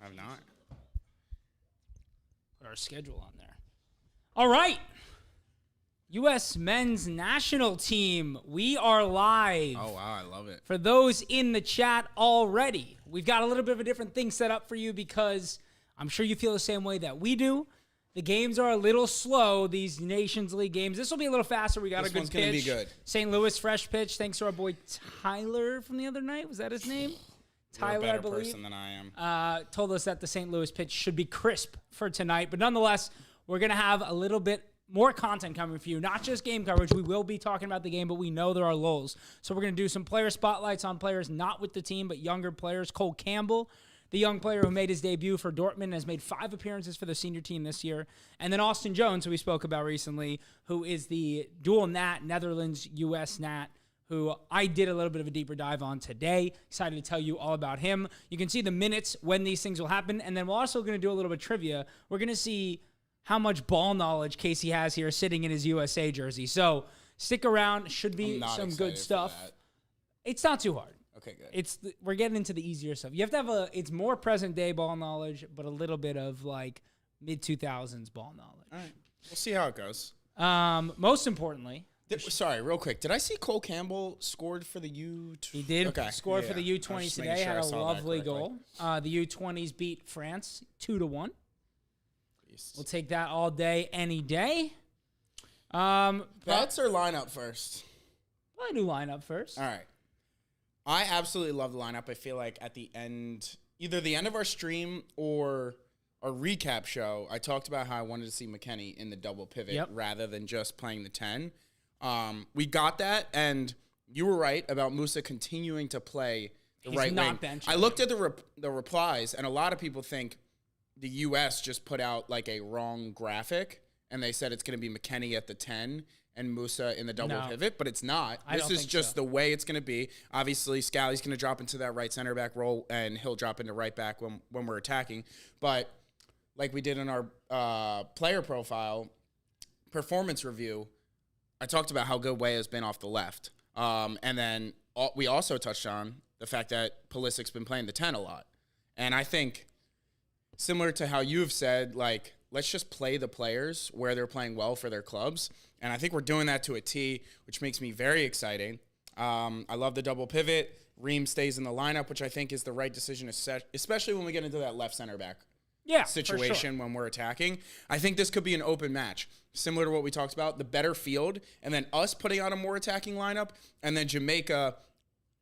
I have not. Put our schedule on there. All right. U.S. men's national team. We are live. Oh, wow. I love it. For those in the chat already, we've got a little bit of a different thing set up for you because I'm sure you feel the same way that we do. The games are a little slow, these Nations League games. This will be a little faster. We got a good pitch. This one's going to be good. St. Louis, fresh pitch. Thanks to our boy Tyler from the other night. Was that his name? Tyler, You're a I believe. person than I am. Told us that the St. Louis pitch should be crisp for tonight. But nonetheless, we're going to have a little bit more content coming for you. Not just game coverage. We will be talking about the game, but we know there are lulls. So we're going to do some player spotlights on players not with the team, but younger players. Cole Campbell, the young player who made his debut for Dortmund, has made 5 appearances for the senior team this year. And then Austin Jones, who we spoke about recently, who is the dual Nat, Netherlands-U.S. Nat, who I did a little bit of a deeper dive on today. Excited to tell you all about him. You can see the minutes when these things will happen. And then we're also going to do a little bit of trivia. We're going to see how much ball knowledge Casey has here sitting in his USA jersey. So stick around. Should be some good stuff. It's not too hard. Okay, good. We're getting into the easier stuff. You have to have it's more present day ball knowledge, but a little bit of like mid-2000s ball knowledge. All right. We'll see how it goes. Most importantly, sorry, real quick. Did I see Cole Campbell scored for the U20? He did score for the U20 today. Had a lovely goal. The U20s beat France 2-1. We'll take that all day, any day. Bets or lineup first? I do lineup first. All right. I absolutely love the lineup. I feel like at the end, either the end of our stream or our recap show, I talked about how I wanted to see McKennie in the double pivot rather than just playing the 10. We got that, and you were right about Musa continuing to play the right wing. I looked at the replies, and a lot of people think the U.S. just put out like a wrong graphic, and they said it's going to be McKennie at the 10 and Musa in the double pivot, but it's not. This is just the way it's going to be. Obviously, Scally's going to drop into that right center back role, and he'll drop into right back when we're attacking. But like we did in our player profile performance review, I talked about how good Way has been off the left. And then we also touched on the fact that Pulisic's been playing the 10 a lot. And I think, similar to how you've said, like, let's just play the players where they're playing well for their clubs. And I think we're doing that to a T, which makes me very exciting. I love the double pivot. Ream stays in the lineup, which I think is the right decision, especially when we get into that left center back situation when we're attacking. I think this could be an open match, similar to what we talked about, the better field, and then us putting out a more attacking lineup, and then Jamaica,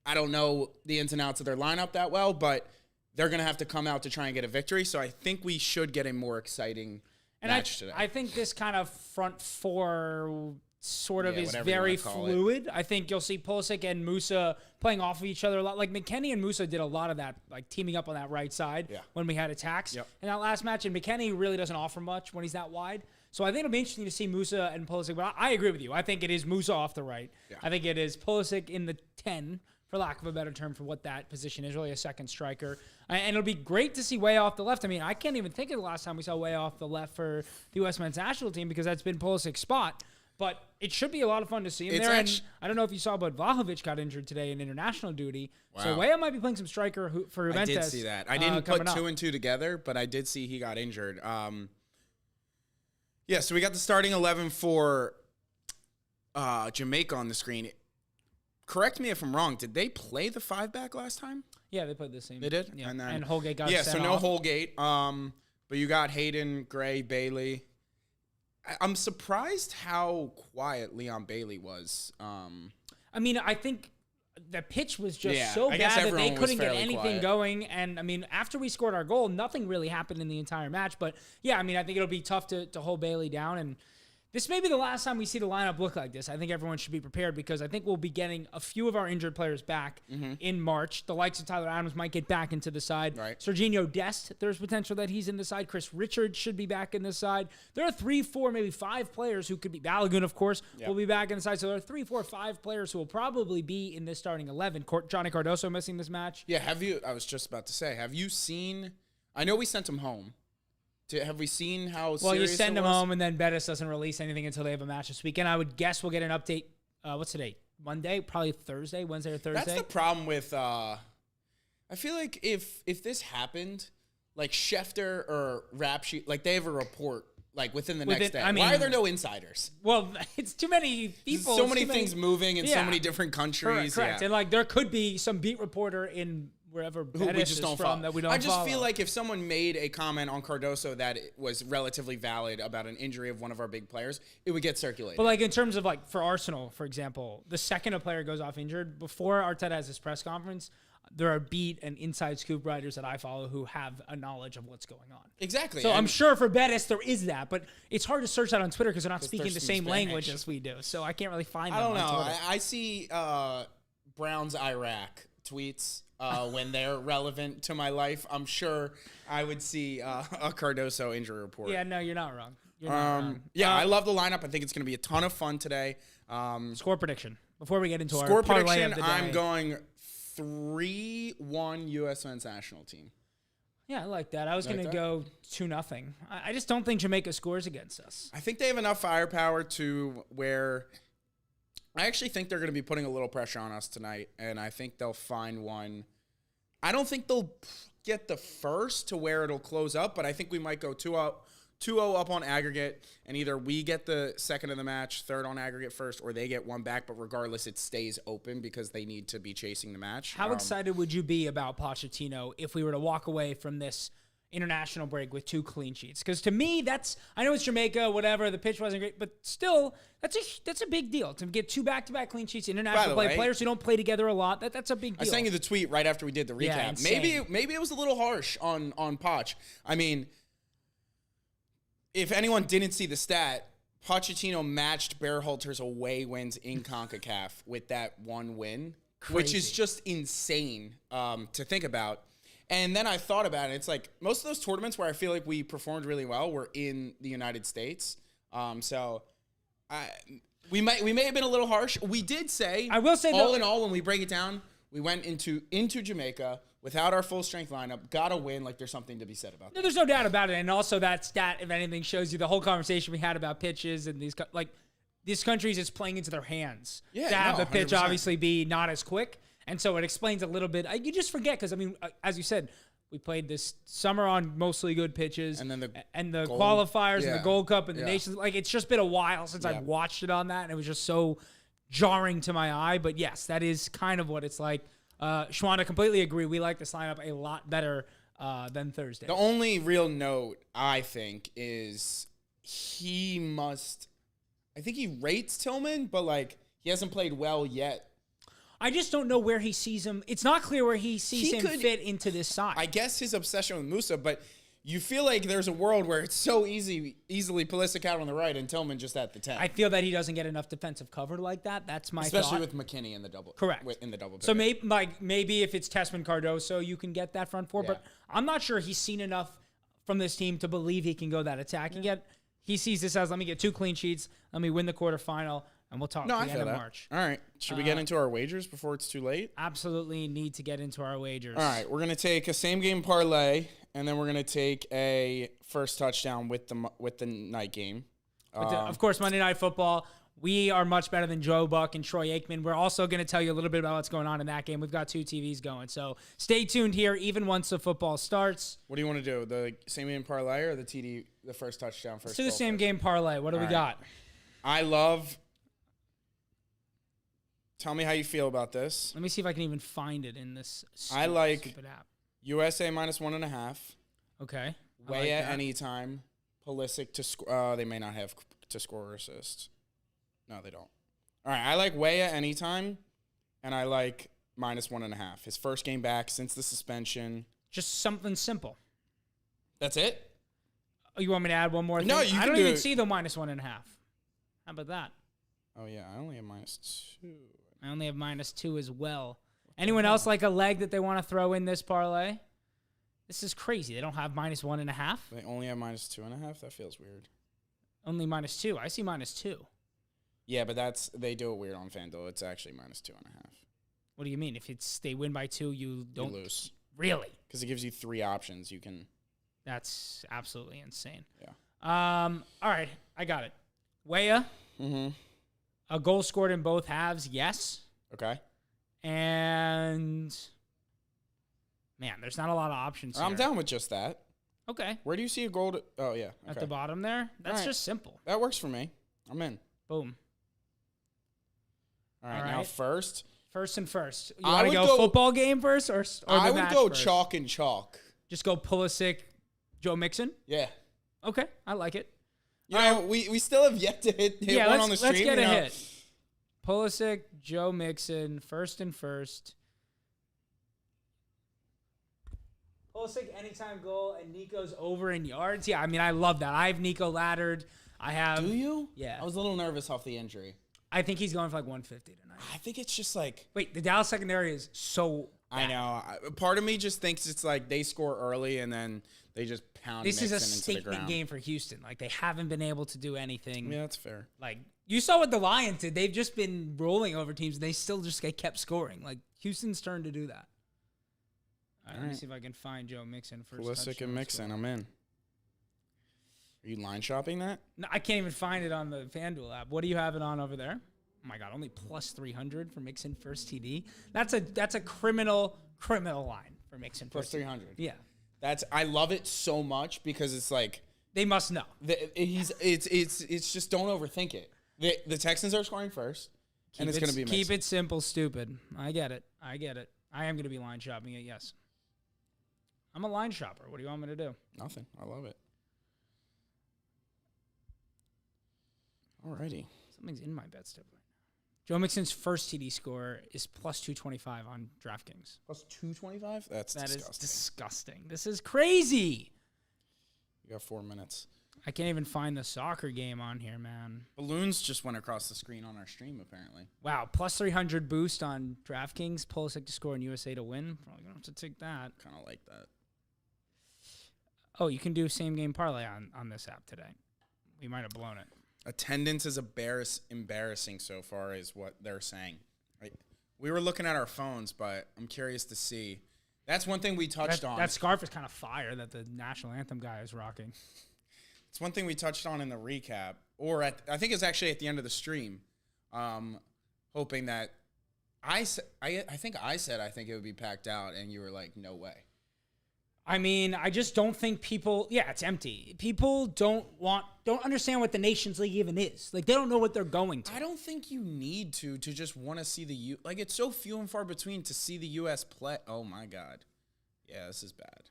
I don't know the ins and outs of their lineup that well, but they're going to have to come out to try and get a victory. So I think we should get a more exciting match today. I think this kind of front four sort of is very fluid. I think you'll see Pulisic and Musa playing off of each other a lot. Like McKennie and Musa did a lot of that, like teaming up on that right side when we had attacks in that last match. And McKennie really doesn't offer much when he's that wide. So I think it'll be interesting to see Musa and Pulisic. But I agree with you. I think it is Musa off the right. Yeah. I think it is Pulisic in the 10, for lack of a better term, for what that position is, really a second striker. And it'll be great to see Way off the left. I mean, I can't even think of the last time we saw Way off the left for the U.S. men's national team because that's been Pulisic's spot. But it should be a lot of fun to see him there. And I don't know if you saw, but Vlahovic got injured today in international duty. Wow. So Weah might be playing some striker for Juventus. I did see that. I didn't put 2 and 2 together, but I did see he got injured. So we got the starting 11 for Jamaica on the screen. Correct me if I'm wrong. Did they play the 5-back last time? Yeah, they played the same. They did? Yeah. And Holgate got sent so no off. Holgate. But you got Hayden, Gray, Bailey. I'm surprised how quiet Leon Bailey was. I mean, I think the pitch was just so bad that they couldn't get anything going. And, I mean, after we scored our goal, nothing really happened in the entire match. But, yeah, I mean, I think it'll be tough to hold Bailey down. And this may be the last time we see the lineup look like this. I think everyone should be prepared because I think we'll be getting a few of our injured players back in March. The likes of Tyler Adams might get back into the side. Right. Serginho Dest, there's potential that he's in the side. Chris Richards should be back in the side. There are 3, 4, maybe 5 players who could be. Balogun, of course, will be back in the side. So there are 3, 4, 5 players who will probably be in this starting 11. Johnny Cardoso missing this match. Yeah, I was just about to say, have you seen, I know we sent him home. Have we seen how serious it was? Well, you send them home, and then Betis doesn't release anything until they have a match this weekend. I would guess we'll get an update. What's today? Monday? Probably Thursday, Wednesday or Thursday. That's the problem with I feel like if this happened, like Schefter or Rap Sheet, like they have a report like within the next day. I mean, why are there no insiders? Well, it's too many people. So many things moving in so many different countries. Correct. Yeah. And like there could be some beat reporter in wherever Bettis is from that we don't follow. I just feel like if someone made a comment on Cardoso that it was relatively valid about an injury of one of our big players, it would get circulated. But like in terms of like for Arsenal, for example, the second a player goes off injured, before Arteta has his press conference, there are beat and inside scoop writers that I follow who have a knowledge of what's going on. Exactly. So I'm sure for Bettis there is that, but it's hard to search that on Twitter because they're not speaking the same Spanish language as we do. So I can't really find them I don't know. on Twitter. I see Brown's Iraq tweets when they're relevant to my life. I'm sure I would see a Cardoso injury report. Yeah, no, you're not wrong. You're not wrong. Yeah, I love the lineup. I think it's going to be a ton of fun today. Score prediction before we get into Score our parlay prediction, of the day. I'm going 3-1 U.S. men's national team. Yeah, I like that. I was going to go 2-0. I just don't think Jamaica scores against us. I think they have enough firepower to where I actually think they're going to be putting a little pressure on us tonight, and I think they'll find one. I don't think they'll get the first to where it'll close up, but I think we might go 2-0 up on aggregate, and either we get the second of the match, third on aggregate first, or they get one back, but regardless, it stays open because they need to be chasing the match. How excited would you be about Pochettino if we were to walk away from this international break with 2 clean sheets? Because to me, I know it's Jamaica, whatever, the pitch wasn't great, but still, that's a big deal to get 2 back-to-back clean sheets. International players who don't play together a lot, that's a big deal. I sent you the tweet right after we did the recap. Yeah, maybe it was a little harsh on Poch. I mean, if anyone didn't see the stat, Pochettino matched Berhalter's away wins in CONCACAF with that one win, which is just insane to think about. And then I thought about it. It's like most of those tournaments where I feel like we performed really well were in the United States. We may have been a little harsh. We did say, I will say, all in all, when we break it down, we went into Jamaica without our full strength lineup, got a win. Like there's something to be said about that. No, there's no doubt about it. And also that stat, if anything, shows you the whole conversation we had about pitches and these countries, it's playing into their hands to have the pitch 100%. obviously be not as quick. And so it explains a little bit. You just forget because, I mean, as you said, we played this summer on mostly good pitches. And then the qualifiers and the Gold Cup and the Nations. Like, it's just been a while since I've watched it on that. And it was just so jarring to my eye. But, yes, that is kind of what it's like. Schwanda, completely agree. We like this lineup a lot better than Thursday. The only real note, I think, is I think he rates Tillman, but, like, he hasn't played well yet. I just don't know where he sees him. It's not clear where he sees him fit into this side. I guess his obsession with Musa, but you feel like there's a world where it's so easily Pulisic out on the right and Tillman just at the 10. I feel that he doesn't get enough defensive cover like that. That's my Especially thought. with McKinney in the double. Correct. In the double pivot. So maybe if it's Tessman Cardoso, you can get that front four. But I'm not sure he's seen enough from this team to believe he can go that attacking yet. He sees this as, let me get 2 clean sheets, let me win the quarterfinal, and we'll talk at the end of March. All right. Should we get into our wagers before it's too late? Absolutely need to get into our wagers. All right. We're going to take a same-game parlay, and then we're going to take a first touchdown with the night game. Of course, Monday Night Football. We are much better than Joe Buck and Troy Aikman. We're also going to tell you a little bit about what's going on in that game. We've got 2 TVs going. So stay tuned here even once the football starts. What do you want to do? The same-game parlay or the TD, the first touchdown first? Let's do the same-game parlay. What do we got? Tell me how you feel about this. Let me see if I can even find it in this stupid app. USA -1.5. Okay. Way at any time. Pulisic to score. They may not have to score or assist. No, they don't. All right. I like Way at any time, and I like -1.5. His first game back since the suspension. Just something simple. That's it? Oh, you want me to add one more thing? No, you can I don't do even it. see the -1.5. How about that? Oh, yeah. I only have -2. I only have -2 as well. Anyone else like a leg that they want to throw in this parlay? This is crazy. They don't have -1.5. They only have -2.5? That feels weird. Only -2. I see -2. Yeah, but they do it weird on FanDuel. It's actually -2.5. What do you mean? If they win by 2, you don't lose. Really? Because it gives you 3 options. You can. That's absolutely insane. Yeah. All right, I got it. Weah. Mm-hmm. A goal scored in both halves, yes. Okay. And man, there's not a lot of options here. I'm down with just that. Okay. Where do you see a gold? Oh, yeah. Okay. At the bottom there? That's just simple. That works for me. I'm in. Boom. All right. Now first. First and first. You want to go football game first or I the would match go first? chalk and chalk. Just go Pulisic, Joe Mixon? Yeah. Okay. I like it. You know, we still have yet to hit one on the stream. Let's get a hit. Pulisic, Joe Mixon, first and first. Pulisic, anytime goal, and Nico's over in yards. Yeah, I mean, I love that. I have Nico laddered. I have. Do you? Yeah. I was a little nervous off the injury. I think he's going for like 150 tonight. I think it's just like. Wait, the Dallas secondary is so bad. I know. Part of me just thinks it's like they score early and then they just pound This Mixon is a into the statement ground. game for Houston. Like, they haven't been able to do anything. Yeah, that's fair. Like, you saw what the Lions did. They've just been rolling over teams, and they still just kept scoring. Like, Houston's turn to do that. All right, let me see if I can find Joe Mixon first. Pulisic and Mixon, I'm in. Are you line shopping that? No, I can't even find it on the FanDuel app. What do you have it on over there? Oh my God, only plus 300 for Mixon first TD. That's a criminal line for Mixon Plus first 300. Yeah, I love it so much because it's like they must know. It's just don't overthink it. The Texans are scoring first, and it's going to be Mixon. Keep it simple, stupid. I get it. I am going to be line shopping it. Yes, I'm a line shopper. What do you want me to do? Nothing. I love it. Alrighty. Something's in my bet step right now. Joe Mixon's first TD score is plus 225 on DraftKings. Plus 225? That is disgusting. This is crazy. You got 4 minutes. I can't even find the soccer game on here, man. Balloons just went across the screen on our stream, apparently. Wow, plus 300 boost on DraftKings. Pulisic to score and USA to win. Probably going to have to take that. Kind of like that. Oh, you can do same game parlay on this app today. We might have blown it. Attendance is embarrassing so far is what they're saying. Right? We were looking at our phones, but I'm curious to see. That's one thing we touched on. That scarf is kind of fire that the national anthem guy is rocking. It's one thing we touched on in the recap, or I think it's actually at the end of the stream, hoping that I think it would be packed out, and you were like, no way. I mean, I just don't think people. Yeah, it's empty. People don't understand what the Nations League even is. Like, they don't know what they're going to. I don't think you need to just want to see the like. It's so few and far between to see the U.S. play. Oh my God, yeah, this is bad.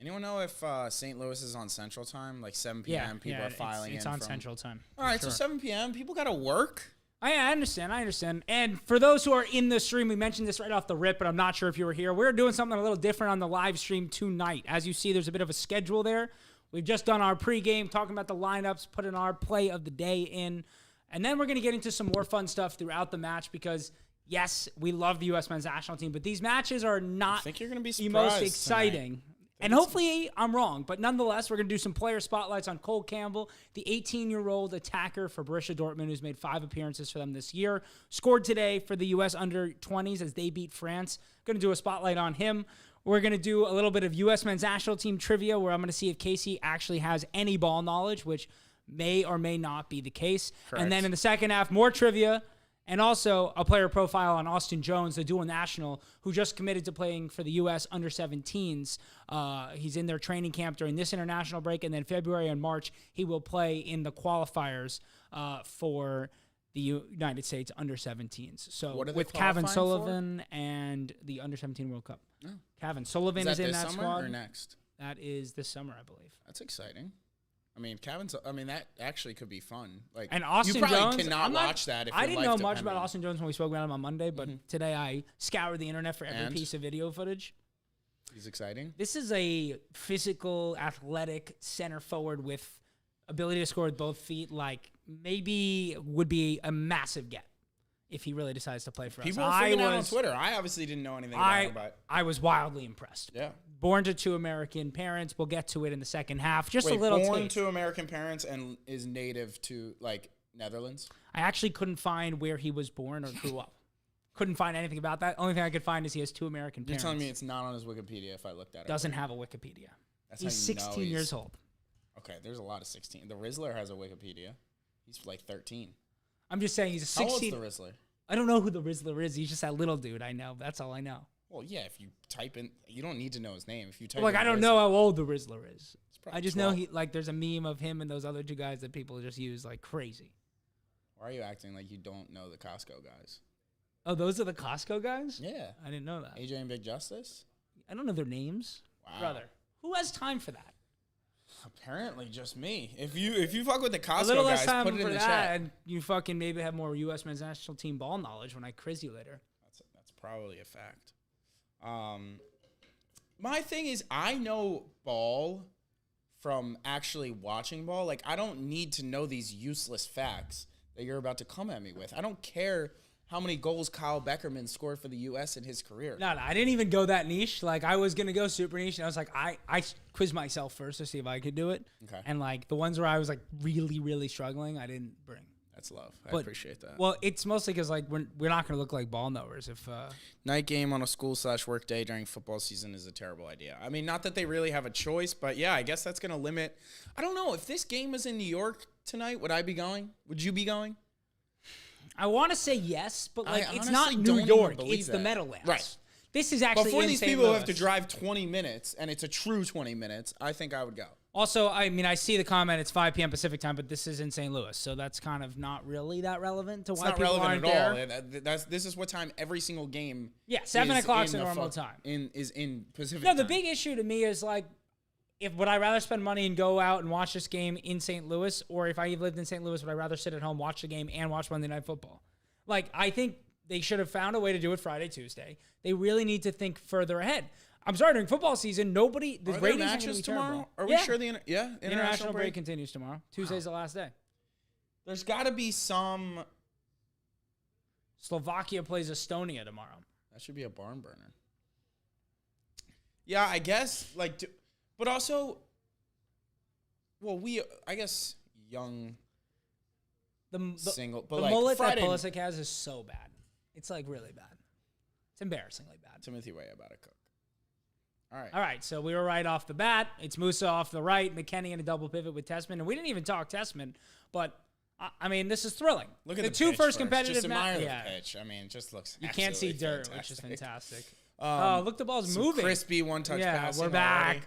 Anyone know if St. Louis is on Central Time, like 7 p.m. People are filing in. It's on Central Time. All right, so 7 p.m. People got to work. I understand. And for those who are in the stream, we mentioned this right off the rip, but I'm not sure if you were here. We're doing something a little different on the live stream tonight. As you see, there's a bit of a schedule there. We've just done our pregame, talking about the lineups, putting our play of the day in. And then we're going to get into some more fun stuff throughout the match because, yes, we love the U.S. men's national team, but these matches are not I think you're gonna be the most surprised exciting. tonight. And hopefully I'm wrong, but nonetheless, we're going to do some player spotlights on Cole Campbell, the 18-year-old attacker for Borussia Dortmund who's made 5 appearances for them this year. Scored today for the U.S. under-20s as they beat France. Going to do a spotlight on him. We're going to do a little bit of U.S. men's national team trivia where I'm going to see if Casey actually has any ball knowledge, which may or may not be the case. Correct. And then in the second half, more trivia. And also a player profile on Austin Jones, the dual national, who just committed to playing for the U.S. under-17s. He's in their training camp during this international break, and then February and March, he will play in the qualifiers for the United States under-17s. So with Kevin Sullivan and the under-17 World Cup. Oh. Kevin Sullivan is in that summer squad. Or next? That is this summer, I believe. That's exciting. I mean, that actually could be fun. Like, and Austin you probably Jones, cannot watch that. If I your didn't life know much depended about on it. Austin Jones when we spoke about him on Monday, but today I scoured the internet for every piece of video footage. He's exciting. This is a physical, athletic center forward with ability to score with both feet. Like, maybe would be a massive get if he really decides to play for us. People are freaking out on Twitter. I obviously didn't know anything about him, but I was wildly impressed. Yeah. Born to 2 American parents. We'll get to it in the second half. Just a little born taste. to American parents and is native to, like, Netherlands? I actually couldn't find where he was born or grew up. Couldn't find anything about that. Only thing I could find is he has 2 American parents. You're telling me it's not on his Wikipedia if I looked at it? Doesn't have a Wikipedia. That's He's 16 years old. Okay, there's a lot of 16. The Rizzler has a Wikipedia. He's like 13. I'm just saying he's a 16. How old's the Rizzler? I don't know who the Rizzler is. He's just that little dude I know. That's all I know. Well, yeah, if you type in, you don't need to know his name. If you type Like, in I don't Rizzler, know how old the Rizzler is. I just 12. know there's a meme of him and those other two guys that people just use like crazy. Why are you acting like you don't know the Costco guys? Oh, those are the Costco guys? Yeah. I didn't know that. AJ and Big Justice? I don't know their names. Wow. Brother. Who has time for that? Apparently just me. If you fuck with the A little Costco less guys, time put it for in the that, chat. and you fucking maybe have more U.S. men's national team ball knowledge when I quiz you later. That's probably a fact. My thing is, I know ball from actually watching ball. Like, I don't need to know these useless facts that you're about to come at me with. I don't care how many goals Kyle Beckerman scored for the U.S. in his career. No, I didn't even go that niche. Like, I was going to go super niche, and I was like, I quizzed myself first to see if I could do it. Okay. And, like, the ones where I was, like, really, really struggling, I didn't bring. That's love. I appreciate that. Well, it's mostly because, like, we're not going to look like ball knowers if Night game on a school/work day during football season is a terrible idea. I mean, not that they really have a choice, but yeah, I guess that's going to limit. I don't know. If this game was in New York tonight, would I be going? Would you be going? I want to say yes, but, like, I it's not honestly New don't even York. believe It's the that. Meadowlands. Right. This is actually But for in these St. people who Louis. have to drive 20 minutes, and it's a true 20 minutes, I think I would go. Also, I mean, I see the comment. It's 5 p.m. Pacific time, but this is in St. Louis, so that's kind of not really that relevant to It's why not people relevant aren't at there. all. This is what time every single game. Yeah, 7 o'clock's in a the normal time. Is in Pacific. No, the time. big issue to me is like, would I rather spend money and go out and watch this game in St. Louis, or if I lived in St. Louis, would I rather sit at home, watch the game, and watch Monday Night Football? Like, I think they should have found a way to do it Friday, Tuesday. They really need to think further ahead. I'm sorry, during football season, the Are ratings there aren't going to matches be tomorrow? terrible. Are we sure the international break continues tomorrow? Tuesday's the last day. There's got to be some. Slovakia plays Estonia tomorrow. That should be a barn burner. Yeah, I guess but also, well, I guess young The single, but the like mullet Friday, that Pulisic has is so bad. It's like really bad. It's embarrassingly bad. Timothy Weah about to cook. All right. All right, so we were right off the bat. It's Musa off the right, McKennie in a double pivot with Tessman. And we didn't even talk Tessman, but, I mean, this is thrilling. Look at the the two pitch first first. competitive Just admire matches. the pitch. I mean, it just looks You can't see absolutely dirt, which is fantastic. fantastic. Look, the ball's Some moving. crispy one-touch Yeah, passing we're back. already.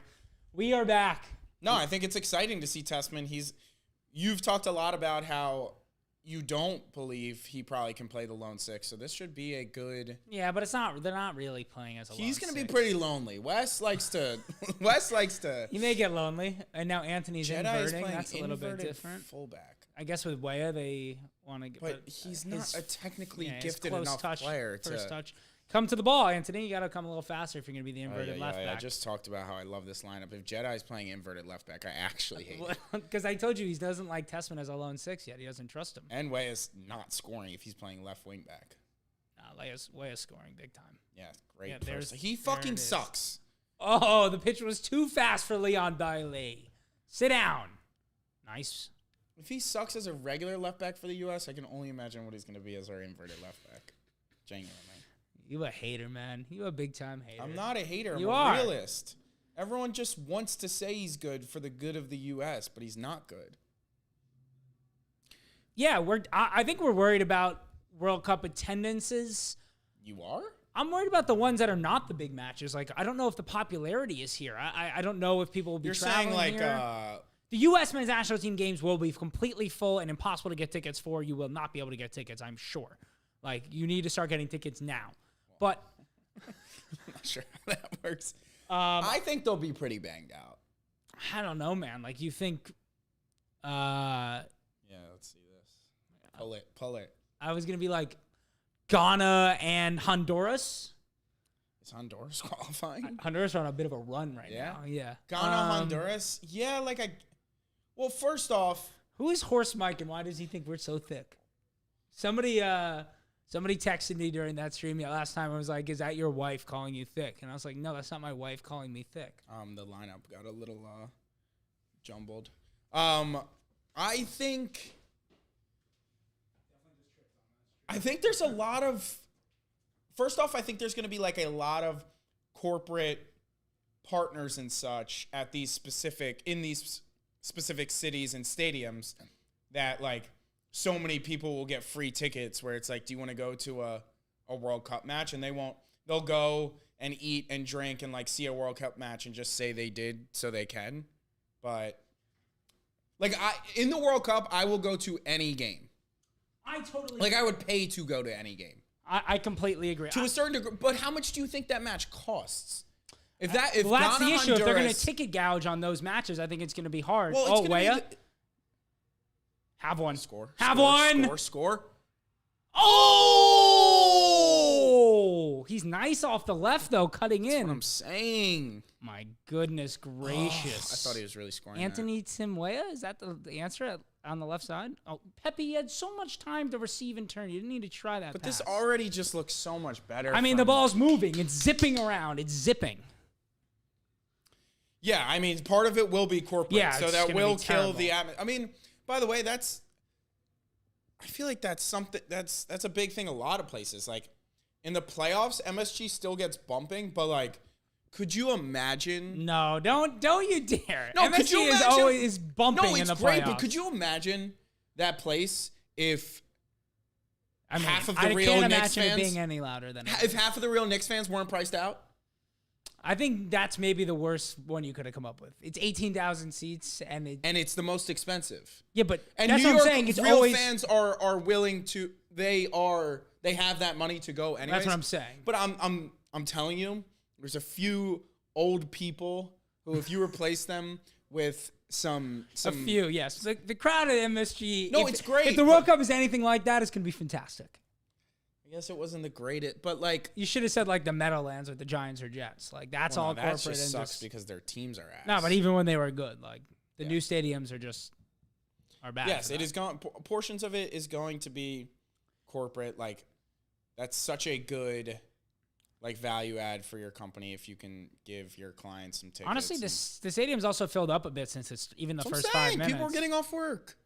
We are back. No, I think it's exciting to see Tessman. You've talked a lot about how you don't believe he probably can play the lone six, so this should be a good. Yeah, but it's not. They're not really playing as a. He's going gonna to be pretty lonely. Wes likes to. Wes likes to. He may get lonely, and now Anthony's Jedi is inverting. playing That's a little bit inverted different. Fullback, I guess with Weah, they want to get. but he's not a technically his gifted close enough touch, player first to. touch. Come to the ball, Anthony. You got to come a little faster if you're going to be the inverted left I back. just talked about how I love this lineup. If Jedi's playing inverted left back, I actually hate it. Because I told you he doesn't like Tessman as a lone six yet. He doesn't trust him. And Way is not scoring if he's playing left wing back. Weah's scoring big time. Yeah, great. Yeah, He fucking sucks. Oh, the pitch was too fast for Leon Bailey. Sit down. Nice. If he sucks as a regular left back for the U.S., I can only imagine what he's going to be as our inverted left back. Genuinely. You a hater, man. You a big time hater. I'm not a hater. You I'm are. a realist. Everyone just wants to say he's good for the good of the U.S., but he's not good. Yeah, I think we're worried about World Cup attendances. You are? I'm worried about the ones that are not the big matches. Like, I don't know if the popularity is here. I don't know if people will be traveling You're saying, like, here. The U.S. men's national team games will be completely full and impossible to get tickets for. You will not be able to get tickets, I'm sure. Like, you need to start getting tickets now. But I'm not sure how that works. I think they'll be pretty banged out. I don't know, man. Like, you think... Yeah, let's see this. Pull it. I was going to be like Ghana and Honduras. Is Honduras qualifying? Honduras are on a bit of a run right now. Yeah. Ghana, Honduras. Yeah, well, first off, who is Horse Mike and why does he think we're so thick? Somebody texted me during that stream last time. I was like, "Is that your wife calling you thick?" And I was like, "No, that's not my wife calling me thick." The lineup got a little jumbled. I think there's a lot of. First off, I think there's going to be like a lot of corporate partners and such at these specific cities and stadiums that like so many people will get free tickets where it's like, do you want to go to a World Cup match? And they'll go and eat and drink and like see a World Cup match and just say they did so they can. But like in the World Cup, I will go to any game. I would pay to go to any game. I completely agree. To a certain degree, but how much do you think that match costs? If that's Ghana, the issue. Honduras, If they're going to ticket gouge on those matches, I think it's going to be hard. Well, Weah. Have one. Score. Score. Oh! He's nice off the left, though, cutting in. That's what I'm saying. My goodness gracious. I thought he was really scoring Anthony Weah? Is that the answer on the left side? Oh, Pepe had so much time to receive and turn. You didn't need to try that But pass. this already just looks so much better. I mean, the ball's moving. It's zipping around. It's zipping. Yeah, I mean, part of it will be corporate. Yeah, so that will kill the atmosphere. I mean, by the way, I feel like that's something that's a big thing a lot of places. Like in the playoffs, MSG still gets bumping, but like could you imagine? No, don't you dare. No, MSG could you imagine? is always bumping in the playoffs. No, it's great, but could you imagine that place if half of the I real can't Knicks imagine fans it being any louder than if half of the real Knicks fans weren't priced out? I think that's maybe the worst one you could have come up with. It's 18,000 seats, and it's the most expensive. Yeah, but and that's New what York I'm saying. It's real always, fans are willing to. They have that money to go anyways. That's what I'm saying. But I'm telling you, there's a few old people who, if you replace them with some a few, yes, the crowd at MSG. No, it's great. If the World Cup is anything like that, it's gonna be fantastic. I guess it wasn't the greatest, but like you should have said like the Meadowlands with the Giants or Jets. Like that's all corporate. That just sucks because their teams are ass. No, but even when they were good, like the new stadiums are bad. Yes, it is going. Portions of it is going to be corporate. Like that's such a good like value add for your company if you can give your clients some tickets. Honestly, the stadium's also filled up a bit since it's even the first 5 minutes. People are getting off work.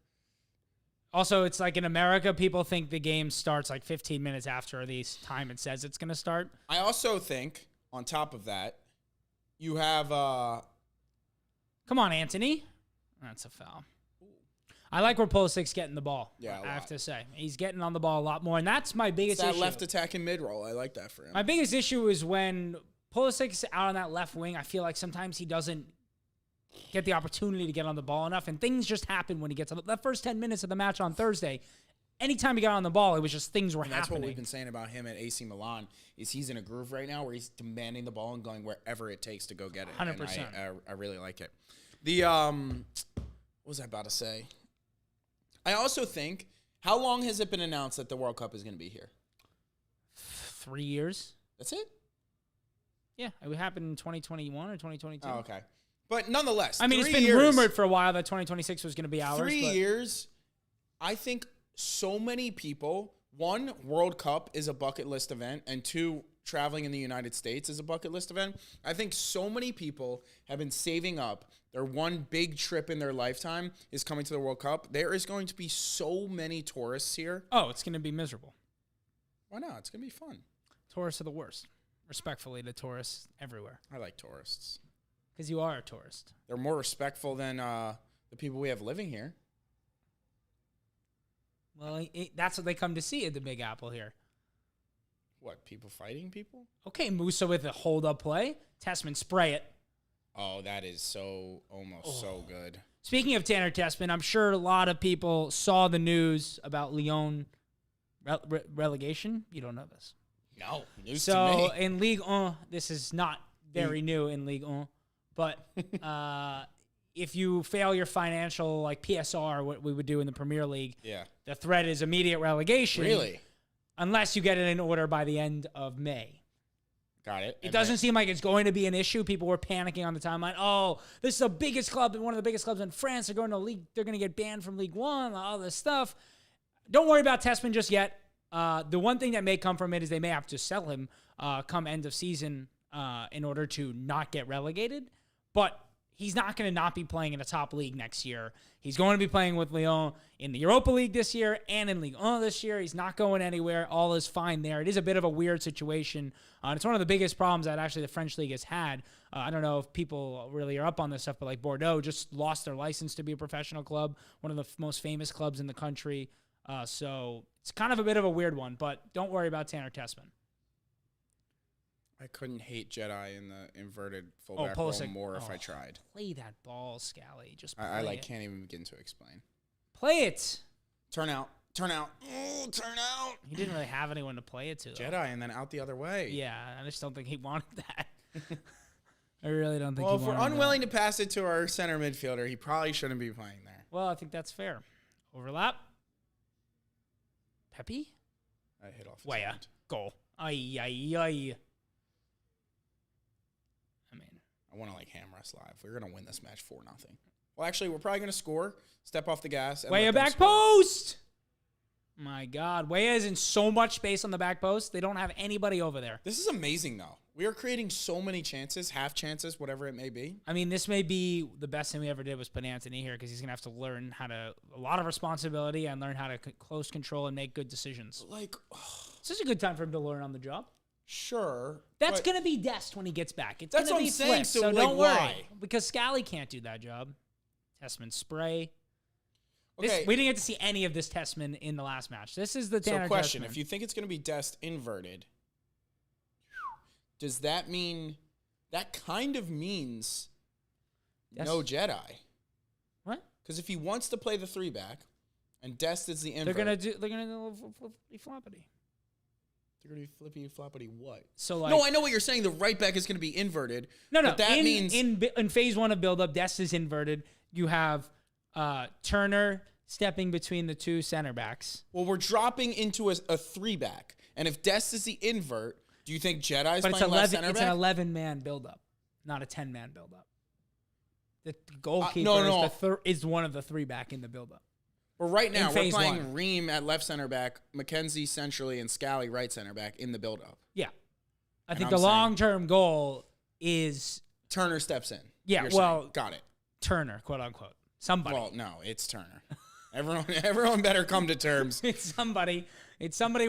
Also, it's like in America, people think the game starts like 15 minutes after the time it says it's going to start. I also think, on top of that, you have... Come on, Anthony. That's a foul. I like where Pulisic's getting the ball. Yeah, I have to say. He's getting on the ball a lot more, and that's my biggest issue. That left attacking mid-roll. I like that for him. My biggest issue is when Pulisic's out on that left wing, I feel like sometimes he doesn't get the opportunity to get on the ball enough, and things just happen when he gets on that first 10 minutes of the match on Thursday. Anytime he got on the ball, it was just things were happening. That's what we've been saying about him at AC Milan. Is he's in a groove right now where he's demanding the ball and going wherever it takes to go get it. 100%. And I really like it. What was I about to say? I also think, how long has it been announced that the World Cup is going to be here? 3 years. That's it? Yeah, it would happen in 2021 or 2022. Oh, okay. But nonetheless, I mean, it's been rumored for a while that 2026 was going to be ours. 3 years, I think so many people, one, World Cup is a bucket list event, and two, traveling in the United States is a bucket list event. I think so many people have been saving up. Their one big trip in their lifetime is coming to the World Cup. There is going to be so many tourists here. Oh, it's going to be miserable. Why not? It's going to be fun. Tourists are the worst. Respectfully to tourists everywhere. I like tourists. Because you are a tourist. They're more respectful than the people we have living here. Well, that's what they come to see at the Big Apple here. What, people fighting people? Okay, Musa with a hold-up play. Tessman, spray it. Oh, that is so good. Speaking of Tanner Tessman, I'm sure a lot of people saw the news about Lyon relegation. You don't know this. No, news to me. So in Ligue 1, this is not very new in Ligue 1, but if you fail your financial like PSR, what we would do in the Premier League, the threat is immediate relegation. Really? Unless you get it in order by the end of May. Got it. It doesn't seem like it's going to be an issue. People were panicking on the timeline. Oh, this is the biggest club, one of the biggest clubs in France. They're going to league. They're going to get banned from Ligue 1. All this stuff. Don't worry about Tessman just yet. The one thing that may come from it is they may have to sell him come end of season in order to not get relegated. But he's not going to not be playing in a top league next year. He's going to be playing with Lyon in the Europa League this year and in Ligue 1 this year. He's not going anywhere. All is fine there. It is a bit of a weird situation. It's one of the biggest problems that actually the French league has had. I don't know if people really are up on this stuff, but like Bordeaux just lost their license to be a professional club, one of the most famous clubs in the country. So it's kind of a bit of a weird one, but don't worry about Tanner Tessman. I couldn't hate Jedi in the inverted fullback role more if I tried. Play that ball, Scally. Just play I it. can't even begin to explain. Play it. Turn out. Oh, turn out. He didn't really have anyone to play it to. Though. Jedi and then out the other way. Yeah, I just don't think he wanted that. I really don't think Well, he if wanted we're unwilling to pass it to our center midfielder, he probably shouldn't be playing there. Well, I think that's fair. Overlap. Pepe? I hit off his Waya. hand. Goal. Ay. I mean, I want to hammer us live. We're going to win this match 4-0. Well, actually, we're probably going to score, step off the gas. And Waya back post! My God. Waya is in so much space on the back post. They don't have anybody over there. This is amazing, though. We are creating so many chances, half chances, whatever it may be. I mean, this may be the best thing we ever did was put Anthony here because he's going to have to learn a lot of responsibility and learn how to close control and make good decisions. It's just a good time for him to learn on the job. Sure. That's going to be Dest when he gets back. It's that's going what to be I'm saying. flipped, so don't why? worry. Because Scally can't do that job. Tessman spray. Okay. We didn't get to see any of this Tessman in the last match. This is the Tanner question. Tessman. If you think it's going to be Dest inverted, does that mean that kind of means no Jedi? What? Because if he wants to play the 3-back and Dest is the invert, they're gonna do flippity floppity. They're gonna be flippy floppity what? So no, I know what you're saying. The right back is gonna be inverted. No. But that means in phase 1 of build up, Dest is inverted. You have Turner stepping between the two center backs. Well, we're dropping into a 3-back, and if Dest is the invert, do you think Jedi's playing left center back? It's an 11-man build-up, not a 10-man build-up. The goalkeeper is one of the 3-back in the build-up. Well, right now, we're playing Ream at left center back, McKenzie centrally, and Scally right center back in the build-up. Yeah. I think the long-term goal is... Turner steps in. Yeah, got it. Turner, quote-unquote. Somebody. Well, no, it's Turner. Everyone better come to terms. It's somebody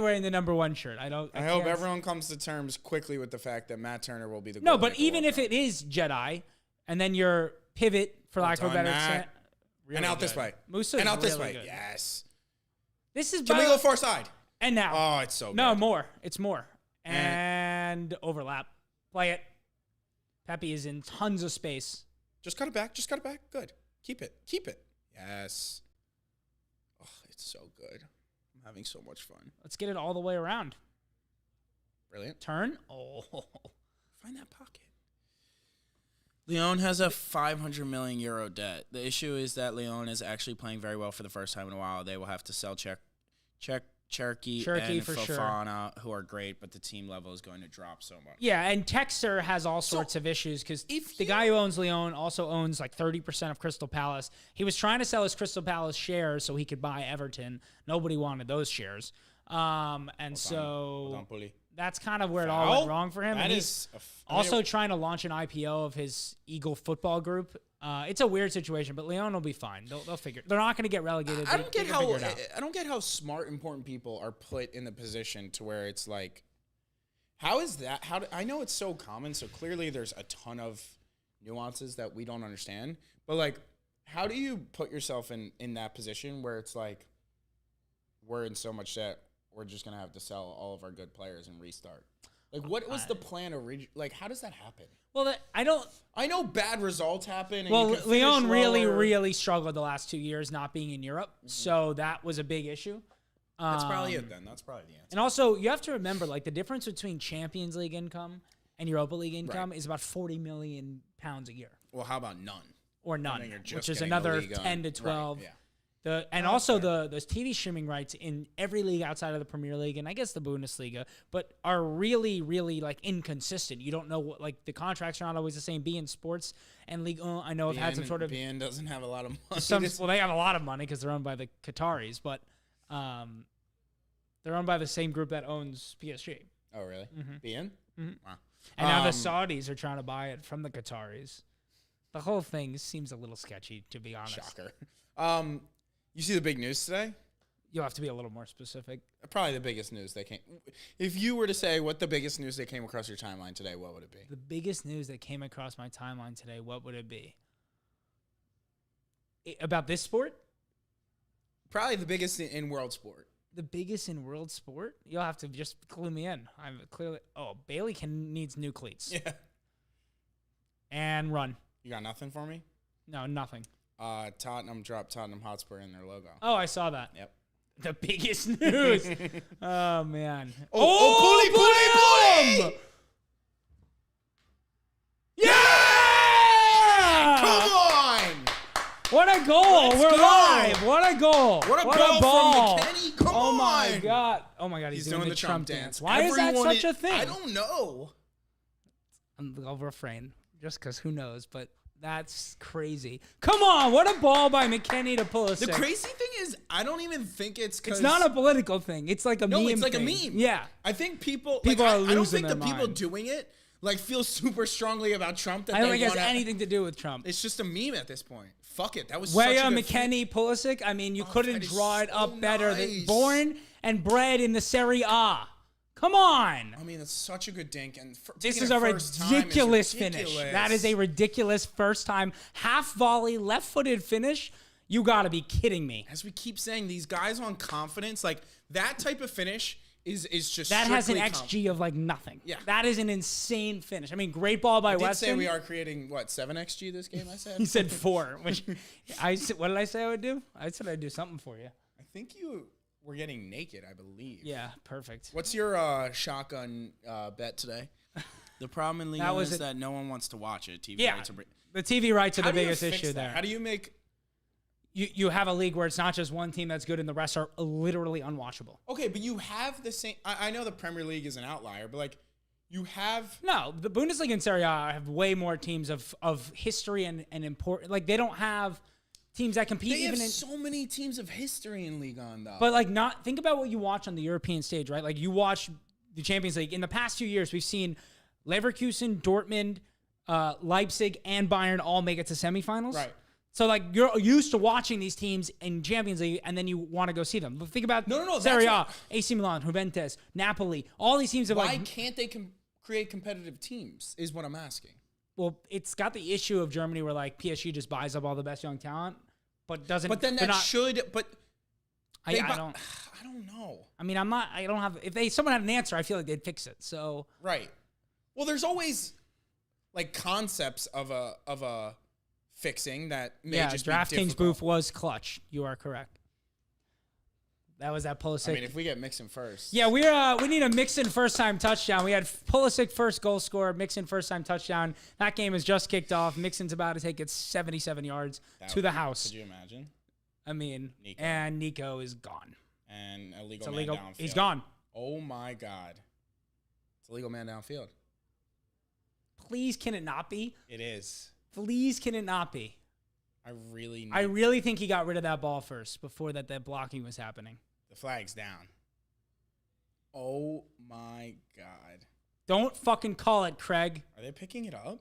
wearing the number 1 shirt. I hope everyone comes to terms quickly with the fact that Matt Turner will be the goalie. No, but even if it is Jedi, and then your pivot, for lack of a better term... And out this way. Musa and out really this way. Good. Yes. Can we go far side? And now. Oh, it's so good. No, more. It's more. And overlap. Play it. Pepe is in tons of space. Just cut it back. Good. Keep it. Yes. Oh, it's so good. I'm having so much fun. Let's get it all the way around. Brilliant. Turn. Oh. Find that pocket. Lyon has a 500 million euro debt. The issue is that Lyon is actually playing very well for the first time in a while. They will have to sell Cherky and Fofana, who are great, but the team level is going to drop so much. Yeah, and Texter has all sorts of issues because the guy who owns Lyon also owns 30% of Crystal Palace. He was trying to sell his Crystal Palace shares so he could buy Everton. Nobody wanted those shares. That's kind of where it all went wrong for him. And he's also trying to launch an IPO of his Eagle football group. It's a weird situation, but Lyon will be fine. They'll figure. They're not going to get relegated. I don't get how smart, important people are put in the position to where it's how is that? I know it's so common, so clearly there's a ton of nuances that we don't understand. But how do you put yourself in that position where it's we're in so much debt? We're just going to have to sell all of our good players and restart. What was the plan originally? How does that happen? Well, I know bad results happen. And Lyon really struggled the last 2 years not being in Europe. Mm-hmm. So that was a big issue. That's probably it then. That's probably the answer. And also, you have to remember, the difference between Champions League income and Europa League income is about 40 million pounds a year. Well, how about none? Or none, which is another 10 to 12. Right, yeah. The TV streaming rights in every league outside of the Premier League and I guess the Bundesliga, but are really, really inconsistent. You don't know what the contracts are not always the same. BN Sports and Ligue 1, I know have had some sort of BN doesn't have a lot of money. They have a lot of money because they're owned by the Qataris, but they're owned by the same group that owns PSG. Oh really? Mm-hmm. BN? Mm-hmm. Wow. And now the Saudis are trying to buy it from the Qataris. The whole thing seems a little sketchy, to be honest. Shocker. You see the big news today? You'll have to be a little more specific. Probably the biggest news that came. If you were to say what the biggest news that came across your timeline today, what would it be? The biggest news that came across my timeline today, what would it be? About this sport? Probably the biggest in world sport. The biggest in world sport? You'll have to just clue me in. I'm clearly. Oh, Bailey needs new cleats. Yeah. And run. You got nothing for me? No, nothing. Tottenham dropped Tottenham Hotspur in their logo. Oh, I saw that. Yep. The biggest news. Oh, man. Pulley! Yeah! Come on! What a goal. Let's We're go. live. What a goal. What a ball ball from McKennie. Come Oh, on. my God. Oh, my God. He's doing the Trump dance. Why is that such a thing? I don't know. I'll refrain just because who knows, but that's crazy. Come on. What a ball by McKennie to Pulisic. The crazy thing is, I don't even think it's because... It's not a political thing. It's like a meme. No, it's like thing. a meme. Yeah. I think people People like, are I don't losing think the their people mind. doing it feel super strongly about Trump. That I don't they think it has wanna, anything to do with Trump. It's just a meme at this point. Fuck it. That was Where such a good McKennie, Pulisic, I mean, you couldn't that is draw it so up better. nice. Born and bred in the Serie A. Come on. I mean, it's such a good dink. And This is a ridiculous finish. That is a ridiculous first time. Half volley, left-footed finish. You got to be kidding me. As we keep saying, these guys on confidence, like that type of finish is just That has an strictly XG of like nothing. Yeah. That is an insane finish. I mean, great ball by I did Weston. say we are creating, 7 XG this game, I said? He said 4. Which what did I say I would do? I said I'd do something for you. I think you were getting naked, I believe. Yeah, perfect. What's your shotgun bet today? The problem in Liga is that no one wants to watch it. TV rights are the TV rights are the How do you biggest fix issue that? there. How do you make... You have a league where it's not just one team that's good and the rest are literally unwatchable. Okay, but you have the same... I know the Premier League is an outlier, but like you have... No, the Bundesliga and Serie A have way more teams of history and important. Like, they don't have teams that compete They even have in... so many teams of history in Ligue 1, though. But, like, not... Think about what you watch on the European stage, right? Like, you watch the Champions League. In the past 2 years, we've seen Leverkusen, Dortmund, Leipzig, and Bayern all make it to semifinals. Right. So, like, you're used to watching these teams in Champions League, and then you want to go see them. But think about Serie A, AC Milan, Juventus, Napoli. All these teams have, Why can't they create competitive teams is what I'm asking. Well, it's got the issue of Germany where, like, PSG just buys up all the best young talent, but doesn't... But then that should... But I don't... I don't know. I mean, I don't have... If someone had an answer, I feel like they'd fix it, so... Right. Well, there's always, like, concepts of a fixing that may just be difficult. DraftKings booth was clutch. You are correct. That was that Pulisic. I mean, if we get Mixon first. Yeah, we need a Mixon first-time touchdown. We had Pulisic first goal scorer, Mixon first-time touchdown. That game has just kicked off. Mixon's about to take it 77 yards to the house. Could you imagine? I mean, and Nico is gone. And illegal man downfield. He's gone. Oh, my God. It's a legal man downfield. Please, can it not be? It is. Please, can it not be? I really think he got rid of that ball first before that blocking was happening. The flag's down. Oh, my God. Don't fucking call it, Craig. Are they picking it up?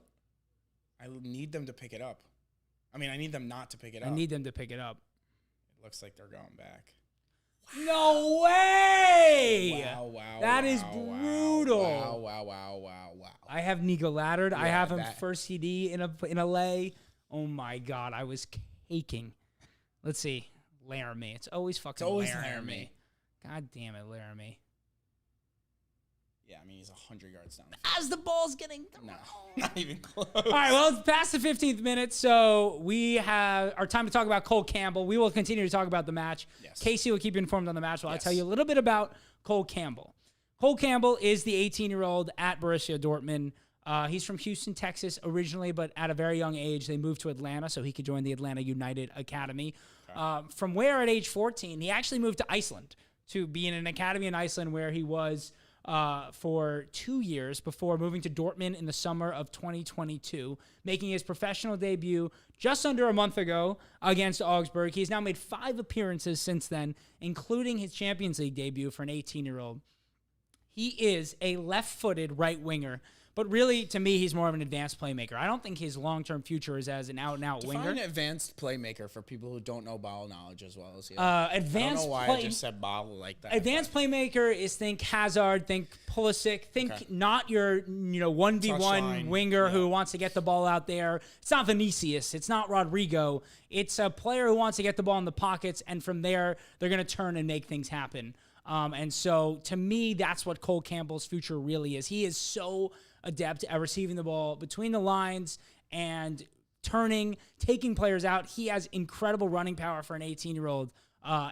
I need them to pick it up. I mean, I need them not to pick it up. I need them to pick it up. It looks like they're going back. No way! Wow. That is brutal. Wow. I have Nico laddered. Yeah, I have him first CD in a lay. Oh my God, I was caking. Let's see. Laramie. It's always fucking Laramie. God damn it, Laramie. Yeah, I mean, he's 100 yards down. As the ball's getting... No, not even close. All right, well, it's past the 15th minute, so we have our time to talk about Cole Campbell. We will continue to talk about the match. Yes. Casey will keep you informed on the match. I'll tell you a little bit about Cole Campbell. Cole Campbell is the 18-year-old at Borussia Dortmund. He's from Houston, Texas originally, but at a very young age, they moved to Atlanta so he could join the Atlanta United Academy. Okay. From where at age 14, he actually moved to Iceland to be in an academy in Iceland where he was for 2 years before moving to Dortmund in the summer of 2022, making his professional debut just under a month ago against Augsburg. He's now made 5 appearances since then, including his Champions League debut for an 18-year-old. He is a left-footed right winger, but really, to me, he's more of an advanced playmaker. I don't think his long-term future is as an out-and-out winger. Define advanced playmaker for people who don't know ball knowledge as well as you. Advanced I don't know why I just said ball like that. Advanced playmaker is think Hazard, think Pulisic, think not your 1v1 winger who wants to get the ball out there. It's not Vinicius. It's not Rodrigo. It's a player who wants to get the ball in the pockets, and from there, they're going to turn and make things happen. And so, to me, that's what Cole Campbell's future really is. He is so adept at receiving the ball between the lines and turning, taking players out. He has incredible running power for an 18-year-old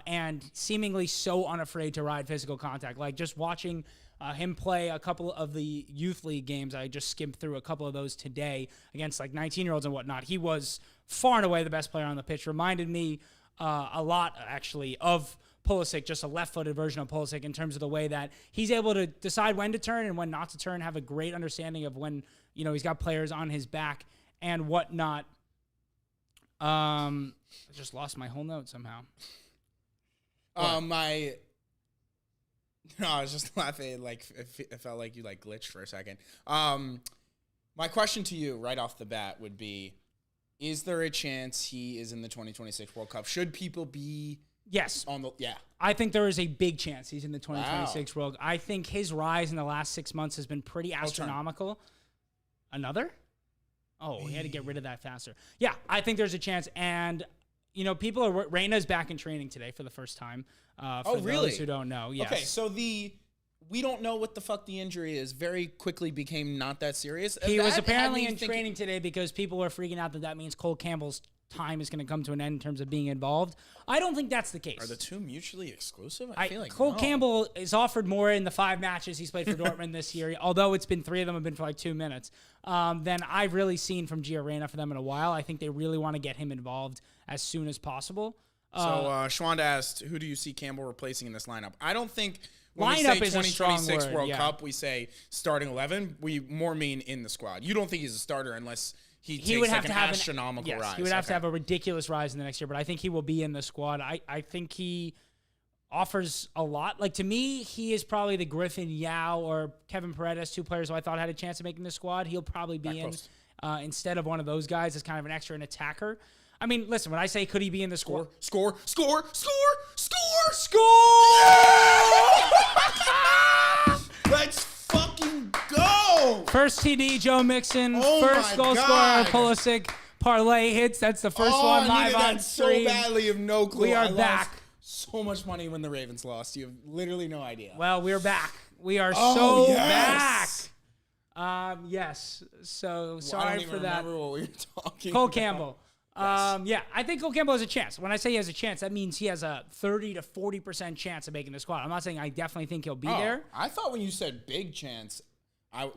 and seemingly so unafraid to ride physical contact. Like, just watching him play a couple of the youth league games, I just skimmed through a couple of those today against, like, 19-year-olds and whatnot. He was far and away the best player on the pitch. Reminded me a lot, actually, of Pulisic, just a left-footed version of Pulisic in terms of the way that he's able to decide when to turn and when not to turn, have a great understanding of when, he's got players on his back and whatnot. I just lost my whole note somehow. I was just laughing. Like, it felt like you glitched for a second. My question to you right off the bat would be: is there a chance he is in the 2026 World Cup? Should people be? Yes. Yeah. I think there is a big chance he's in the 2026 World. I think his rise in the last 6 months has been pretty astronomical. Another? Oh, he had to get rid of that faster. Yeah, I think there's a chance. And, people are... Reyna's back in training today for the first time. For really? Those who don't know, yes. Okay, so we don't know what the fuck the injury is. Very quickly became not that serious. He was apparently in training today because people were freaking out that means Cole Campbell's time is going to come to an end in terms of being involved. I don't think that's the case. Are the two mutually exclusive? I feel like Cole Campbell is offered more in the 5 matches he's played for Dortmund this year, although it's been 3 of them have been for like 2 minutes, than I've really seen from Gio Reyna for them in a while. I think they really want to get him involved as soon as possible. So Schwanda asked, who do you see Campbell replacing in this lineup? I don't think when we lineup say is a strong 2026 word, World Cup, we say starting 11. We more mean in the squad. You don't think he's a starter unless he takes would have like to an have astronomical rise. He would have to have a ridiculous rise in the next year, but I think he will be in the squad. I think he offers a lot. Like, to me, he is probably the Griffin Yao or Kevin Paredes, 2 players who I thought had a chance of making the squad. He'll probably be in instead of one of those guys as kind of an extra attacker. I mean, listen, when I say could he be in the squad? Score! Let's fucking go! First TD, Joe Mixon. First goal scorer, Pulisic. Parlay hits. That's the first one live on stream. So badly, you have no clue. We are back. So much money when the Ravens lost. You have literally no idea. Well, we're back. We are back. Yes. So sorry for that. I don't even remember what we were talking Cole about. Campbell. Yeah, I think Cole Campbell has a chance. When I say he has a chance, that means he has a 30 to 40% chance of making the squad. I'm not saying I definitely think he'll be there. I thought when you said big chance,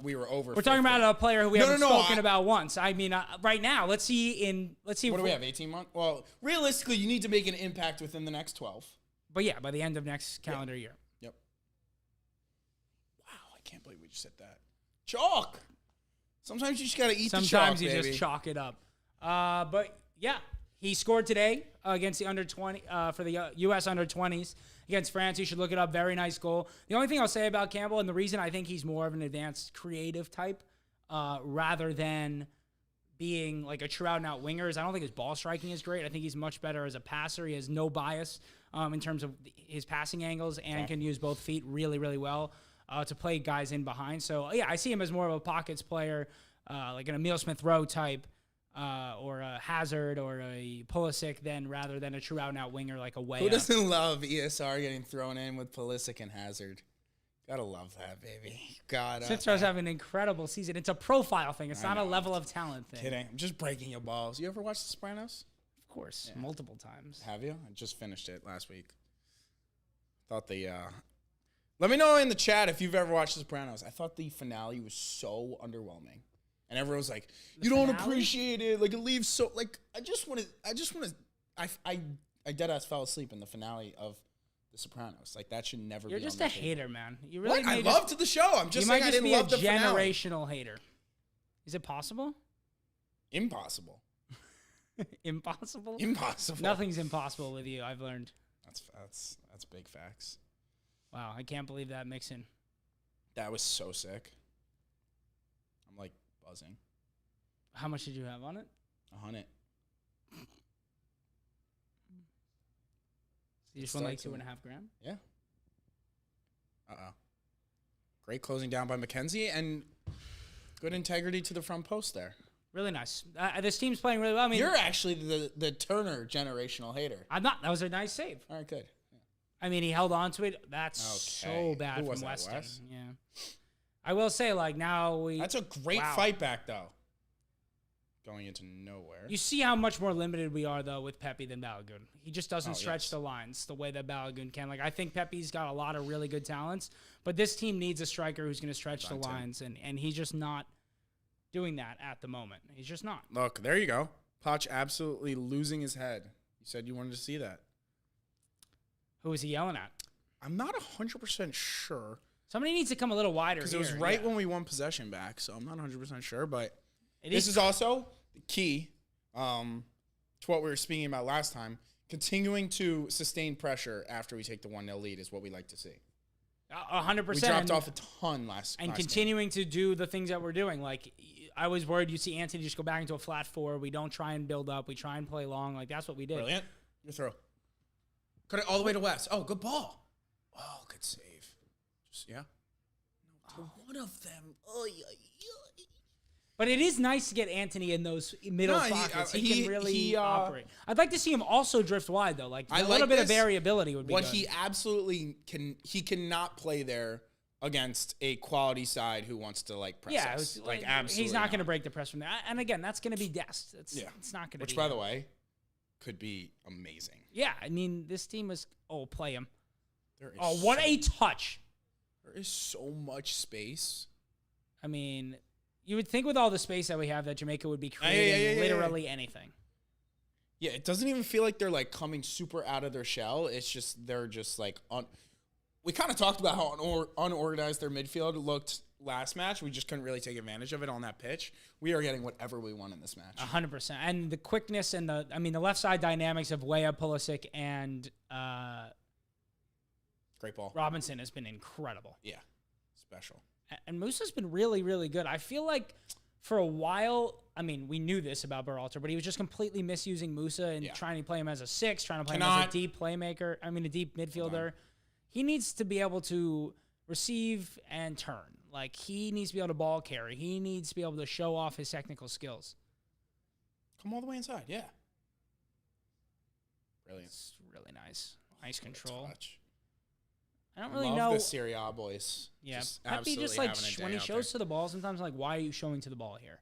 we were over. We're talking about a player who we haven't spoken about once. I mean, right now, let's see. What do we have? 18 months? Well, realistically, you need to make an impact within the next 12. But yeah, by the end of next calendar year. Yep. Wow, I can't believe we just said that. Chalk. Sometimes you just gotta eat the chalk, Sometimes you just chalk it up. But yeah, he scored today against the under 20 for the U.S. under 20s against France. You should look it up. Very nice goal. The only thing I'll say about Campbell, and the reason I think he's more of an advanced creative type rather than being like a true out-and-out winger, is I don't think his ball striking is great. I think he's much better as a passer. He has no bias in terms of his passing angles and can use both feet really, really well to play guys in behind. So, yeah, I see him as more of a pockets player, like an Emile Smith-Rowe type. Or a Hazard or a Pulisic rather than a true out-and-out winger like a Weah. Who doesn't love ESR getting thrown in with Pulisic and Hazard? Gotta love that, baby. Smith-Rowe's having an incredible season. It's a profile thing. It's not a level of talent thing. Kidding. I'm just breaking your balls. You ever watch The Sopranos? Of course. Yeah. Multiple times. Have you? I just finished it last week. Thought let me know in the chat if you've ever watched The Sopranos. I thought the finale was so underwhelming. And everyone was like, "You don't appreciate it. Like, it leaves so like I dead ass fell asleep in the finale of The Sopranos. Like, that should never be on the table. You're just a hater, man. You really I loved the show. I'm just saying I didn't love the finale. You might just be a generational hater. Is it possible? Impossible. Impossible? Impossible. Nothing's impossible with you, I've learned. That's big facts. Wow, I can't believe that mixing. That was so sick. I'm like buzzing. How much did you have on it? 100. You just won like 2.5 grand? Yeah. Great closing down by McKenzie and good integrity to the front post there. Really nice. This team's playing really well. I mean, you're actually the Turner generational hater. I'm not. That was a nice save. All right, good. I mean, he held on to it. That's so bad from Weston. Wes? Yeah. I will say, like, now That's a great fight back, though. Going into nowhere. You see how much more limited we are, though, with Pepe than Balogun. He just doesn't stretch the lines the way that Balogun can. Like, I think Pepe's got a lot of really good talents, but this team needs a striker who's going to stretch the lines, and he's just not doing that at the moment. He's just not. Look, there you go. Poch absolutely losing his head. You said you wanted to see that. Who was he yelling at? I'm not 100% sure. Somebody needs to come a little wider because it was right when we won possession back, so I'm not 100% sure, but this is also the key to what we were speaking about last time. Continuing to sustain pressure after we take the 1-0 lead is what we like to see. 100%. We dropped off a ton last continuing to do the things that we're doing. Like, I was worried you'd see Anthony just go back into a flat four. We don't try and build up. We try and play long. Like, that's what we did. Brilliant. Your throw. Cut it all the way to West. Oh, good ball. Oh, good save. Just, yeah. No, to one of them. Oh, yeah. But it is nice to get Anthony in those middle pockets. He can really operate. I'd like to see him also drift wide, though. Like, a little bit of variability would be good. What he absolutely cannot play there against a quality side who wants to, like, press us. Like, absolutely he's not going to break the press from there. And, again, that's going to be Dest. It's not going to be. Which, by the way, could be amazing. Yeah, I mean, this team is, play him. What a touch. There is so much space. I mean, you would think with all the space that we have that Jamaica would be creating literally anything. Yeah, it doesn't even feel like they're, like, coming super out of their shell. It's just they're just, like, we kind of talked about how unorganized their midfield looked last match. We just couldn't really take advantage of it on that pitch. We are getting whatever we want in this match. 100%. And the quickness and the left side dynamics of Weah, Pulisic, and great ball. Robinson has been incredible. Yeah, special. And Musa's been really, really good. I feel like for a while, I mean, we knew this about Berhalter, but he was just completely misusing Musa and trying to play him as a 6, trying to play him as a deep playmaker. I mean, a deep midfielder. He needs to be able to receive and turn. Like, he needs to be able to ball carry. He needs to be able to show off his technical skills. Come all the way inside, yeah. Brilliant. It's really nice. Nice control. Touch. I don't really know. The Serie A boys. Yeah. Pepe just, like, when he shows to the ball, sometimes I'm like, why are you showing to the ball here?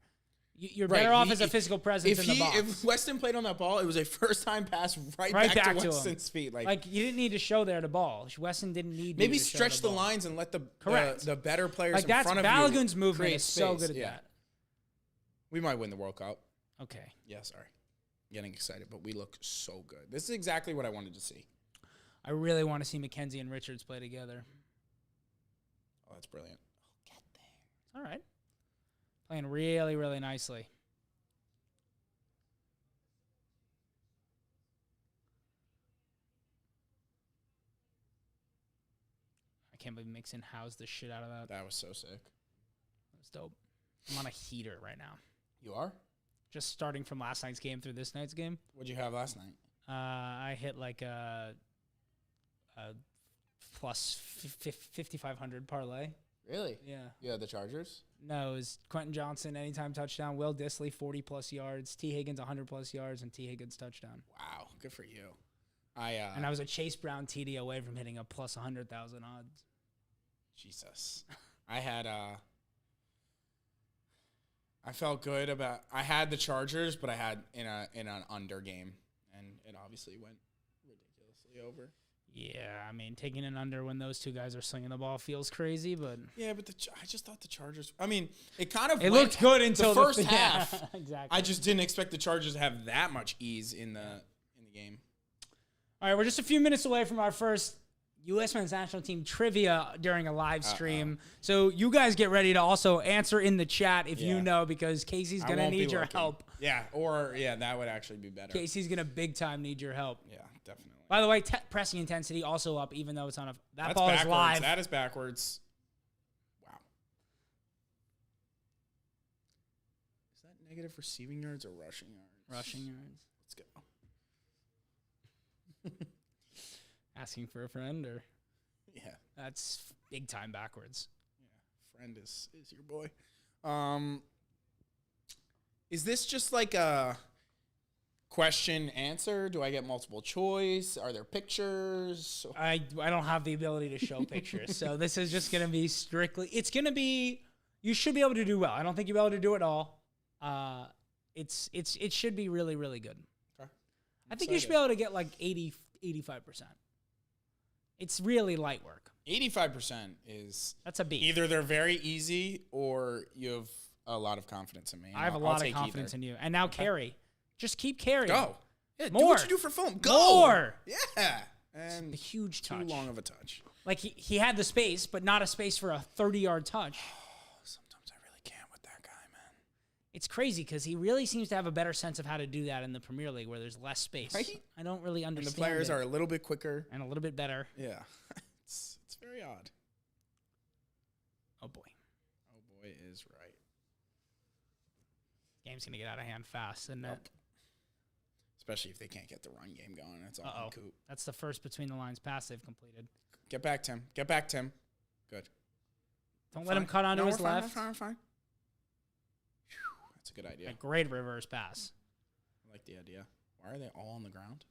You're better off as a physical presence in the box. If Weston played on that ball, it was a first-time pass right back to Weston's feet. Like, you didn't need to show there the ball. Weston didn't need maybe to stretch the lines and let the better players in front of Balogun's movement is so good at that. We might win the World Cup. Okay. Yeah, sorry. I'm getting excited, but we look so good. This is exactly what I wanted to see. I really want to see McKenzie and Richards play together. Oh, that's brilliant. Oh, get there. All right. Playing really, really nicely. I can't believe Mixon housed the shit out of that. That was so sick. That was dope. I'm on a heater right now. You are? Just starting from last night's game through this night's game. What'd you have last night? I hit like a plus 5,500 parlay. Really? Yeah. You had the Chargers? No, it was Quentin Johnson, anytime touchdown. Will Dissly, 40-plus yards. T. Higgins, 100-plus yards. And T. Higgins touchdown. Wow. Good for you. And I was a Chase Brown TD away from hitting a plus 100,000 odds. Jesus. I had I felt good about I had the Chargers, but I had in an under game, and it obviously went ridiculously over. Yeah, I mean, taking an under when those two guys are slinging the ball feels crazy, but yeah, but I just thought the Chargers. I mean, it looked good until the first half. Yeah, exactly. I just didn't expect the Chargers to have that much ease in the game. All right, we're just a few minutes away from our first U.S. men's national team trivia during a live stream. So you guys get ready to also answer in the chat if you know, because Casey's going to need your help. Yeah, that would actually be better. Casey's going to big time need your help. Yeah, definitely. By the way, pressing intensity also up, even though it's on that That's ball backwards. is live. That is backwards. Wow. Is that negative receiving yards or rushing yards? Rushing yards. Let's go. Asking for a friend, or yeah, that's big time backwards. Yeah, friend is your boy. Is this just like a question answer? Do I get multiple choice? Are there pictures? I don't have the ability to show pictures, so this is just gonna be strictly. It's gonna be. You should be able to do well. I don't think you'll be able to do it all. It should be really, really good. Okay. I think you should be able to get like 85%. It's really light work. 85% is... That's a B. Either they're very easy or you have a lot of confidence in me. I have a lot of confidence in you. And now carry. Just keep carrying. Go. Yeah, More. Do what you do for film. Go. More. Yeah. And a huge touch. Too long of a touch. Like he had the space, but not a space for a 30-yard touch. Sometimes I really can't with that guy, man. It's crazy because he really seems to have a better sense of how to do that in the Premier League where there's less space. Right? I don't really understand. And the players are a little bit quicker. And a little bit better. Yeah. It's very odd. Oh, boy. Oh, boy is right. Game's going to get out of hand fast, isn't it? Especially if they can't get the run game going. It's all in coop. That's the first between the lines pass they've completed. Get back, Tim. Get back, Tim. Good. Don't let him cut onto his left. We're fine. That's a good idea. A great reverse pass. I like the idea. Why are they all on the ground?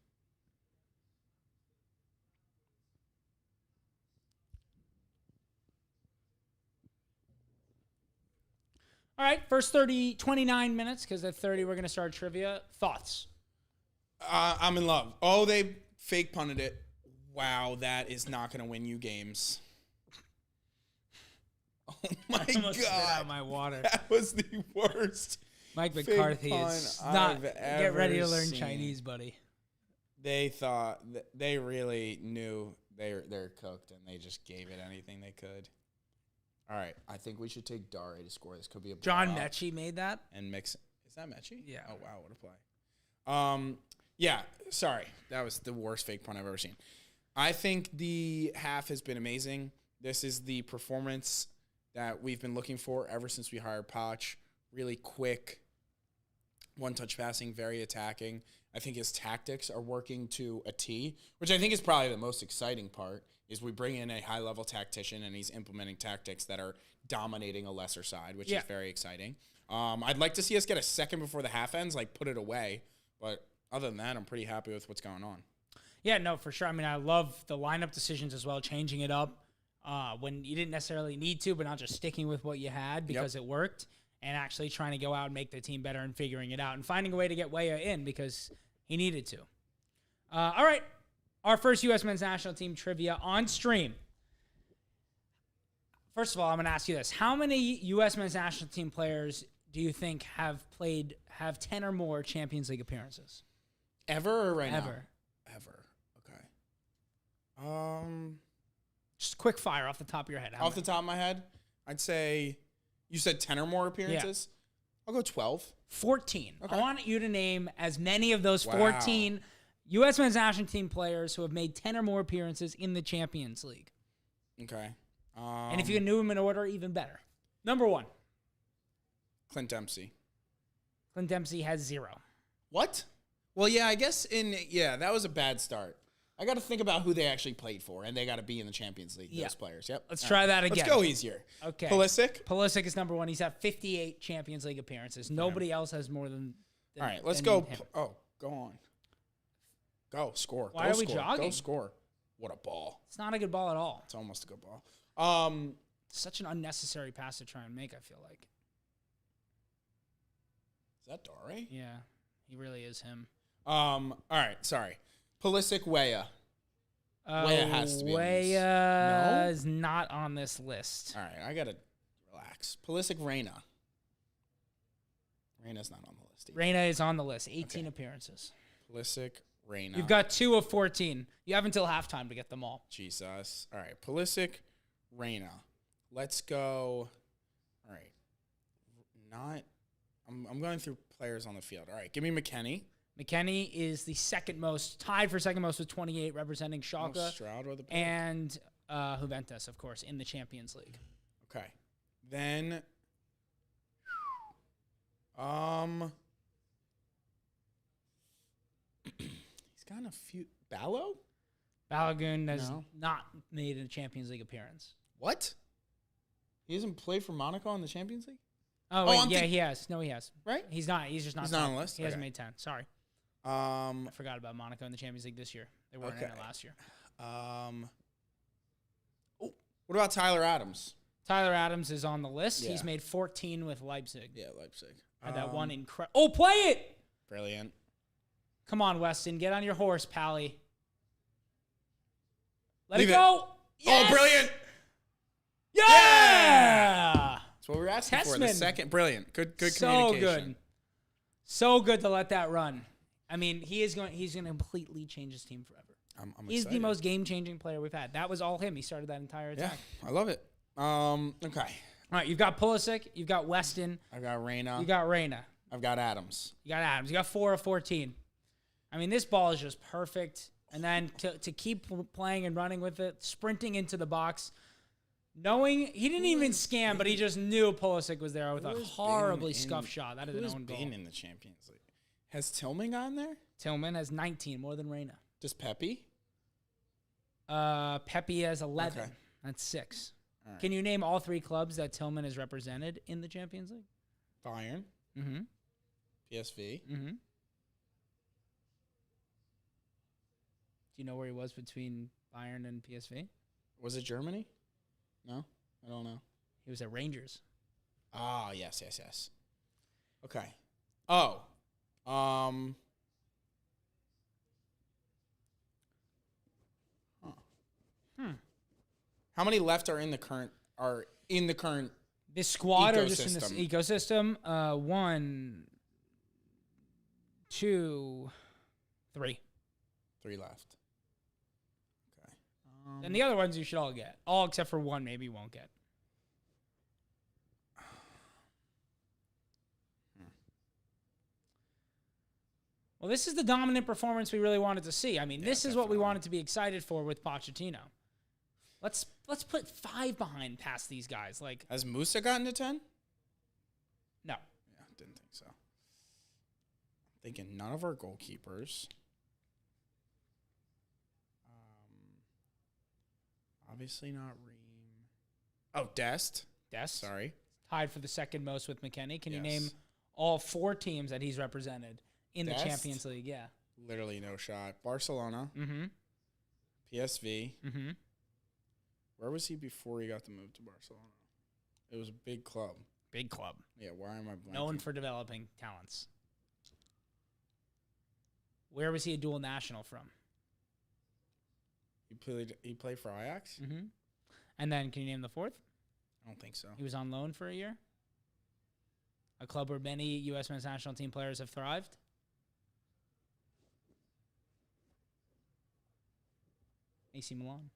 All right, first 29 minutes, because at 30 we're going to start trivia. Thoughts? I'm in love. Oh, they fake punted it. Wow, that is not going to win you games. Oh, my God. Spit out my water. That was the worst. Mike McCarthy is not. Get ready to learn Chinese, buddy. They thought, they really knew they're cooked, and they just gave it anything they could. All right, I think we should take Dare to score. This could be a John Mechie made that. And mix. Is that Mechie? Yeah. Oh wow, what a play. Yeah. Sorry, that was the worst fake punt I've ever seen. I think the half has been amazing. This is the performance that we've been looking for ever since we hired Poch. Really quick, one-touch passing, very attacking. I think his tactics are working to a T, which I think is probably the most exciting part. Is we bring in a high-level tactician, and he's implementing tactics that are dominating a lesser side, which is very exciting. I'd like to see us get a second before the half ends, like put it away. But other than that, I'm pretty happy with what's going on. Yeah, no, for sure. I mean, I love the lineup decisions as well, changing it up when you didn't necessarily need to, but not just sticking with what you had because it worked, and actually trying to go out and make the team better and figuring it out and finding a way to get Weah in because he needed to. All right. Our first U.S. men's national team trivia on stream. First of all, I'm going to ask you this. How many U.S. men's national team players do you think have 10 or more Champions League appearances? Ever or right now? Ever. Okay. Just quick fire off the top of your head. Off the top of my head, I'd say you said 10 or more appearances? Yeah. I'll go 12. 14. Okay. I want you to name as many of those 14 U.S. men's national team players who have made 10 or more appearances in the Champions League. Okay. And if you can do them in order, even better. Number 1. Clint Dempsey. Clint Dempsey has 0. What? Well, yeah, I guess that was a bad start. I got to think about who they actually played for, and they got to be in the Champions League, those players. Yep. Let's try that again. Let's go easier. Okay. Pulisic is number 1. He's had 58 Champions League appearances. Nobody else has more than all right, let's go. Go on. Go, score. Why are we jogging? Go score. What a ball. It's not a good ball at all. It's almost a good ball. Such an unnecessary pass to try and make, I feel like. Is that Dare? Yeah, he really is him. All right, sorry. Pulisic, Weah. Weah has to be on this. Weah is not on this list. All right, I got to relax. Pulisic, Reyna. Reyna's not on the list either. Reyna is on the list. 18 appearances. Pulisic, Reyna. You've got 2 of 14. You have until halftime to get them all. Jesus. All right, Pulisic, Reyna. Let's go. All right. I'm going through players on the field. All right, give me McKennie. McKennie is the tied for second most with 28, representing Schalke. Stroud with a pick. And Juventus, of course, in the Champions League. Okay. Then, he's got a few. Balogun has not made a Champions League appearance. What? He hasn't played for Monaco in the Champions League? Oh, wait, he has. No, he has. Right? He's not. He's just not. He's not on the list? He hasn't made 10. Sorry. I forgot about Monaco in the Champions League this year. They weren't in it last year. What about Tyler Adams? Tyler Adams is on the list. Yeah. He's made 14 with Leipzig. Yeah, Leipzig. Had that one incredible. Oh, play it! Brilliant. Come on, Weston. Get on your horse, Pally. Let Leave it go. Yes! Oh, brilliant. Yeah! That's what we were asking for. The Tessman. second. Brilliant. Good So communication. good. So good to let that run. I mean, he's going to completely change his team forever. I'm He's excited. the most game-changing player we've had. That was all him. He started that entire attack. Yeah, I love it. Okay. All right, you've got Pulisic. You've got Weston. I've got Reyna. You got Reyna. I've got Adams. You got Adams. You got 4 of 14. I mean, this ball is just perfect. And then to keep playing and running with it, sprinting into the box, knowing he didn't even scan, but he just knew Pulisic was there with a horribly scuffed shot. That is an own goal. Who's been in the Champions League? Has Tillman gone there? Tillman has 19, more than Reyna. Does Pepe? Pepe has 11. Okay. That's 6. Right. Can you name all 3 clubs that Tillman has represented in the Champions League? Bayern. Mm-hmm. PSV. Mm-hmm. Do you know where he was between Bayern and PSV? Was it Germany? No, I don't know. He was at Rangers. Ah, yes. Okay. Oh, How many left are in the current? This squad ecosystem. or just in this ecosystem? 1, 2, 3. 3 left. Okay. And the other ones you should all get. All except for 1 maybe you won't get. Well, this is the dominant performance we really wanted to see. I mean, this is what we wanted to be excited for with Pochettino. Let's put 5 behind past these guys. Like, has Musa gotten to 10? No. Yeah, didn't think so. Thinking none of our goalkeepers. Obviously not Ream. Oh, Dest. Sorry. Tied for the second most with McKennie. Can you Yes. name all 4 teams that he's represented in Dest? the Champions League? Yeah. Literally no shot. Barcelona. Mm-hmm. PSV. Mm-hmm. Where was he before he got the move to Barcelona? It was a big club. Big club. Yeah, why am I blanking? Known for developing talents. Where was he a dual national from? He played for Ajax? Mm-hmm. And then, can you name the 4th? I don't think so. He was on loan for a year. A club where many U.S. men's national team players have thrived. AC Milan.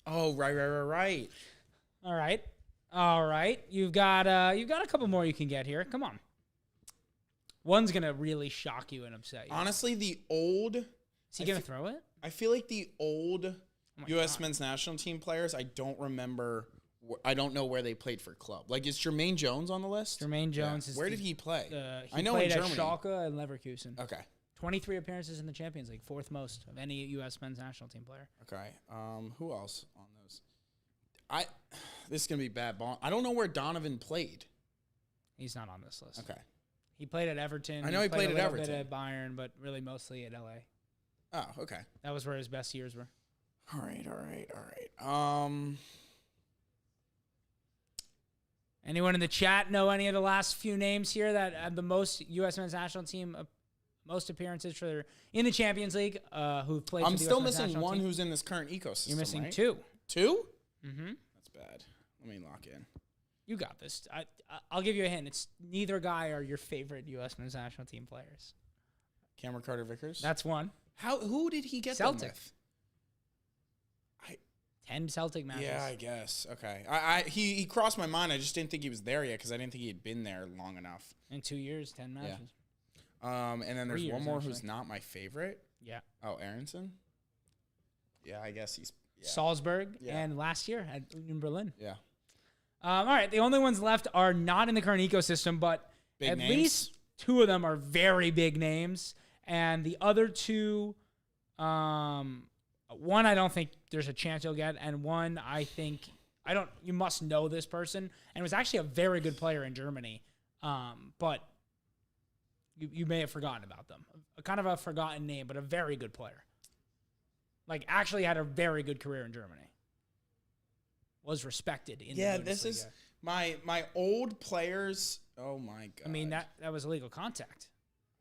Oh, right. All right. You've got a couple more you can get here. Come on. One's gonna really shock you and upset you. Honestly, the old. Is he gonna throw it? I feel like the old my U.S. God. men's national team players, I don't remember. I don't know where they played for club. Like, is Jermaine Jones on the list? Jermaine Jones is. Where did he play? He I know played in at Germany. Schalke and Leverkusen. Okay. 23 appearances in the Champions League, 4th most of any U.S. men's national team player. Okay. Who else on those? This is gonna be bad. I don't know where Donovan played. He's not on this list. Okay. He played at Everton. I know he played at a little Everton. bit at Bayern, but really mostly at L.A. Oh, okay. That was where his best years were. All right. Anyone in the chat know any of the last few names here that have the most U.S. men's national team, most appearances in the Champions League, who've played? I'm for the still US men's missing national one team? who's in this current ecosystem. You're missing right? 2. 2? Mm-hmm. That's bad. Let me lock in. You got this. I'll give you a hint. It's neither guy are your favorite U.S. men's national team players. Cameron Carter-Vickers. That's one. Who did he get Celtic. them with? 10 Celtic matches. Yeah, I guess. Okay. He crossed my mind. I just didn't think he was there yet because I didn't think he had been there long enough. In 2 years, 10 matches. And then there's 3 one years, more actually. who's not my favorite. Yeah. Oh, Aronson? Yeah, I guess he's... Yeah. Salzburg, Yeah. and last year at Union Berlin. Yeah. All right, the only ones left are not in the current ecosystem, but Big at names? least 2 of them are very big names, and the other 2, one I don't think there's a chance you'll get, and one I think you must know this person, and was actually a very good player in Germany, but you may have forgotten about them. A kind of a forgotten name, but a very good player. Like, actually had a very good career in Germany. Was respected in the Bundesliga. This is my old players. Oh, my God. I mean, that was illegal contact.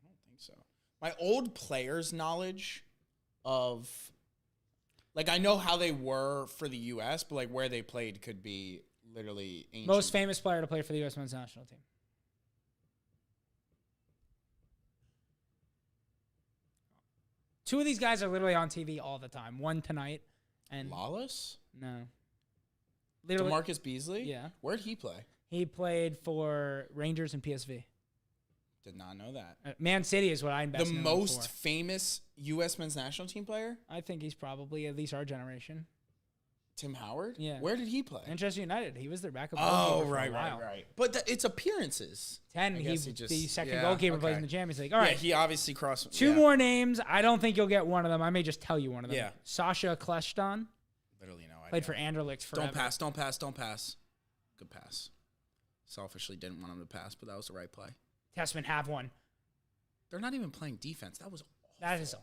I don't think so. My old players' knowledge of, like, I know how they were for the U.S., but, like, where they played could be literally ancient. Most famous player to play for the U.S. men's national team. Two of these guys are literally on TV all the time. One tonight. And Lawless? No. Literally, DeMarcus Beasley? Yeah. Where'd he play? He played for Rangers and PSV. Did not know that. Man City is what I invested The in most for. famous U.S. men's national team player? I think he's probably at least our generation. Tim Howard? Yeah. Where did he play? Manchester United. He was their backup Oh, goalkeeper for a while. right. But it's appearances. 10, He's the second goalkeeper plays in the Champions League. All right. Yeah, he obviously crossed. Two more names. I don't think you'll get one of them. I may just tell you one of them. Yeah. Sasha Kleshtan. Literally no idea. Played for Anderlecht forever. Don't pass. Good pass. Selfishly didn't want him to pass, but that was the right play. Tessman have one. They're not even playing defense. That was awful. That is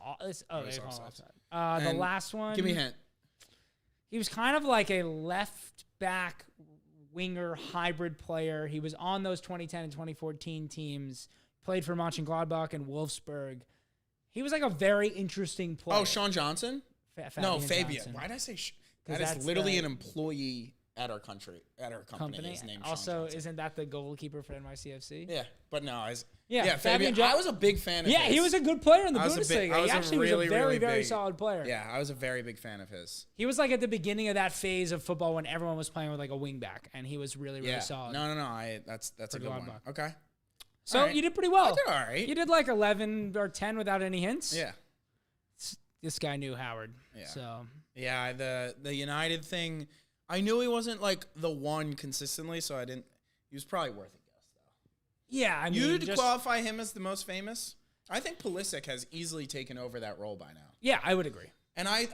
offside. The last one. Give me a hint. He was kind of like a left back winger hybrid player. He was on those 2010 and 2014 teams. Played for Mönchengladbach and Wolfsburg. He was like a very interesting player. Oh, Sean Johnson? Fabian Fabian. Why did I say that is literally an employee at our company. His name also, isn't that the goalkeeper for NYCFC? Yeah, but no, Fabian. I was a big fan of his. Yeah, he was a good player in the Bundesliga. He actually was a very, very solid player. Yeah, I was a very big fan of his. He was like at the beginning of that phase of football when everyone was playing with like a wing back, and he was really, really solid. No. That's a good one. Okay. So you did pretty well. I did all right. You did like 11 or 10 without any hints. Yeah. This guy knew Howard. Yeah. So. Yeah, the United thing, I knew he wasn't like the one consistently, so I didn't. He was probably worth a guess, though. Yeah, I mean, you'd qualify him as the most famous. I think Pulisic has easily taken over that role by now. Yeah, I would agree. And I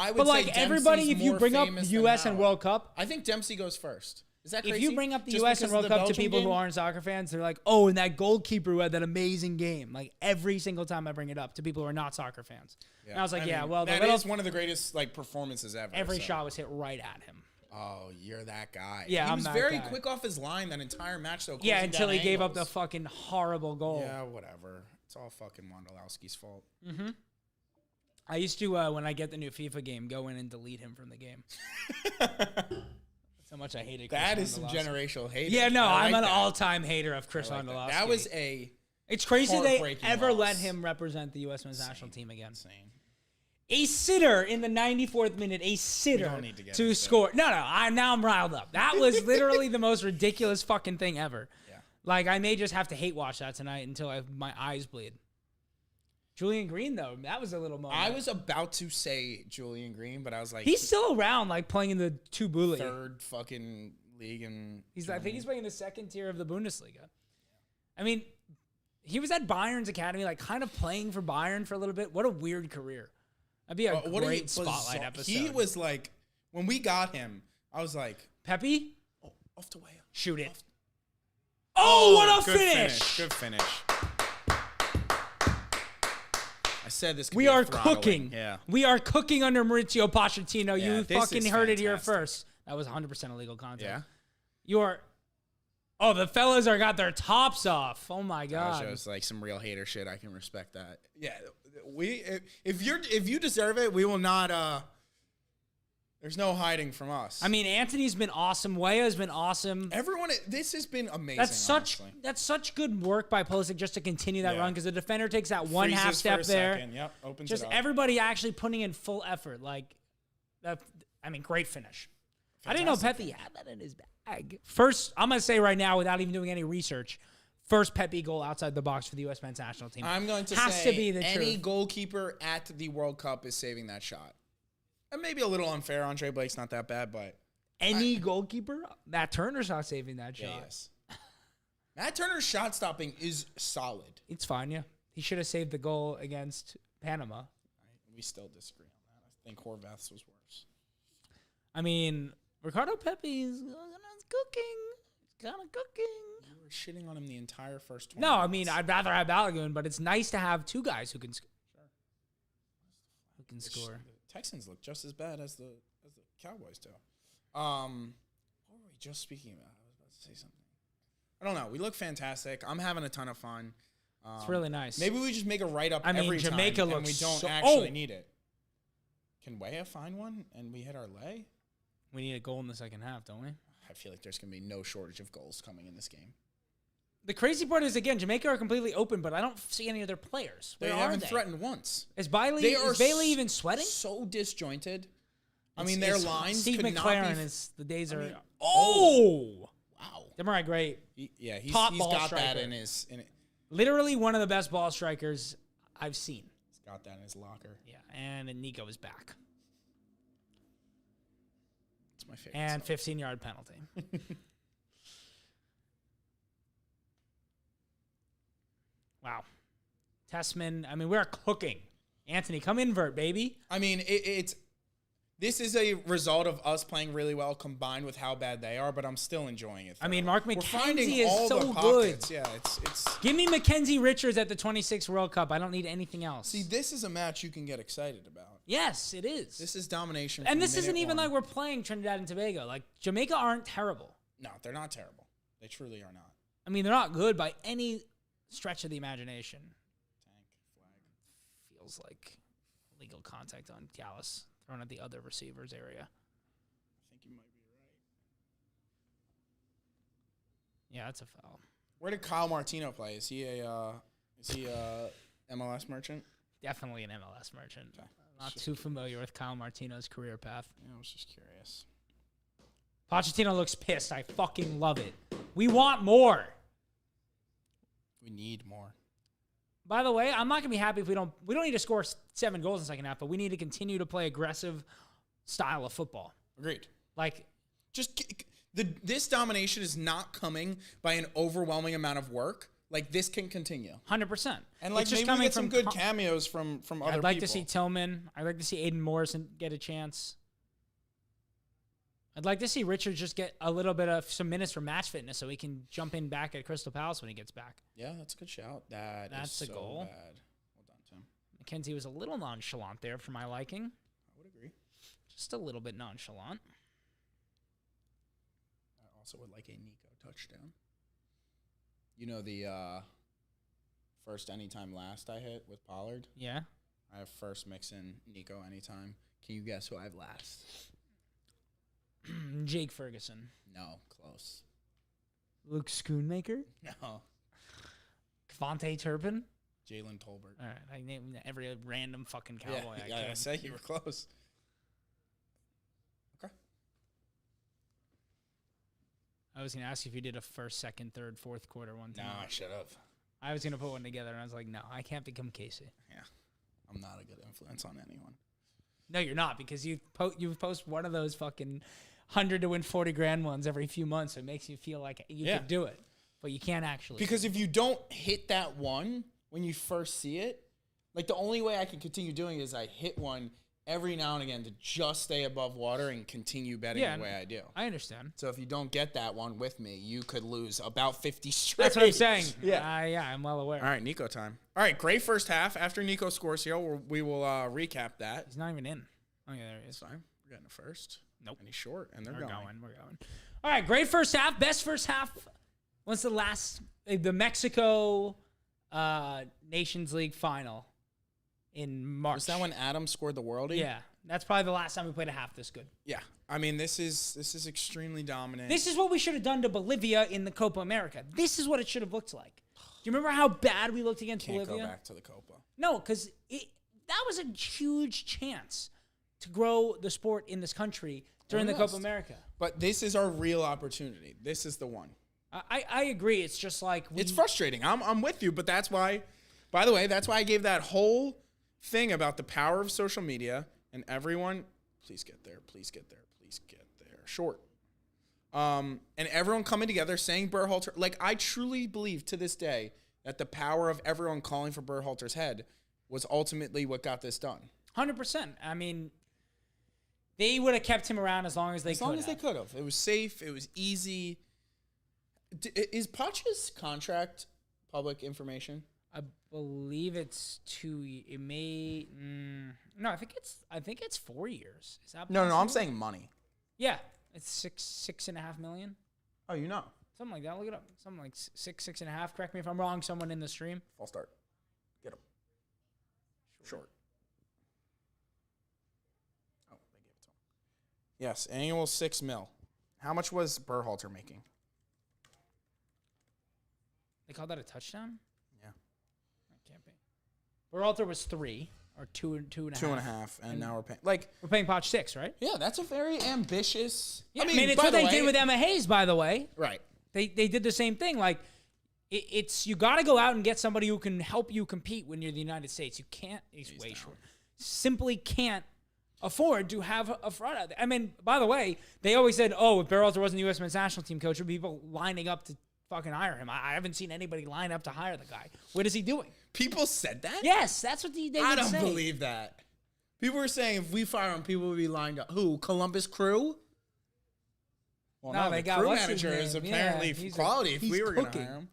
would. But like say everybody, if you bring up U.S. and World Cup, I think Dempsey goes first. Is that crazy? If you bring up the U.S. and World Cup to people who aren't soccer fans, they're like, "Oh, and that goalkeeper who had that amazing game." Like every single time I bring it up to people who are not soccer fans, and I was like, that is one of the greatest like performances ever. Every shot was hit right at him. Oh, you're that guy. Yeah, he was very quick off his line that entire match, though. Yeah, until he gave up the fucking horrible goal. Yeah, whatever. It's all fucking Wondolowski's fault. Mm-hmm. I used to, when I get the new FIFA game, go in and delete him from the game. That's how much I hated Chris That is some generational hate. Yeah, no, I'm an all-time hater of Chris Wondolowski. That was a It's crazy they ever let him represent the U.S. men's national team again. Insane. A sitter in the 94th minute, a sitter to score. No, now I'm riled up. That was literally the most ridiculous fucking thing ever. Yeah. Like, I may just have to hate watch that tonight until my eyes bleed. Julian Green, though, that was a little moment. I was about to say Julian Green, but I was like... He's still around, like, playing in the two-bully. Third fucking league in I think he's playing in the second tier of the Bundesliga. I mean, he was at Bayern's academy, like, kind of playing for Bayern for a little bit. What a weird career. That'd be a great spotlight episode. He was like, when we got him, I was like... Pepe? Oh, off the way up. Shoot it. What a finish. Good finish. I said this could We be are throttling. cooking. Yeah. We are cooking under Maurizio Pochettino. Yeah, you this fucking is heard it here fantastic. first. That was 100% illegal content. Yeah. The fellas got their tops off. Oh my god. That shows like some real hater shit. I can respect that. Yeah, if you deserve it, we will not. There's no hiding from us. I mean, Anthony's been awesome. Weah's been awesome. Everyone, this has been amazing. That's such good work by Pulisic just to continue that run because the defender takes that one Freezes half step for a there. second. Yep, opens just it up. everybody actually putting in full effort. Like that. I mean, great finish. Fantastic. I didn't know Pepe had that in his bag. First, I'm gonna say right now, without even doing any research, first Pepe goal outside the box for the U.S. men's national team. I'm going to has say to be the any truth. goalkeeper at the World Cup is saving that shot. And maybe a little unfair. Andre Blake's not that bad, but any goalkeeper, Matt Turner's not saving that shot. Yes. Matt Turner's shot stopping is solid. It's fine, yeah. He should have saved the goal against Panama. We still disagree on that. I think Horvath's was worse. I mean, Ricardo Pepe is cooking. He's kind of cooking. You were shitting on him the entire first 20 No, I minutes. mean, I'd rather have Balogun, but it's nice to have two guys who can score. Who can score. The Texans look just as bad as the Cowboys do. What were we just speaking about? I was about to say something. I don't know. We look fantastic. I'm having a ton of fun. It's really nice. Maybe we just make a write-up every Jamaica time, looks and we don't so, actually need it. Can Weah find one, and we hit our lay? We need a goal in the second half, don't we? I feel like there's going to be no shortage of goals coming in this game. The crazy part is, again, Jamaica are completely open, but I don't see any other players. They haven't threatened once. Is Bailey even sweating? So disjointed. I mean, their lines Steve could McLaren not be... is the days are... Wow. Demarai Gray. He's ball got striker. that in his... Literally one of the best ball strikers I've seen. He's got that in his locker. Yeah, and Nico is back. It's my favorite. And 15-yard penalty. Wow. Tessman, I mean, we're cooking. Anthony, come invert, baby. I mean, this is a result of us playing really well combined with how bad they are, but I'm still enjoying it. I mean, Mark We're finding McKenzie is all so the good. pockets. Yeah, it's. Give me Mackenzie Richards at the 26th World Cup. I don't need anything else. See, this is a match you can get excited about. Yes, it is. This is domination. And this isn't even like we're playing Trinidad and Tobago. Like, Jamaica aren't terrible. No, they're not terrible. They truly are not. I mean, they're not good by any stretch of the imagination. Tank, flag. Feels like legal contact on Gallus thrown at the other receiver's area. I think you might be right. Yeah, that's a foul. Where did Kyle Martino play? Is he a MLS merchant? Definitely an MLS merchant. Okay. Not too familiar with Kyle Martino's career path. Yeah, I was just curious. Pochettino looks pissed. I fucking love it. We want more. We need more. By the way, I'm not going to be happy if we don't need to score 7 goals in the second half, but we need to continue to play aggressive style of football. Agreed. Like, this domination is not coming by an overwhelming amount of work. Like, this can continue. 100%. And, like, it's just maybe we get some from good cameos from other people. I'd like to see Tillman. I'd like to see Aiden Morrison get a chance. I'd like to see Richard just get a little bit of some minutes for match fitness so he can jump in back at Crystal Palace when he gets back. Yeah, that's a good shout. That's a so goal. Bad. Well done, Tim. McKenzie was a little nonchalant there for my liking. I would agree. Just a little bit nonchalant. I also would like a Nico touchdown. You know the first anytime last I hit with Pollard? Yeah. I have first Mixon, Nico anytime. Can you guess who I have last? Jake Ferguson. No, close. Luke Schoonmaker. No. Devontae Turpin. Jalen Tolbert. All right, I named every random fucking cowboy I I can. say you were close. Okay. I was going to ask you if you did a first, second, third, fourth quarter one time. No, I should have. I was going to put one together, and I was like, no, I can't become Casey. Yeah. I'm not a good influence on anyone. No, you're not, because you post one of those fucking 100 to win 40 grand ones every few months. So it makes you feel like you could do it, but you can't actually. Because if you don't hit that one when you first see it, like the only way I can continue doing it is I hit one every now and again to just stay above water and continue betting the way I do. I understand. So if you don't get that one with me, you could lose about 50 straight. That's what I'm saying. Yeah. Yeah, I'm well aware. All right, Nico time. All right, great first half. After Nico scores here, we will recap that. He's not even in. Oh, yeah, there he is. It's fine. We're getting a first. Nope. And he's short, and We're going. All right, great first half. Best first half. When's the last? The Mexico Nations League final in March. Was that when Adam scored the worldie? Yeah, that's probably the last time we played a half this good. Yeah. I mean, this is extremely dominant. This is what we should have done to Bolivia in the Copa America. This is what it should have looked like. Do you remember how bad we looked against Can't Bolivia? go back to the Copa. No, because that was a huge chance to grow the sport in this country during the Copa America. But this is our real opportunity. This is the one. I agree. It's just like it's frustrating. I'm with you, but that's why. By the way, that's why I gave that whole thing about the power of social media and everyone. Please get there. Please get there. Please get there. Short. And everyone coming together saying Berhalter. Like, I truly believe to this day that the power of everyone calling for Berhalter's head was ultimately what got this done. 100%. I mean, they would have kept him around as long as they could have. As long as they could have. It was safe. It was easy. Is Poch's contract public information? I believe it's 2. It may. No, I think it's 4 years. Is that No, possible? I'm saying money. Yeah, it's 6.5 million. Oh, you know. Something like that. Look it up. Something like 6.5. Correct me if I'm wrong. Someone in the stream. False start. Get him. Short. Oh, they gave it to him. Yes, annual $6 million. How much was Berhalter making? They called that a touchdown? Yeah. That can't be. Berhalter was 3 or 2.5. 2.5, and now we're paying we're paying Poch 6, right? Yeah, that's a very ambitious. Yeah, I mean it's what they did with Emma Hayes, by the way. Right. They did the same thing. Like, it's you got to go out and get somebody who can help you compete when you're the United States. You can't. He's way down. Short. Simply can't afford to have a fraud out there. I mean, by the way, they always said, "Oh, if Berhalter wasn't the U.S. men's national team coach, would be people lining up to fucking hire him." I haven't seen anybody line up to hire the guy. What is he doing? People said that? Yes, that's what they I would don't say. believe that. People were saying if we fire him, people would be lined up. Who? Columbus Crew? Well, No, they the got crew what's his manager is name? apparently Yeah, quality. If he's we were going to cooking. hire him,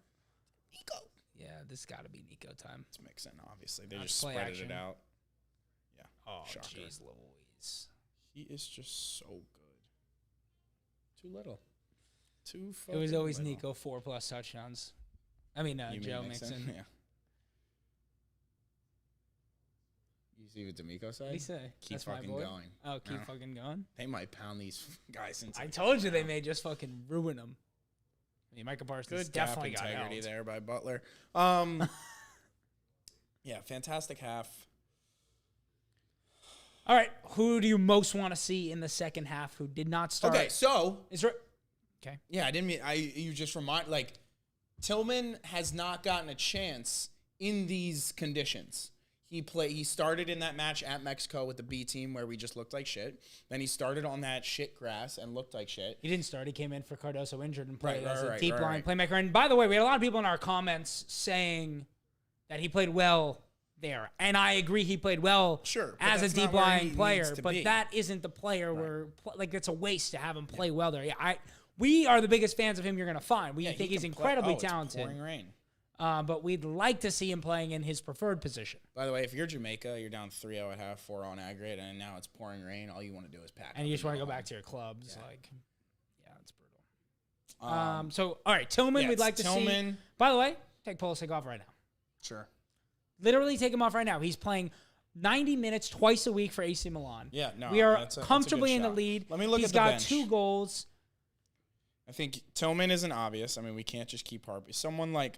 Nico. Yeah, this got to be Nico time. It's mixing, obviously. They That's just play spread action. it out. Yeah. Oh, Shocker. jeez Louise. He is just so good. Too little. Too It fucking was always little. Nico 4+ touchdowns. I mean, You Joe mean Mixon. Yeah. You see what D'Amico said? What did he say? Keep That's my fucking boy? going. Oh, keep No. fucking going. They might pound these guys into I the told you they ground. may just fucking ruin them. I mean, Micah Parsons Good gap definitely got integrity held. there by Butler. Yeah, fantastic half. All right, who do you most want to see in the second half who did not start? Okay, so Is there? Okay. yeah, I didn't mean you just remind Tillman has not gotten a chance in these conditions. He started in that match at Mexico with the B team where we just looked like shit. Then he started on that shit grass and looked like shit. He didn't start. He came in for Cardoso injured and played Right, as a right, deep right, line right. playmaker. And by the way, we had a lot of people in our comments saying that he played well there. And I agree he played well Sure, but as a that's not deep where line he player. needs to But be. that isn't the player where, it's a waste to have him play well there. Yeah, we are the biggest fans of him you're going to find. We Yeah, think he he's can play- incredibly it's talented. pouring rain. But we'd like to see him playing in his preferred position. By the way, if you're Jamaica, you're down 3-0 at half, 4 on aggregate, and now it's pouring rain. All you want to do is pack. And up you just want to go home. back to your clubs. Yeah. Yeah, it's brutal. So, all right, Tillman, yeah, we'd it's like to see. Tillman. By the way, take Pulisic off right now. Sure. Literally take him off right now. He's playing 90 minutes twice a week for AC Milan. Yeah, no, we are that's a good comfortably in the shot. lead. Let me look He's at the got bench. 2 goals. I think Tillman isn't obvious. I mean, we can't just keep harping. Someone like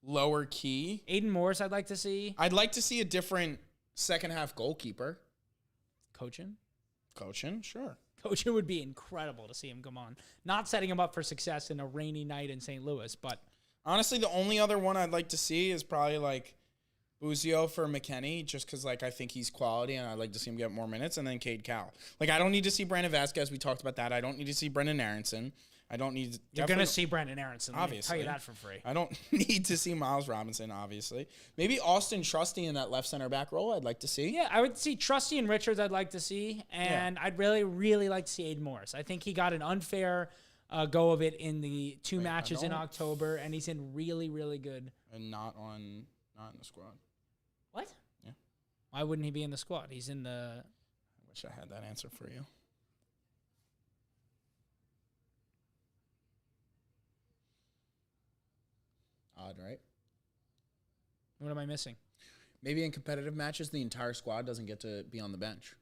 lower key. Aiden Morris, I'd like to see. I'd like to see a different second half goalkeeper. Coaching Sure. would be incredible to see him come on. Not setting him up for success in a rainy night in St. Louis, but Honestly, the only other one I'd like to see is probably like Buzio for McKennie, just because I think he's quality and I'd like to see him get more minutes, and then Cade Cowell. I don't need to see Brandon Vasquez. We talked about that. I don't need to see Brendan Aronson. I don't need. you're going to see Brandon Aronson. Let me Obviously. tell you that for free. I don't need to see Miles Robinson, obviously. Maybe Austin Trusty in that left center back role I'd like to see. Yeah, I would see Trusty and Richards I'd like to see, and I'd really, really like to see Aiden Morris. I think he got an unfair go of it in the 2 matches in October, and he's in really, really good. And not in the squad. What? Yeah. Why wouldn't he be in the squad? He's in the... I wish I had that answer for you. Odd, right? What am I missing? Maybe in competitive matches, the entire squad doesn't get to be on the bench.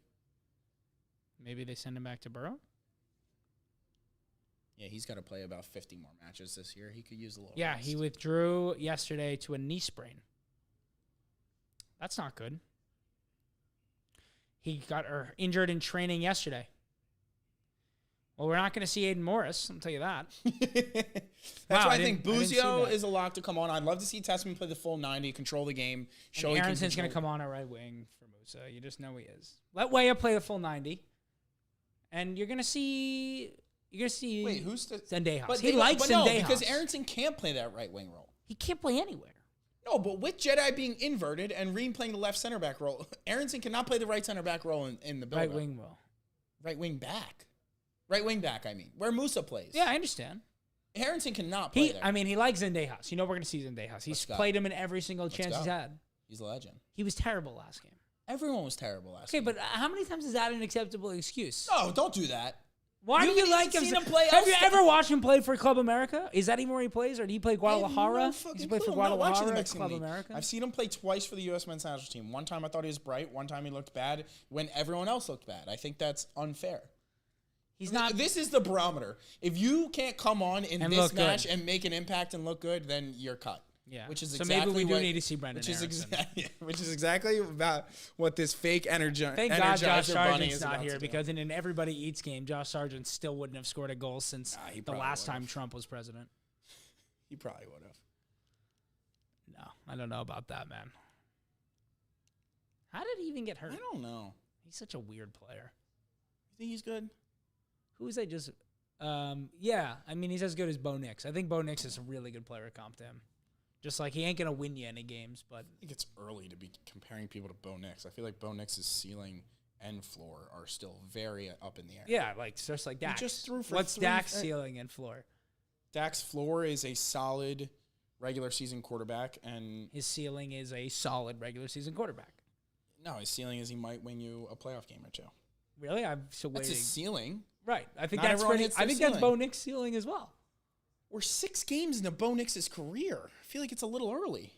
Maybe they send him back to Burrow? Yeah, he's got to play about 50 more matches this year. He could use a little Yeah, rest. he withdrew yesterday to a knee sprain. That's not good. He got injured in training yesterday. Well, we're not going to see Aiden Morris, I'll tell you that. That's Wow, why I I think didn't see Buzio that. is a lock to come on. I'd love to see Tessman play the full 90, control the game, show And he can Aronson's going to control- come on at right wing for Musa. You just know he is. Let Weah play the full 90. And you're going to see... Wait, who's the... Zendejas. He likes no, Zendejas. because Aronson can't play that right wing role. He can't play anywhere. No, but with Jedi being inverted and Reem playing the left center back role, Aronson cannot play the right center back role in the build. Right wing will. Right wing back. Right wing back, I mean. Where Musa plays. Yeah, I understand. Harrington cannot play there. I mean, he likes Zendejas. You know we're going to see Zendejas. He's played him in every single chance he's had. He's a legend. He was terrible last game. Everyone was terrible last game. Okay, but how many times is that an acceptable excuse? No, don't do that. Why do you like him? Have you ever watched him play for Club America? Is that even where he plays, or do he play Guadalajara? He's played for Guadalajara, Club America. I've seen him play twice for the U.S. men's national team. One time I thought he was bright. One time he looked bad when everyone else looked bad. I think that's unfair. He's not. This is the barometer. If you can't come on in this match and make an impact and look good, then you're cut. Yeah. Which is so exactly maybe we do need to see Brendan Erickson. Which is exactly about what this fake energy. Thank God Josh Sargent's not here, because in an Everybody Eats game, Josh Sargent still wouldn't have scored a goal since the last time Trump was president. He probably would have. No, I don't know about that, man. How did he even get hurt? I don't know. He's such a weird player. You think he's good? Who is that? Yeah. I mean, he's as good as Bo Nix. I think Bo Nix is a really good player to comp to him. Just like he ain't going to win you any games, but... I think it's early to be comparing people to Bo Nix. I feel like Bo Nix's ceiling and floor are still very up in the air. Yeah, like just like Dax. He just threw for What's Dax's ceiling and floor? Dax's floor is a solid regular season quarterback, and... His ceiling is a solid regular season quarterback. No, his ceiling is he might win you a playoff game or two. Really? I'm still waiting. That's his ceiling. Right. I think Not that's Bo Nix's ceiling as well. We're 6 games into Bo Nix's career. I feel like it's a little early.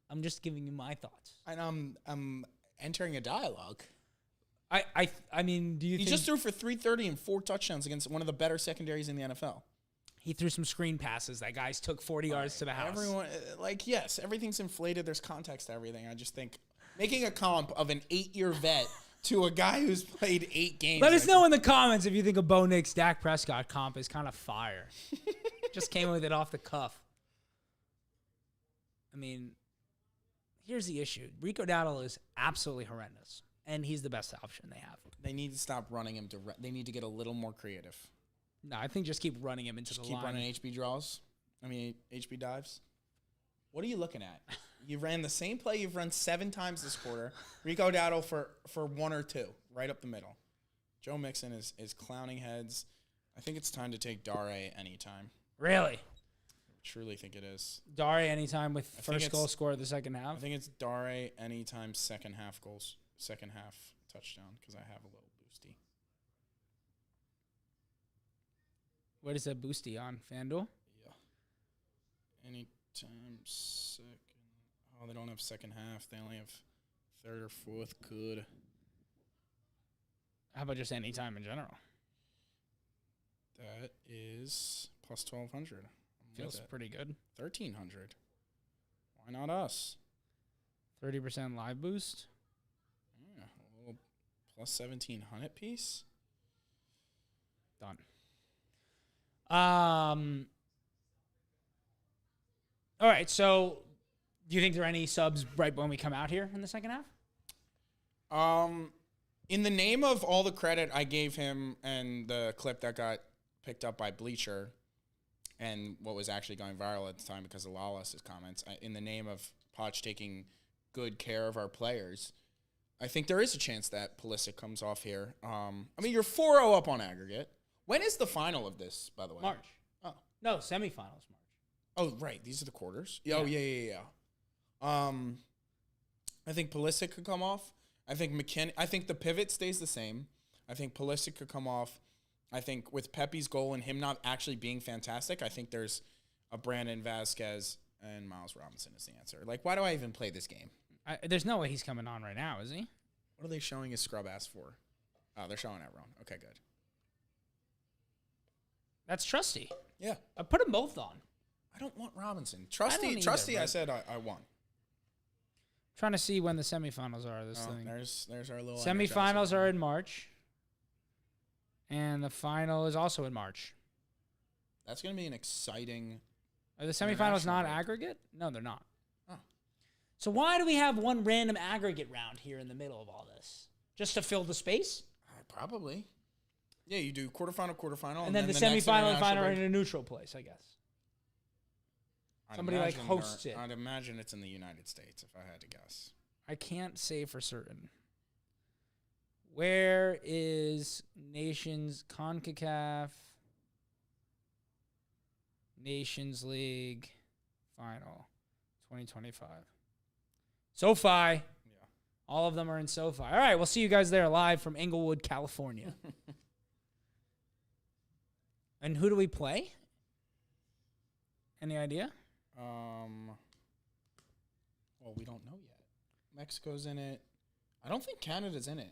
I'm just giving you my thoughts. And I'm entering a dialogue. I mean, do you think... He just threw for 330 and 4 touchdowns against one of the better secondaries in the NFL. He threw some screen passes that guys took 40 yards to the house. Everyone, yes, everything's inflated. There's context to everything. I just think making a comp of an 8-year vet to a guy who's played 8 games. Let us know in the comments if you think a Bo Nix Dak Prescott comp is kind of fire. Just came with it off the cuff. I mean, here's the issue. Rico Dowdle is absolutely horrendous, and he's the best option they have. They need to stop running him. They need to get a little more creative. No, I think just keep running him into the line. Keep running HB draws. HB dives. What are you looking at? You ran the same play you've run 7 times this quarter. Rico Dowdle for 1 or 2, right up the middle. Joe Mixon is clowning heads. I think it's time to take Dare anytime. Really? I truly think it is. Dare anytime with first goal score of the second half? I think it's Dare anytime second half touchdown, because I have a little boosty. What is that boosty on? FanDuel? Yeah. Anytime second. Oh, they don't have second half. They only have third or fourth. Good. How about just anytime in general? That is plus 1,200. Feels pretty good. 1,300. Why not us? 30% live boost. Yeah, a little plus 1,700 piece. Done. All right, so do you think there are any subs right when we come out here in the second half? In the name of all the credit I gave him and the clip that got picked up by Bleacher and what was actually going viral at the time because of Lawless's comments, in the name of Poch taking good care of our players, I think there is a chance that Pulisic comes off here. You're 4-0 up on aggregate. When is the final of this, by the way? March. Oh. No, semifinals March. Oh, right. These are the quarters. Yeah. Oh, yeah. I think Pulisic could come off. I think the pivot stays the same. I think Pulisic could come off. I think with Pepe's goal and him not actually being fantastic, I think there's a Brandon Vasquez and Miles Robinson is the answer. Like, why do I even play this game? There's no way he's coming on right now, is he? What are they showing his scrub ass for? Oh, they're showing everyone. Okay, good. That's Trusty. Yeah. I put them both on. I don't want Robinson. Trusty, I said I want. Trying to see when the semifinals are. Thing. There's our little semifinals are in March, and the final is also in March. That's going to be an exciting. Are the semifinals not aggregate? No, they're not. Oh. So why do we have one random aggregate round here in the middle of all this? Just to fill the space? Probably. Yeah, you do quarterfinal, and then the semifinal and final are in a neutral place, I guess. Somebody hosts it. I'd imagine it's in the United States, if I had to guess. I can't say for certain. Where is Nations CONCACAF Nations League Final 2025. SoFi. Yeah. All of them are in SoFi. All right, we'll see you guys there live from Inglewood, California. And who do we play? Any idea? Well, we don't know yet. Mexico's in it. I don't think Canada's in it.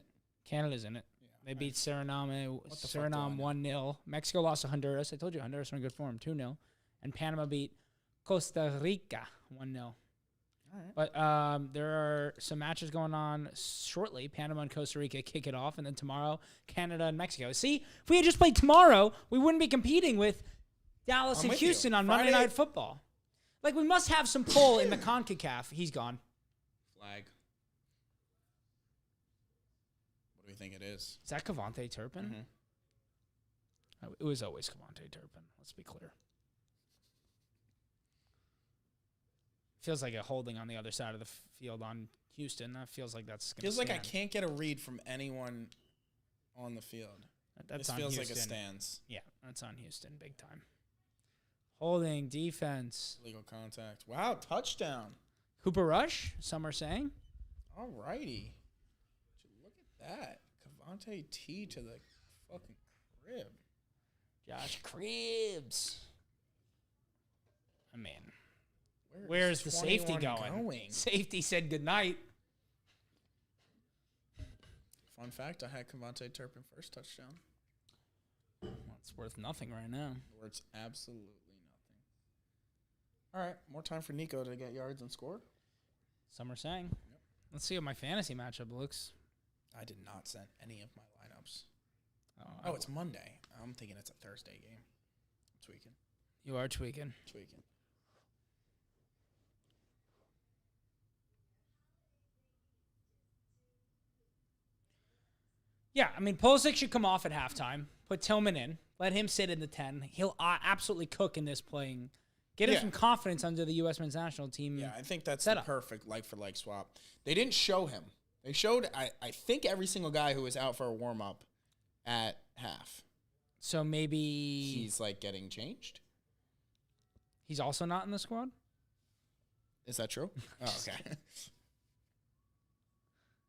Canada's in it. Yeah, they beat Suriname 1-0. Mexico lost to Honduras. I told you Honduras are in good form, 2-0. And Panama beat Costa Rica 1-0. All right. But there are some matches going on shortly. Panama and Costa Rica kick it off, and then tomorrow, Canada and Mexico. See, if we had just played tomorrow, we wouldn't be competing with Dallas and Houston on Monday Night Football. Like, we must have some pull in the CONCACAF. He's gone. Flag. What do we think it is? Is that Cavante Turpin? Mm-hmm. It was always Cavante Turpin. Let's be clear. Feels like a holding on the other side of the field on Houston. That feels like that's going to stand. Feels like I can't get a read from anyone on the field. This feels Houston. Like a stands. Yeah, that's on Houston big time. Holding, defense. Legal contact. Wow, touchdown. Cooper Rush, some are saying. All righty. Look at that. Cavante T to the fucking crib. Josh Cribbs. I mean, where's the safety going? Safety said goodnight. Fun fact, I had Cavante Turpin first touchdown. Well, it's worth nothing right now. Worth absolutely nothing. All right, more time for Nico to get yards and score. Some are saying. Yep. Let's see how my fantasy matchup looks. I did not send any of my lineups. Oh, it's Monday. I'm thinking it's a Thursday game. I'm tweaking. You are tweaking. Tweaking. Yeah, I mean, Pulisic should come off at halftime. Put Tillman in. Let him sit in the 10. He'll absolutely cook in this playing. Get him some confidence under the U.S. men's national team. Yeah, I think that's the perfect like-for-like swap. They didn't show him. They showed, I think, every single guy who was out for a warm-up at half. So maybe he's, like, getting changed? He's also not in the squad? Is that true? Oh, okay.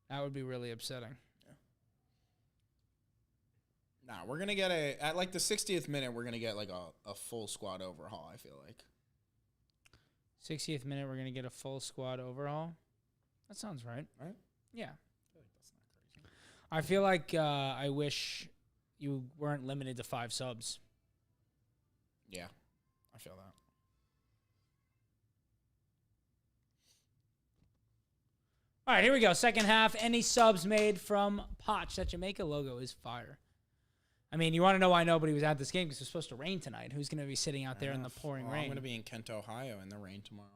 That would be really upsetting. Nah, we're going to get at like the 60th minute, we're going to get like a full squad overhaul, I feel like. 60th minute, we're going to get a full squad overhaul? That sounds right. Right? Yeah. I feel like that's not crazy. I feel like I wish you weren't limited to 5 subs. Yeah, I feel that. All right, here we go. Second half. Any subs made from Potch? That Jamaica logo is fire. I mean, you want to know why nobody was at this game? Because it's supposed to rain tonight. Who's going to be sitting out there in the pouring rain? I'm going to be in Kent, Ohio in the rain tomorrow.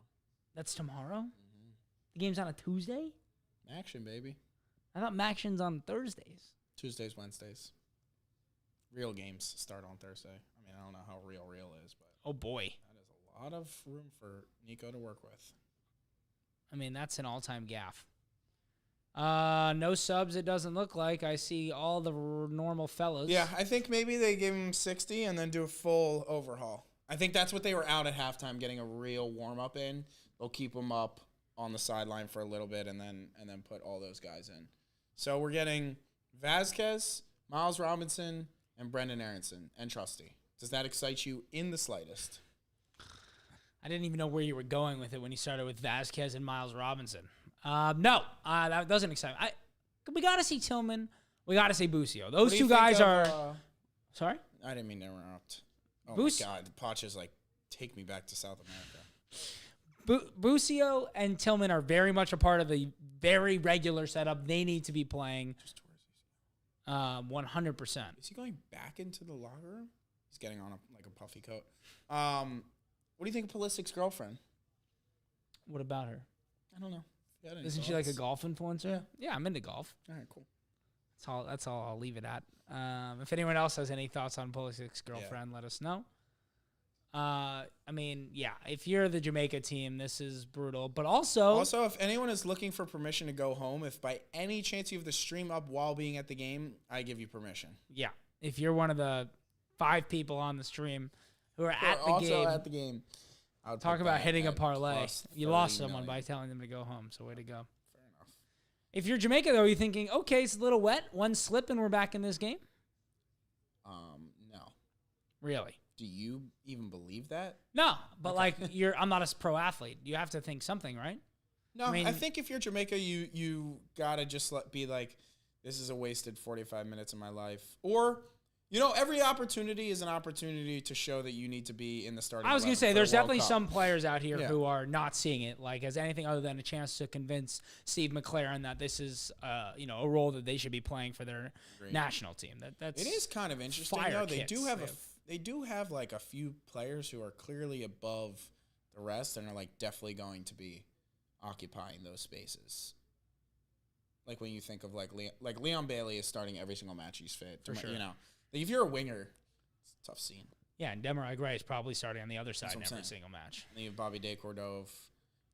That's tomorrow? Mm-hmm. The game's on a Tuesday? Action, baby. I thought Maction's on Thursdays. Tuesdays, Wednesdays. Real games start on Thursday. I mean, I don't know how real is, but... Oh, boy. That is a lot of room for Nico to work with. I mean, that's an all-time gaff. No subs, it doesn't look like. I see all the normal fellas. Yeah, I think maybe they give him 60 and then do a full overhaul. I think that's what they were out at halftime, getting a real warm-up in. They'll keep him up on the sideline for a little bit and then put all those guys in. So we're getting Vasquez, Miles Robinson, and Brendan Aronson, and Trusty. Does that excite you in the slightest? I didn't even know where you were going with it when you started with Vasquez and Miles Robinson. No, that doesn't excite me. We got to see Tillman. We got to see Busio. Those two guys are... Sorry? I didn't mean to interrupt. Oh, my God. Potch is like, take me back to South America. Busio and Tillman are very much a part of the very regular setup. They need to be playing 100%. Is he going back into the locker room? He's getting on a puffy coat. What do you think of Pulisic's girlfriend? What about her? I don't know. Isn't she like a golf influencer? Yeah, I'm into golf. All right, cool. That's all I'll leave it at. If anyone else has any thoughts on Pulisic's girlfriend, let us know. I mean, yeah, if you're the Jamaica team, this is brutal. But also, if anyone is looking for permission to go home, if by any chance you have the stream up while being at the game, I give you permission. Yeah, if you're one of the 5 people on the stream, who are Who at are the also game. at the game. I would Talk put about that hitting a at parlay. plus You lost 30 someone by million. telling them to go home, so way to go. Fair enough. If you're Jamaica, though, you're thinking, okay, it's a little wet. One slip and we're back in this game? No. Really? Do you even believe that? No, but I'm not a pro athlete. You have to think something, right? No, I mean- I think if you're Jamaica, you gotta just be like, this is a wasted 45 minutes of my life. Or, every opportunity is an opportunity to show that you need to be in the starting. I was going to say, for there's a World definitely Cup. some players out here Yeah. who are not seeing it like as anything other than a chance to convince Steve McLaren that this is, a role that they should be playing for their national team. That's It is kind of interesting, fire though. They kits do have like a few players who are clearly above the rest and are like definitely going to be occupying those spaces. Like when you think of like Leon Bailey is starting every single match he's fit. For sure. If you're a winger, it's a tough scene. Yeah, and Demarai Gray is probably starting on the other side That's in what I'm every saying. single match. And then you have Bobby De Cordova.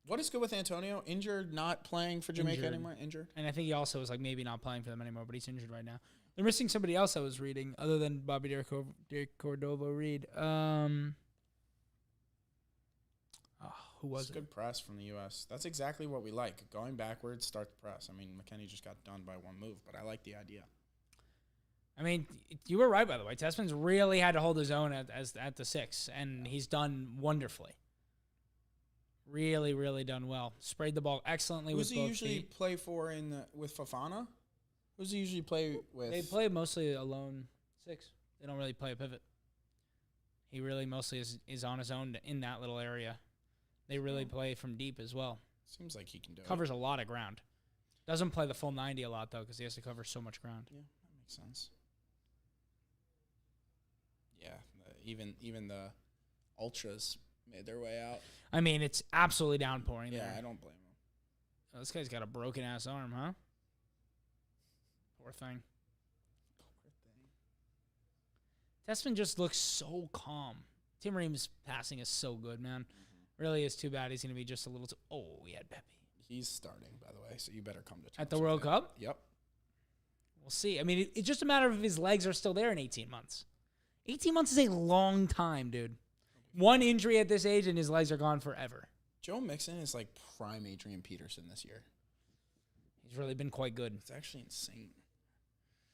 What is good with Antonio? Injured, not playing for Jamaica Injured. anymore? Injured? And I think he also is like maybe not playing for them anymore, but he's injured right now. They're missing somebody else I was reading other than Bobby De Cordova Reed. Who was It's it? good press from the U.S. That's exactly what we like. Going backwards, start the press. I mean, McKennie just got done by one move, but I like the idea. I mean, you were right, by the way. Tessman's really had to hold his own at the 6, and he's done wonderfully. Really, really done well. Sprayed the ball excellently Who's with he both usually feet. play for with Fofana? Who's he usually play with? They play mostly a lone 6. They don't really play a pivot. He really mostly is on his own in that little area. They really play from deep as well. Seems like he can do Covers a lot of ground. Doesn't play the full 90 a lot, though, because he has to cover so much ground. Yeah, that makes sense. Yeah, even the ultras made their way out. I mean, it's absolutely downpouring Yeah, there. I don't blame him. Oh, this guy's got a broken-ass arm, huh? Poor thing. Tessman just looks so calm. Tim Ream's passing is so good, man. Really is too bad he's going to be just a little too... Oh, we had Pepe. He's starting, by the way, so you better come to terms At the with World it. Cup? Yep. We'll see. I mean, it's just a matter of if his legs are still there in 18 months. 18 months is a long time, dude. One injury at this age and his legs are gone forever. Joe Mixon is like prime Adrian Peterson this year. He's really been quite good. It's actually insane.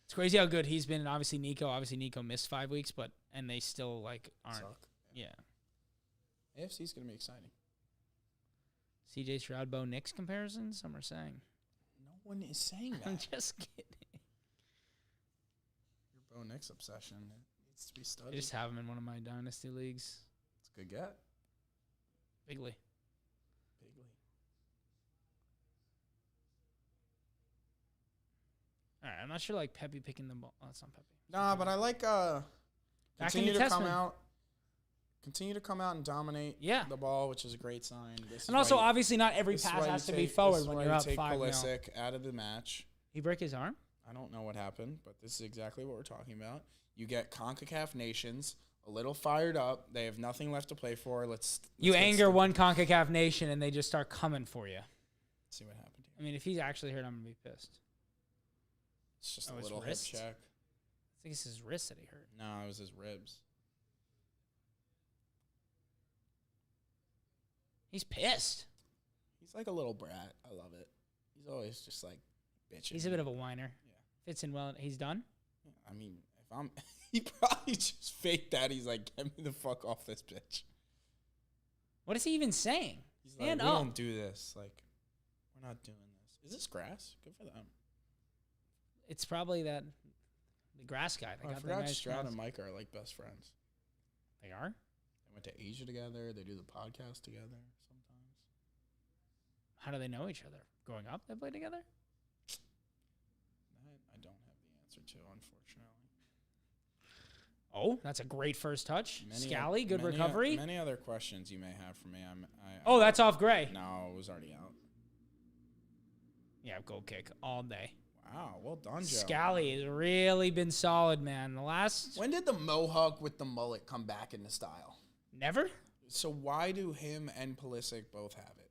It's crazy how good he's been. And obviously, Nico missed 5 weeks, and they still aren't. Suck. Yeah. AFC's going to be exciting. CJ Stroud, Bo Nix comparison, some are saying. No one is saying that. I'm just kidding. Your Bo Nix obsession needs to be I studied. just have him in one of my dynasty leagues. It's a good get. Bigly. Bigly. All right, I'm not sure Pepe picking the ball. Oh, it's not Pepe. Nah, but I like Back continue into to come Tessman. out. Continue to come out and dominate Yeah. the ball, which is a great sign. And also, obviously, not every pass has to be forward when you're up 5-0. Pulisic out of the match. He break his arm? I don't know what happened, but this is exactly what we're talking about. You get CONCACAF nations a little fired up. They have nothing left to play for. Let's You get anger started. one CONCACAF nation, and they just start coming for you. See what happened here. I mean, if he's actually hurt, I'm going to be pissed. It's just Oh, a his little hip wrist? check. I think it's his wrist that he hurt. No, it was his ribs. He's pissed. He's like a little brat. I love it. He's always just like bitching. He's a bit of a whiner. Yeah. Fits in well. He's done? I mean, if I'm, he probably just faked that. He's like, get me the fuck off this bitch. What is he even saying? He's Stand like, we up. don't do this. Like, we're not doing this. Is this grass? Good for them. It's probably the grass guy. They I got forgot nice Stroud grass. and Micah are like best friends. They are? They went to Asia together. They do the podcast together sometimes. How do they know each other? Growing up, they played together? That I don't have the answer to, unfortunately. Oh, that's a great first touch. Many Scally, good many recovery. Many other questions you may have for me. Oh, that's off Gray. No, it was already out. Yeah, goal kick all day. Wow, well done, Joe. Scally has really been solid, man. The last... When did the mohawk with the mullet come back into style? Never? So why do him and Pulisic both have it?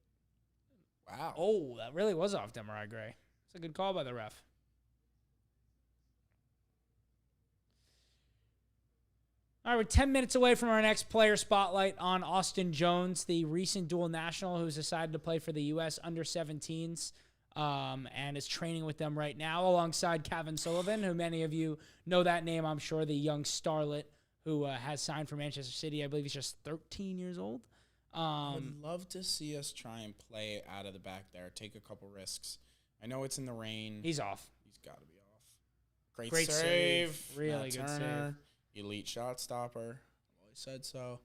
Wow. Oh, that really was off Demarai Gray. It's a good call by the ref. All right, we're 10 minutes away from our next player spotlight on Austin Jones, the recent dual national who's decided to play for the U.S. under-17s and is training with them right now alongside Kevin Sullivan, who many of you know that name, I'm sure, the young starlet who has signed for Manchester City. I believe he's just 13 years old. I would love to see us try and play out of the back there, take a couple risks. I know it's in the rain. He's off. He's got to be off. Great save. Really good save. Elite shot stopper. I've always said so.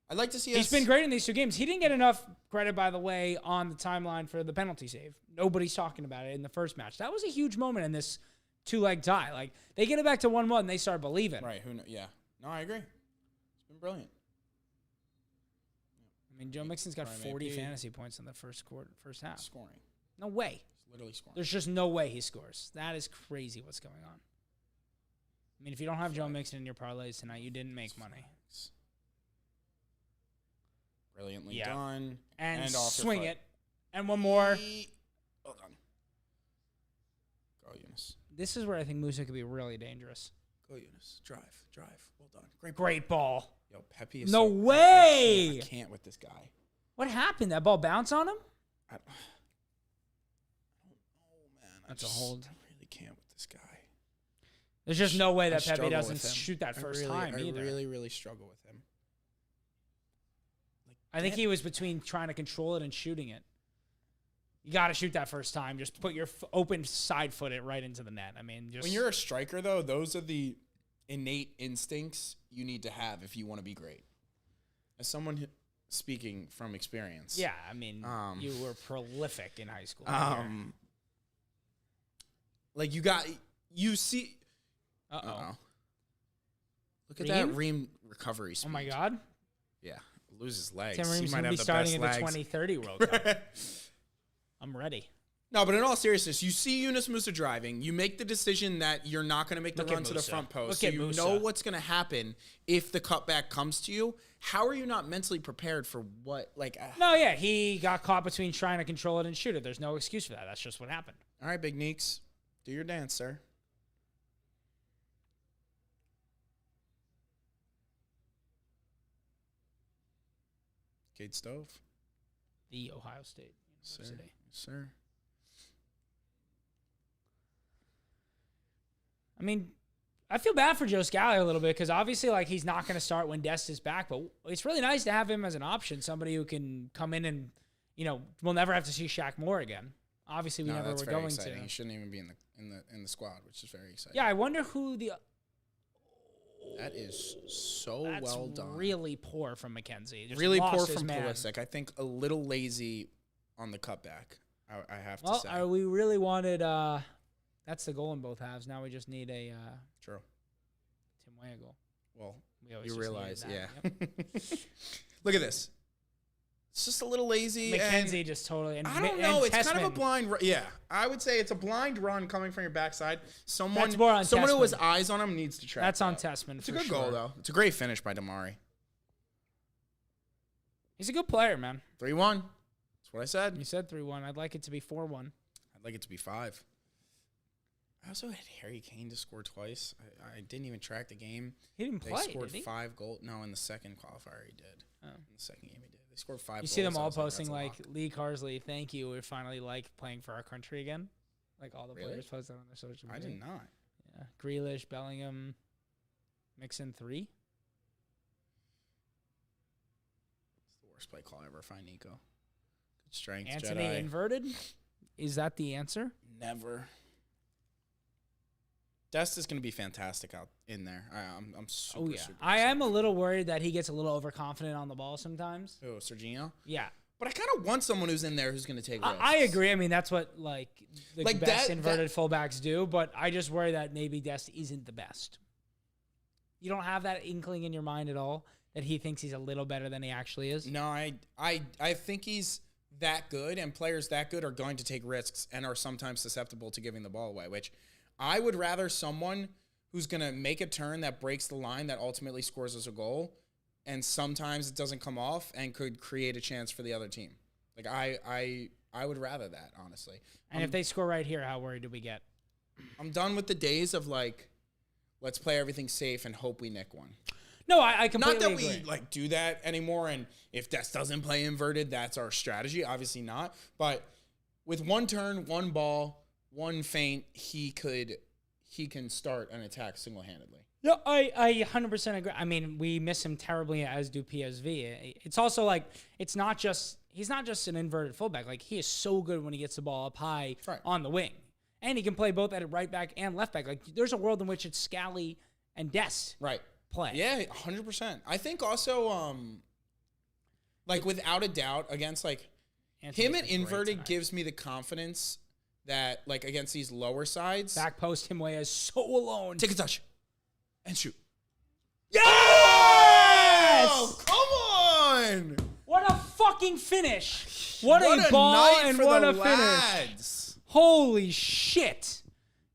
I'd like to see He's been great in these 2 games. He didn't get enough credit, by the way, on the timeline for the penalty save. Nobody's talking about it in the first match. That was a huge moment in this 2-leg tie. Like, they get it back to 1-1, and they start believing. Right. Yeah. No, I agree. It's been brilliant. I mean, Joe Mixon's got 40 fantasy points in the first half. Scoring. No way. He's literally scoring. There's just no way he scores. That is crazy what's going on. I mean, if you don't have Joe Mixon in your parlays tonight, you didn't make money. Brilliantly done. And swing it. And one more. Well done. Go, Eunice. This is where I think Musa could be really dangerous. Go, Eunice. Drive. Well done. Great ball. Yo, Pepe is no way. I can't with this guy. What happened? That ball bounced on him? I don't know, man. That's a hold. I really can't with this guy. There's just no way that Pepe doesn't shoot that first time either. I really struggle with him. I think he was between trying to control it and shooting it. You got to shoot that first time. Just put your open side foot it right into the net. I mean, just when you're a striker, though, those are the innate instincts you need to have if you want to be great. As someone speaking from experience. Yeah, I mean, you were prolific in high school. Like you see. Uh-oh. Look at that Ream recovery speed. Oh my God. Yeah, loses legs. Tim Ream's he might gonna have be the starting best in legs. the 2030 World Cup. I'm ready. No, but in all seriousness, you see Yunus Musa driving. You make the decision that you're not going to make the run to the front post. So you know what's going to happen if the cutback comes to you. How are you not mentally prepared for what? No, yeah, he got caught between trying to control it and shoot it. There's no excuse for that. That's just what happened. All right, Big Neeks. Do your dance, sir. Cade Stove. The Ohio State University. Sir. I mean, I feel bad for Joe Scally a little bit because obviously, he's not going to start when Dest is back, but it's really nice to have him as an option, somebody who can come in and, we'll never have to see Shaq Moore again. Obviously, we never were going exciting. to. He shouldn't even be in the squad, which is very exciting. Yeah, I wonder who the. That is so well done. Really poor from McKenzie. Just really poor from Pulisic. I think a little lazy on the cutback. I have to say. We really wanted. That's the goal in both halves. Now we just need a True. Tim Weah goal. Well, we you realize, yeah. Yep. Look at this. It's just a little lazy. McKenzie just totally. I don't know. It's kind of a blind. Yeah, I would say it's a blind run coming from your backside. Someone who has eyes on him needs to track. That's on Tessman. It's a good goal though. It's a great finish by Damari. He's a good player, man. 3-1. That's what I said. You said 3-1. I'd like it to be 4-1. I'd like it to be 5. I also had Harry Kane to score twice. I didn't even track the game. He didn't play. They scored did he? 5 goals. No, in the second qualifier he did. Oh. In the second game he did. They scored 5 goals. You see them all posting Lee Carsley, thank you. We finally playing for our country again. All the players posted on their social media. I did not. Yeah. Grealish, Bellingham, Mixon 3. It's the worst play call ever. Fine, Nico. Good strength, Anthony Jedi. inverted? Is that the answer? Never. Dest is going to be fantastic out in there. I'm super, super I am a little worried that he gets a little overconfident on the ball sometimes. Oh, Serginho? Yeah. But I kind of want someone who's in there who's going to take risks. I agree. I mean, that's what the best inverted fullbacks do, but I just worry that maybe Dest isn't the best. You don't have that inkling in your mind at all that he thinks he's a little better than he actually is? No, I think he's that good, and players that good are going to take risks and are sometimes susceptible to giving the ball away, which I would rather someone who's going to make a turn that breaks the line that ultimately scores us a goal, and sometimes it doesn't come off and could create a chance for the other team. I would rather that, honestly. And if they score right here, how worried do we get? I'm done with the days of let's play everything safe and hope we nick one. No, I completely Not that agree. we like do that anymore, and if Des doesn't play inverted, that's our strategy. Obviously not. But with one turn, one ball, one feint, he can start an attack single-handedly. No, I 100% agree. I mean, we miss him terribly, as do PSV. It's also like he's not just an inverted fullback. Like, he is so good when he gets the ball up high on the wing, and he can play both at right back and left back. Like, there's a world in which it's Scally and Dest play. Yeah, 100%. I think also, like, without a doubt, against like him at inverted gives me the confidence that, like, against these lower sides, back post him way is so alone. Take a touch and shoot. Yes! Oh, come on! What a fucking finish! What a ball and what a finish! Holy shit!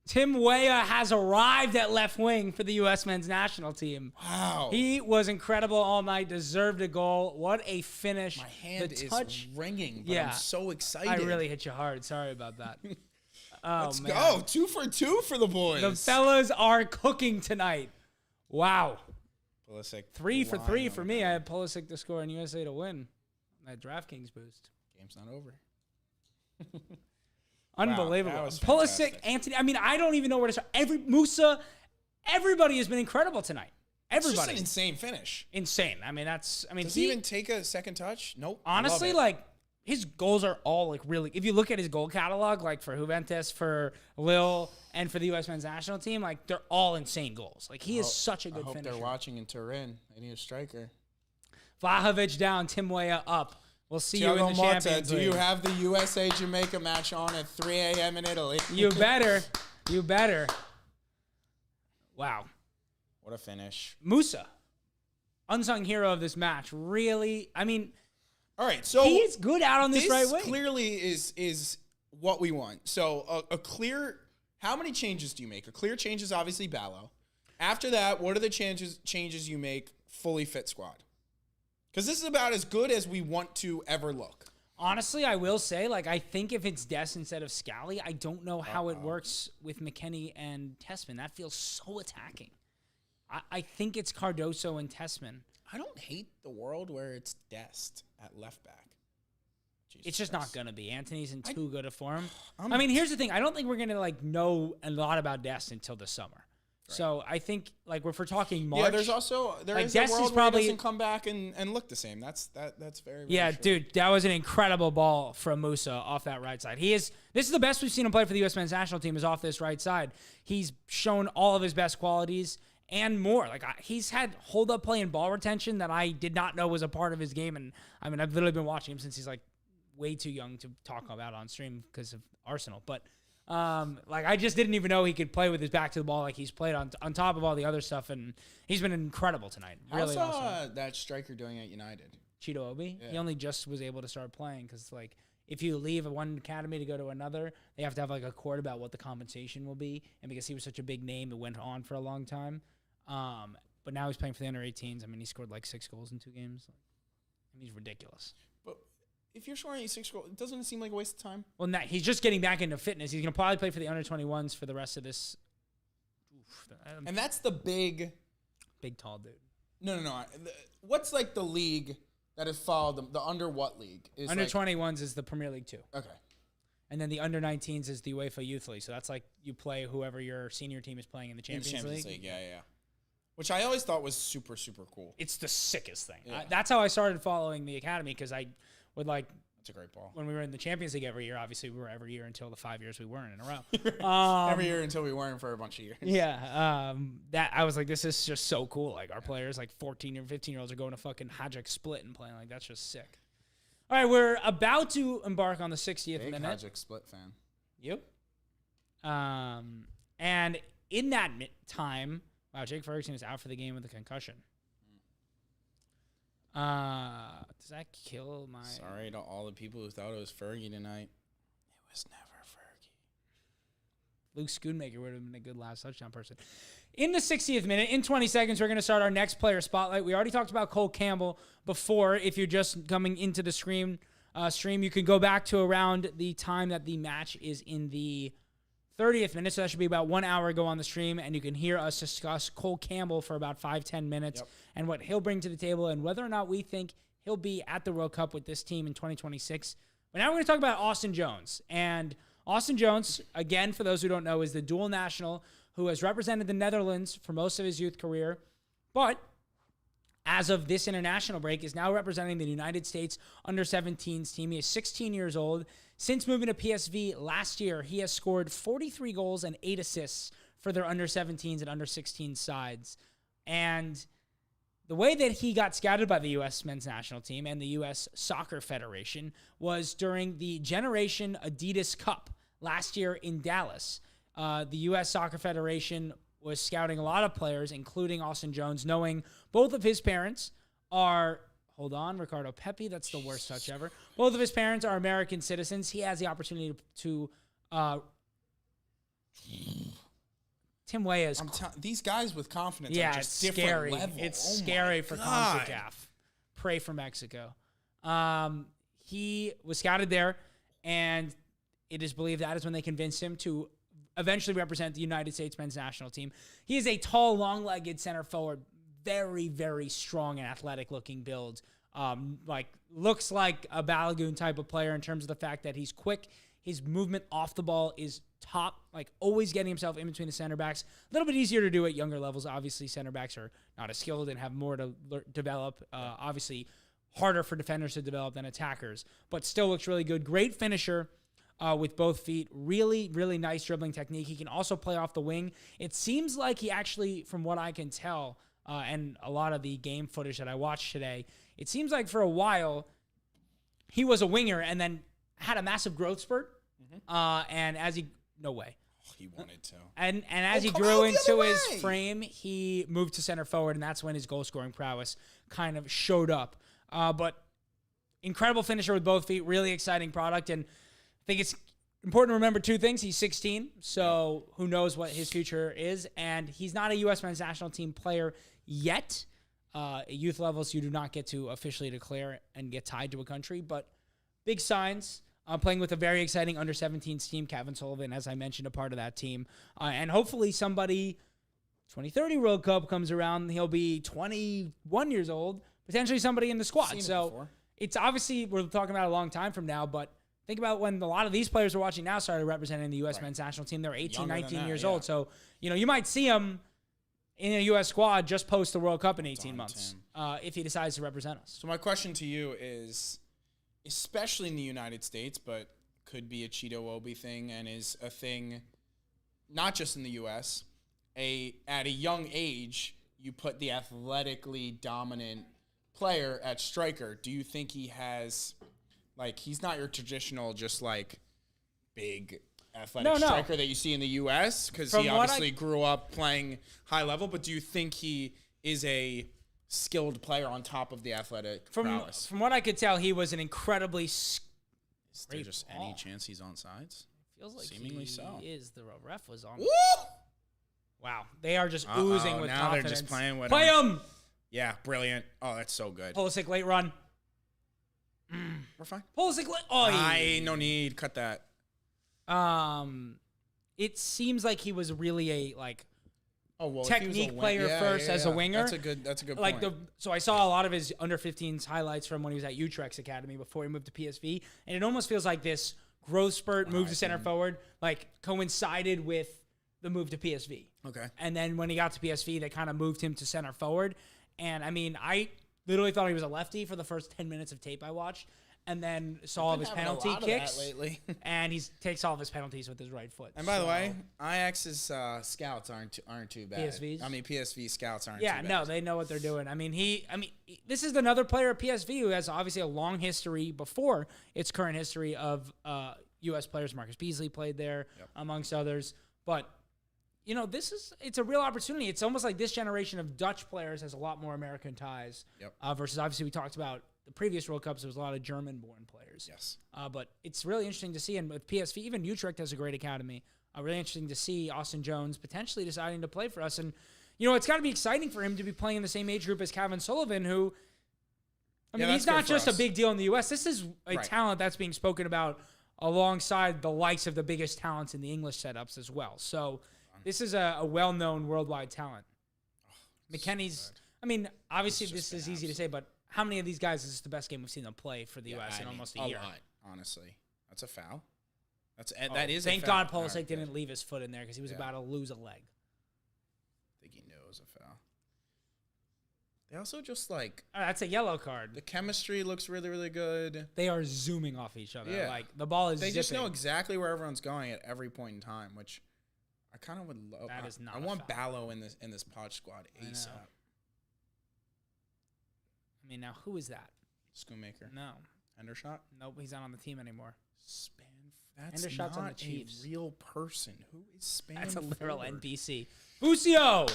Tim Weah has arrived at left wing for the U.S. men's national team. Wow. He was incredible all night, deserved a goal. What a finish. My hand is ringing, but I'm so excited. I really hit you hard. Sorry about that. Let's go. 2 for 2 for the boys. The fellas are cooking tonight. Wow. Pulisic 3 for 3 for me. I had Pulisic to score and USA to win. That DraftKings boost. Game's not over. Unbelievable. Wow, Pulisic, Anthony. I mean, I don't even know where to start. Musa, everybody has been incredible tonight. Everybody. It's just an insane finish. Insane. I mean, does he even take a second touch? Nope. Honestly, like, his goals are all like really. If you look at his goal catalog, like for Juventus, for Lille, and for the U.S. men's national team, like they're all insane goals. Like he is such a good finisher. They're watching in Turin. They need a striker. Vlahovic down, Tim Weah up. We'll see you in the Champions League. Do you have the USA Jamaica match on at 3 a.m. in Italy? You better. You better. Wow. What a finish. Musa, unsung hero of this match. Really, I mean. All right, so he is good out on this right wing. This clearly is what we want. So a clear. How many changes do you make? A clear change is obviously Ballo. After that, what are the changes you make fully fit squad? Because this is about as good as we want to ever look. Honestly, I will say, like, I think if it's Des instead of Scally, I don't know how it works with McKennie and Tessman. That feels so attacking. I think it's Cardoso and Tessman. I don't hate the world where it's Dest at left back. It's just not going to be. Anthony's in too good a form. I mean, here's the thing. I don't think we're going to, like, know a lot about Dest until the summer. Right. So I think, like, if we're talking March. Yeah, there's also a world where he doesn't come back and look the same. That's very, very yeah, true. Dude, that was an incredible ball from Musa off that right side. This is the best we've seen him play for the U.S. men's national team is off this right side. He's shown all of his best qualities and more. Like, he's had hold-up play and ball retention that I did not know was a part of his game. And, I mean, I've literally been watching him since he's, like, way too young to talk about on stream because of Arsenal. But, like, I just didn't even know he could play with his back to the ball like he's played on top of all the other stuff. And he's been incredible tonight. Really awesome. That striker doing at United? Cheeto Obi? Yeah. He only just was able to start playing because, like, if you leave one academy to go to another, they have to have, like, a court about what the compensation will be. And because he was such a big name, it went on for a long time. But now he's playing for the under-18s. I mean, he scored, like, 6 goals in 2 games. I mean, he's ridiculous. But if you're scoring 6 goals, doesn't it seem like a waste of time? Well, he's just getting back into fitness. He's going to probably play for the under-21s for the rest of this. And that's the big, tall dude. No. What's, like, the league that has followed them? The under what league? Under-21s is the Premier League 2. Okay. And then the under-19s is the UEFA Youth League. So that's like you play whoever your senior team is playing in the Champions League. Yeah. Which I always thought was super, super cool. It's the sickest thing. Yeah. That's how I started following the academy because I would like. That's a great ball. When we were in the Champions League every year, obviously we were every year until the 5 years we weren't in a row. Every year until we weren't for a bunch of years. Yeah. That I was like, this is just so cool. Like our players, like 14 or 15-year-olds, are going to fucking Hajduk Split and playing. Like that's just sick. All right, we're about to embark on the 60th Big minute. Hajduk Split fan. Yep. And in that time, wow, Jake Ferguson is out for the game with a concussion. Does that kill my... Sorry to all the people who thought it was Fergie tonight. It was never Fergie. Luke Schoonmaker would have been a good last touchdown person. In the 60th minute, in 20 seconds, we're going to start our next player spotlight. We already talked about Cole Campbell before. If you're just coming into the stream, you can go back to around the time that the match is in the 30th minute, so that should be about 1 hour ago on the stream, and you can hear us discuss Cole Campbell for about 5-10 minutes and what he'll bring to the table and whether or not we think he'll be at the World Cup with this team in 2026. But now we're going to talk about Austin Jones. And Austin Jones, again, for those who don't know, is the dual national who has represented the Netherlands for most of his youth career, but as of this international break, is now representing the United States under-17s team. He is 16 years old. Since moving to PSV last year, he has scored 43 goals and 8 assists for their under-17s and under-16 sides. And the way that he got scouted by the U.S. men's national team and the U.S. Soccer Federation was during the Generation Adidas Cup last year in Dallas. The U.S. Soccer Federation was scouting a lot of players, including Austin Jones, knowing both of his parents are, hold on, Ricardo Pepi, that's the worst touch ever. Both of his parents are American citizens. He has the opportunity to Tim Weah's. These guys with confidence yeah, are just it's different scary. level. It's scary for CONCACAF. Pray for Mexico. He was scouted there, and it is believed that is when they convinced him to eventually represent the United States men's national team. He is a tall, long-legged center forward, very, very strong and athletic-looking build. Looks like a Balogun type of player in terms of the fact that he's quick. His movement off the ball is top, always getting himself in between the center backs. A little bit easier to do at younger levels. Obviously, center backs are not as skilled and have more to develop. Obviously, harder for defenders to develop than attackers, but still looks really good. Great finisher. With both feet. Really, really nice dribbling technique. He can also play off the wing. It seems like he actually, from what I can tell, and a lot of the game footage that I watched today, it seems like for a while he was a winger and then had a massive growth spurt. And as he, no way. He wanted to. And as he grew into his frame, he moved to center forward, and that's when his goal-scoring prowess kind of showed up. But incredible finisher with both feet. Really exciting product, and I think it's important to remember two things. He's 16, so who knows what his future is. And he's not a U.S. men's national team player yet. At youth levels, you do not get to officially declare and get tied to a country. But big signs. Playing with a very exciting under-17s team. Kevin Sullivan, as I mentioned, a part of that team. And hopefully somebody, 2030 World Cup comes around, he'll be 21 years old, potentially somebody in the squad. So it's obviously, we're talking about a long time from now, but think about when a lot of these players we're watching now started representing the U.S. men's national team. They're 18, 19 years old. So, you might see him in a U.S. squad just post the World Cup in 18 months if he decides to represent us. So my question to you is, especially in the United States, but could be a Cheeto Obi thing and is a thing not just in the U.S., at a young age, you put the athletically dominant player at striker. Do you think he has... he's not your traditional, just big athletic striker that you see in the U.S. because he obviously grew up playing high level. But do you think he is a skilled player on top of the athletic prowess? From what I could tell, he was an incredibly. Is there just any chance he's on sides? Feels like seemingly so. Is the ref was on? Woo! Wow, they are just oozing with now confidence. They're just playing with Play him. Yeah, brilliant. Oh, that's so good. Pulisic late run. We're fine. Pulisic. No need. Cut that. It seems like he was really a if technique player first as a winger. That's a good point. So I saw a lot of his under 15s highlights from when he was at Utrecht's academy before he moved to PSV, and it almost feels like this growth spurt move to center forward coincided with the move to PSV. Okay. And then when he got to PSV, they kind of moved him to center forward. And I mean, I literally thought he was a lefty for the first 10 minits of tape I watched, and then saw all of his penalty kicks. Lately. And he takes all of his penalties with his right foot. And by the way, Ajax's scouts aren't too bad. PSVs? I mean, PSV scouts aren't too bad. Yeah, no, they know what they're doing. I mean, this is another player at PSV who has obviously a long history before its current history of U.S. players. Marcus Beasley played there, amongst others. But it's a real opportunity. It's almost like this generation of Dutch players has a lot more American ties. Versus obviously we talked about the previous World Cups. There was a lot of German-born players. Yes. But it's really interesting to see. And with PSV, even Utrecht has a great academy. Really interesting to see Austin Jones potentially deciding to play for us. And, it's got to be exciting for him to be playing in the same age group as Kevin Sullivan, who, he's not just a big deal in the U.S. This is a talent that's being spoken about alongside the likes of the biggest talents in the English setups as well. So this is a well-known worldwide talent. McKennie's, I mean, obviously this is easy to say, but how many of these guys is this the best game we've seen them play for the U.S. in almost a year? A lot, honestly. That's a foul. That is thank a foul. God Pulisic didn't leave his foot in there because he was about to lose a leg. I think he knew it was a foul. They also just like... that's a yellow card. The chemistry looks really, really good. They are zooming off each other. Yeah. Like, the ball is They zipping. just know exactly where everyone's going at every point in time, which I kind of would love. That is not I a want foul. Ballo in this pod squad ASAP. I mean, now, who is that? Schoonmaker. No. Hendershot? Nope, he's not on the team anymore. That's Hendershot's not on the Chiefs. a real person. Who is Span? That's a literal NPC. Busio!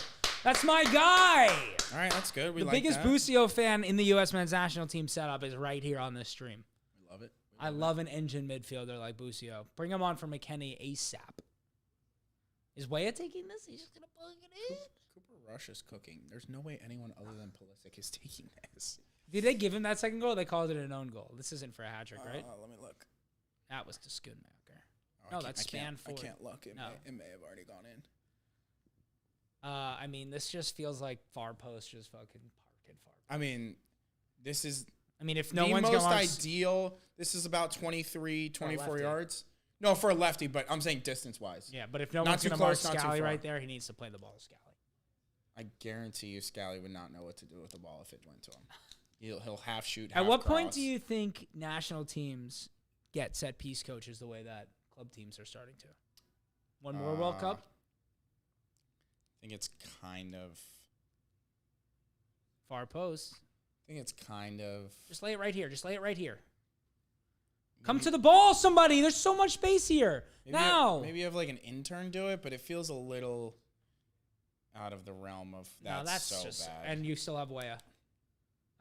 That's my guy! All right, that's good. We the like biggest that. Busio fan in the U.S. men's national team setup is right here on this stream. We love it. I love an engine midfielder like Busio. Bring him on for McKennie ASAP. Is Weah taking this? He's just going to plug it in? Cooper Rush is cooking. There's no way anyone other than Pulisic is taking this. Did they give him that second goal? They called it an own goal. This isn't for a hat trick, right? Let me look. That was to Schoonmaker. No, that's Span forward. I can't look. It may have already gone in. I mean, this just feels like far post just fucking parked it far. I mean, this is... I mean, if no the one's most going ideal, this is about 23, 24 yards. No, for a lefty, but I'm saying distance-wise. Yeah, but if no one's going to mark Scally right there, he needs to play the ball to Scally. I guarantee you Scally would not know what to do with the ball if it went to him. He'll half shoot, half At what cross. point do you think national teams get set-piece coaches the way that club teams are starting to? One more World Cup? I think it's kind of... Far post. I think it's kind of... Just lay it right here. Just lay it right here. Come to the ball, somebody. There's so much space here. Maybe you have like an intern do it, but it feels a little out of the realm of that's so just bad. And you still have Weah.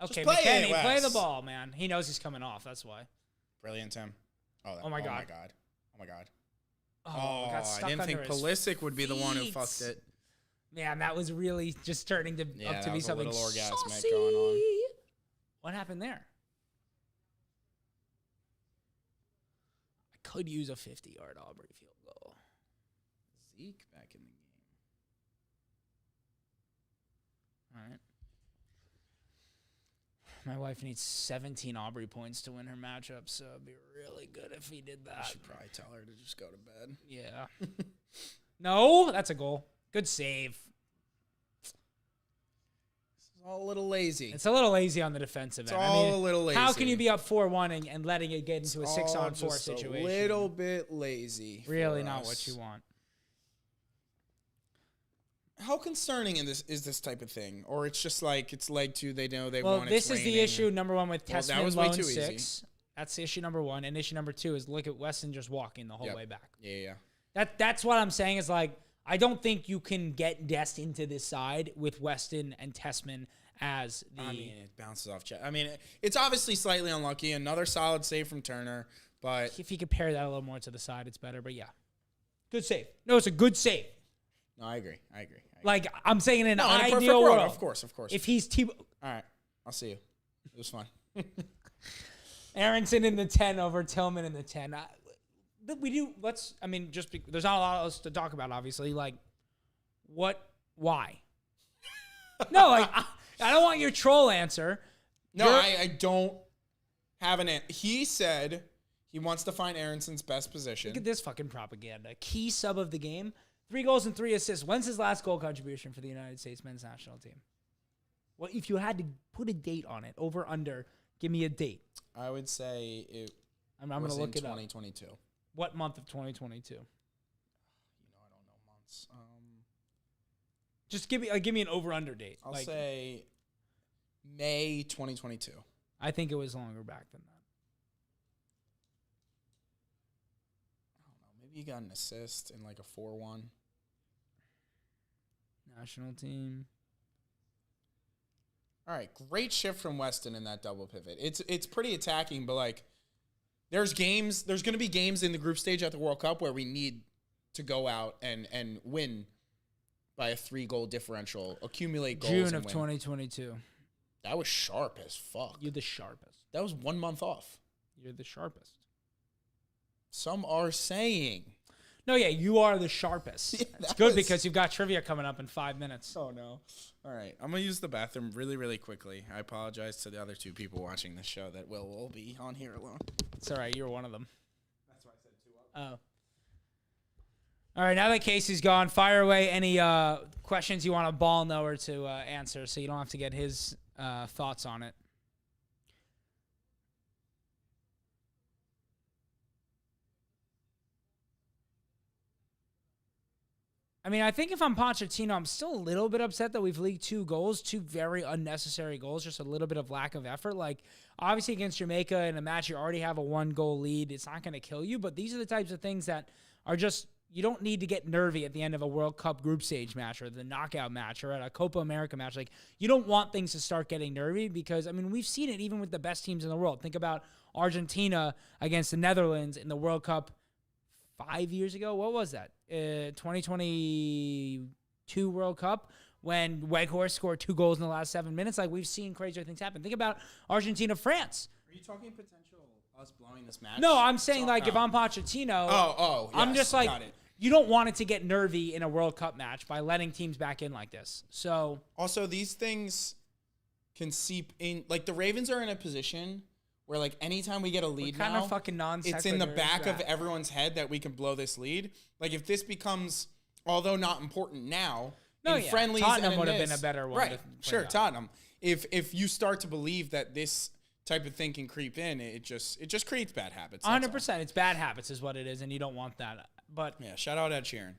Okay, play McKennie, it, play the Wes. ball, man. He knows he's coming off. That's why. Brilliant, Tim. Oh my God. Oh my God. Oh, got stuck I didn't think under his Pulisic would be the one who feet. fucked it. Man, that was really just turning to up to be something a little orgasmic saucy. going on. What happened there? I could use a 50-yard Aubrey field goal. Zeke back in the game. All right. My wife needs 17 Aubrey points to win her matchup, so it'd be really good if he did that. I should probably tell her to just go to bed. Yeah. No, that's a goal. Good save. This is all a little lazy. It's a little lazy on the defensive end. A little lazy. How can you be up 4-1 and letting it get into a 6-on-4 situation? A little bit lazy. Really not what you want. How concerning is this type of thing? Or it's just like it's leg 2, they know they well, want this is the issue number 1 with Tessman that was way Lone too 6. easy. That's issue number 1. And issue number 2 is look at Weston just walking the whole way back. Yeah. That's what I'm saying is like, I don't think you can get Dest into this side with Weston and Tessman as the... I mean, it bounces off. I mean, it's obviously slightly unlucky. Another solid save from Turner, but... If you could pair that a little more to the side, it's better. But yeah. Good save. No, it's a good save. No, I agree. Like, I'm saying in an in a perfect ideal world. Of course. If he's All right. I'll see you. It was fun. Aronson in the 10 over Tillman in the 10. There's not a lot else to talk about, obviously. Like, why? No, like, I don't want your troll answer. No, I don't have an answer. He said he wants to find Aronson's best position. Look at this fucking propaganda. Key sub of the game. 3 goals and 3 assists. When's his last goal contribution for the United States men's national team? Well, if you had to put a date on it, over, under, give me a date. I would say it I'm going to look it 2022. up. What month of 2022? I don't know months. Just give me an over-under date. I'll say May 2022. I think it was longer back than that. Maybe you got an assist in like a 4-1. National team. All right, great shift from Weston in that double pivot. It's pretty attacking, but like there's going to be games in the group stage at the World Cup where we need to go out and win by a 3-goal differential, accumulate goals. June of 2022. That was sharp as fuck. You're the sharpest. That was 1 month off. You're the sharpest. Some are saying. No, yeah, you are the sharpest. Yeah, it's good because you've got trivia coming up in 5 minutes. Oh, no. All right. I'm going to use the bathroom really, really quickly. I apologize to the other 2 people watching this show that will be on here alone. It's all right. You're one of them. That's why I said 2 up. Oh. All right. Now that Casey's gone, fire away any questions you want a ball knower to answer so you don't have to get his thoughts on it. I mean, I think if I'm Pochettino, I'm still a little bit upset that we've leaked 2 goals, 2 very unnecessary goals, just a little bit of lack of effort. Like, obviously against Jamaica in a match, you already have a 1-goal lead. It's not going to kill you, but these are the types of things that are just, you don't need to get nervy at the end of a World Cup group stage match or the knockout match or at a Copa America match. Like, you don't want things to start getting nervy because, I mean, we've seen it even with the best teams in the world. Think about Argentina against the Netherlands in the World Cup 5 years ago. What was that? 2022 World Cup when Weghorst scored 2 goals in the last 7 minutes. Like, we've seen crazier things happen. Think about Argentina-France. Are you talking potential us blowing this match? No, I'm saying, if I'm Pochettino, yes, I'm just like, got it. You don't want it to get nervy in a World Cup match by letting teams back in like this. So also, these things can seep in. Like, the Ravens are in a position where, like, anytime we get a lead kind of fucking it's in the back of everyone's head that we can blow this lead. Like, if this becomes, although not important now, friendlies Tottenham would have been a better one. Right, sure, Tottenham. If you start to believe that this type of thing can creep in, it just creates bad habits. 100%. It's bad habits is what it is, and you don't want that. But yeah, shout out Ed Sheeran.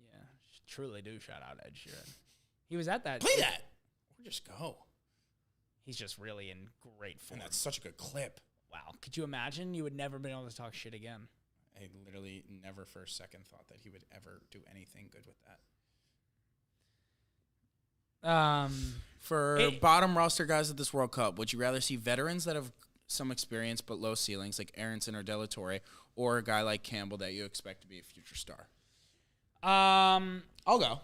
Yeah, truly do shout out Ed Sheeran. He was at that. Play that. Or just go. He's just really in great form. And that's such a good clip. Wow. Could you imagine? You would never been able to talk shit again. I literally never for a second thought that he would ever do anything good with that. For bottom roster guys at this World Cup, would you rather see veterans that have some experience but low ceilings like Aronson or De La Torre, or a guy like Campbell that you expect to be a future star? I'll go.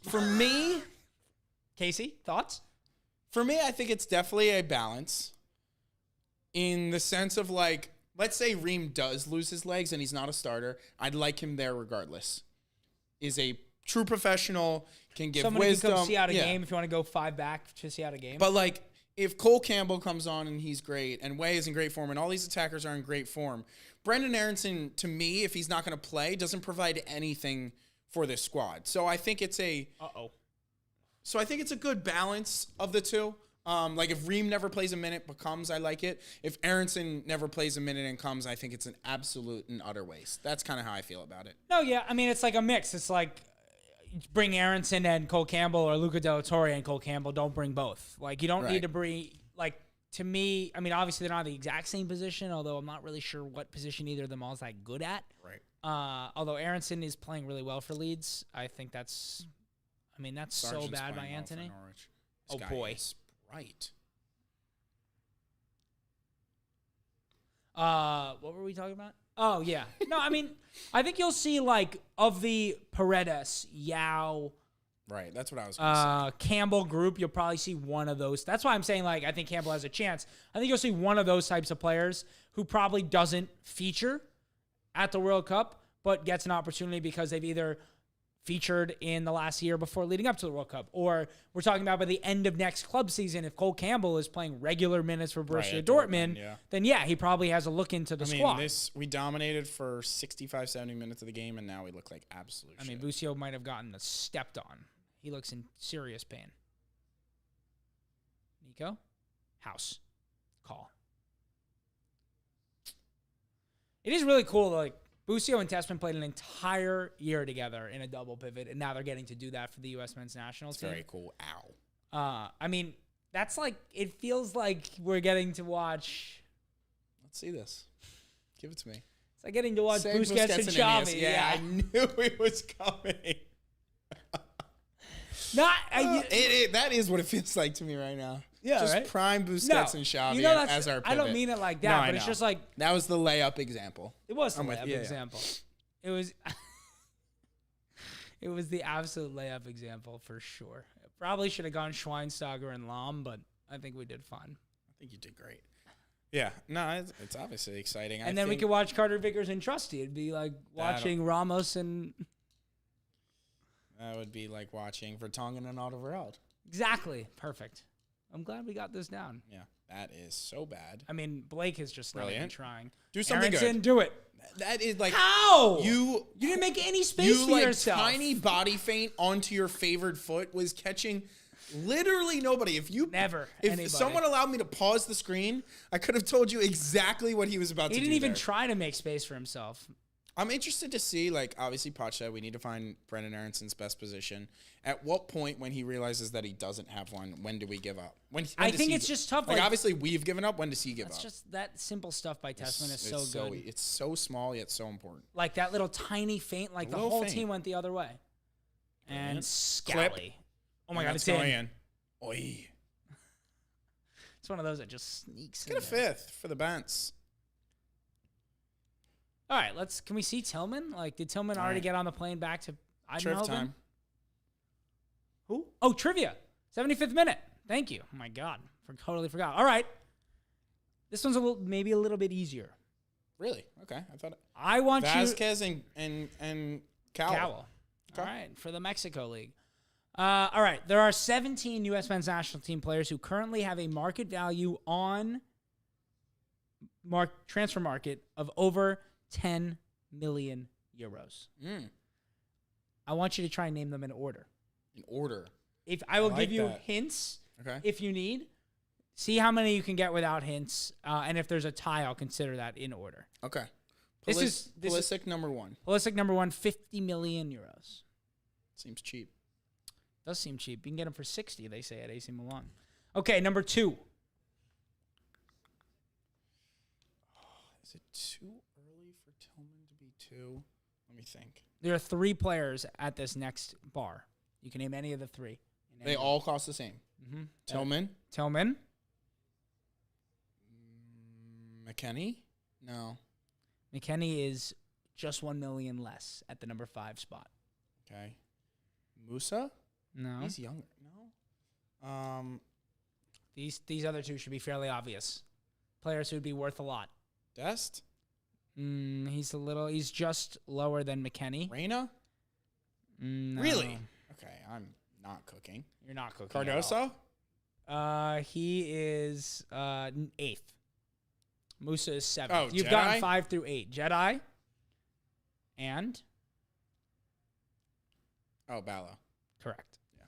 For me, Casey, thoughts? For me, I think it's definitely a balance in the sense of, like, let's say Ream does lose his legs and he's not a starter. I'd like him there regardless. Is a true professional, can give Someone wisdom. Can come see out a game if you want to go 5 back to see out a game. But, like, if Cole Campbell comes on and he's great, and Way is in great form, and all these attackers are in great form, Brendan Aronson, to me, if he's not going to play, doesn't provide anything for this squad. So I think it's a... So I think it's a good balance of the two. Like, if Ream never plays a minute but comes, I like it. If Aronson never plays a minute and comes, I think it's an absolute and utter waste. That's kind of how I feel about it. No, yeah. I mean, it's like a mix. It's like bring Aronson and Cole Campbell or Luca De La Torre and Cole Campbell. Don't bring both. Like, you don't need to bring... Like, to me, I mean, obviously they're not the exact same position, although I'm not really sure what position either of them all is that good at. Right. Although Aronson is playing really well for Leeds. I think that's... I mean, that's Sargent's so bad by Anthony. Oh, boy. Right. What were we talking about? Oh, yeah. No, I mean, I think you'll see, like, of the Paredes, Yao... Right, that's what I was going to say. Campbell group, you'll probably see one of those. That's why I'm saying, like, I think Campbell has a chance. I think you'll see one of those types of players who probably doesn't feature at the World Cup, but gets an opportunity because they've either featured in the last year before leading up to the World Cup, or we're talking about by the end of next club season, if Cole Campbell is playing regular minutes for Borussia Dortmund, then he probably has a look into the squad. We dominated for 65, 70 minutes of the game, and now we look like absolute shit. I mean, Busio might have gotten stepped on. He looks in serious pain. Nico? House. Call. It is really cool, like, Busio and Tessman played an entire year together in a double pivot, and now they're getting to do that for the U.S. men's national team. Very cool. Ow. I mean, that's like, it feels like we're getting to watch. Let's see this. Give it to me. It's like getting to watch Busquets and Xavi. Yeah, I knew it was coming. That is what it feels like to me right now. Yeah, just right? prime Busquets and Xavi as our pivot. I don't mean it like that, but it's just like... That was the layup example. It was the layup example. It was... It was the absolute layup example for sure. Probably should have gone Schweinsteiger and Lahm, but I think we did fine. I think you did great. Yeah, no, it's obviously exciting. And then we could watch Carter Vickers and Trusty. It'd be like watching Ramos and... That would be like watching Vertonghen and Alderweireld. Exactly. Perfect. I'm glad we got this down. Yeah, that is so bad. I mean, Blake is just not even trying. Do something Aronson, good. Do it. That is like... How? You didn't make any space for yourself. Tiny body feint onto your favored foot was catching... Literally nobody. If someone allowed me to pause the screen, I could have told you exactly what he was about to do. He didn't even try to make space for himself. I'm interested to see, like, obviously, Poch said we need to find Brendan Aronson's best position. At what point, when he realizes that he doesn't have one, when do we give up? I think it's just tough. Like, obviously, we've given up. When does he give up? It's just that simple stuff by Tessmann is so good. It's so small, yet so important. Like that little tiny feint, like the whole team went the other way. And Scally. Oh my God, it's in. Oi. It's one of those that just sneaks in. Get a fifth for the Bents. All right, can we see Tillman? Like, did Tillman already get on the plane back to Triv time? Who? Oh, trivia. 75th minute. Thank you. Oh my God, totally forgot. All right, this one's maybe a little bit easier. Really? Okay, I thought. I want Vasquez and Cowell. Okay. All right, for the Mexico League. All right, there are 17 U.S. men's national team players who currently have a market value on transfer market of over 10 million euros. I want you to try and name them in order. In order. If I will give you hints, if you need. See how many you can get without hints, and if there's a tie, I'll consider that in order. Okay. Pulisic number one. Pulisic number one, 50 million euros. Seems cheap. Does seem cheap. You can get him for 60, they say, at AC Milan. Okay, number two. Is it too early for Tillman to be two? Let me think. There are three players at this next bar. You can name any of the three. They all cost the same. Mm-hmm. Tillman. McKennie? No. McKennie is just 1 million less at the number 5 spot. Okay. Musa? No. He's younger. No. These other two should be fairly obvious. Players who would be worth a lot. Dest? He's just lower than McKennie. Reina? No. Really? Okay, I'm not cooking. You're not cooking. Cardoso? He is 8th. Musa is 7th. Oh, You've Jedi? gotten 5 through 8. Jedi. And? Oh, Ballo. Correct. Yeah.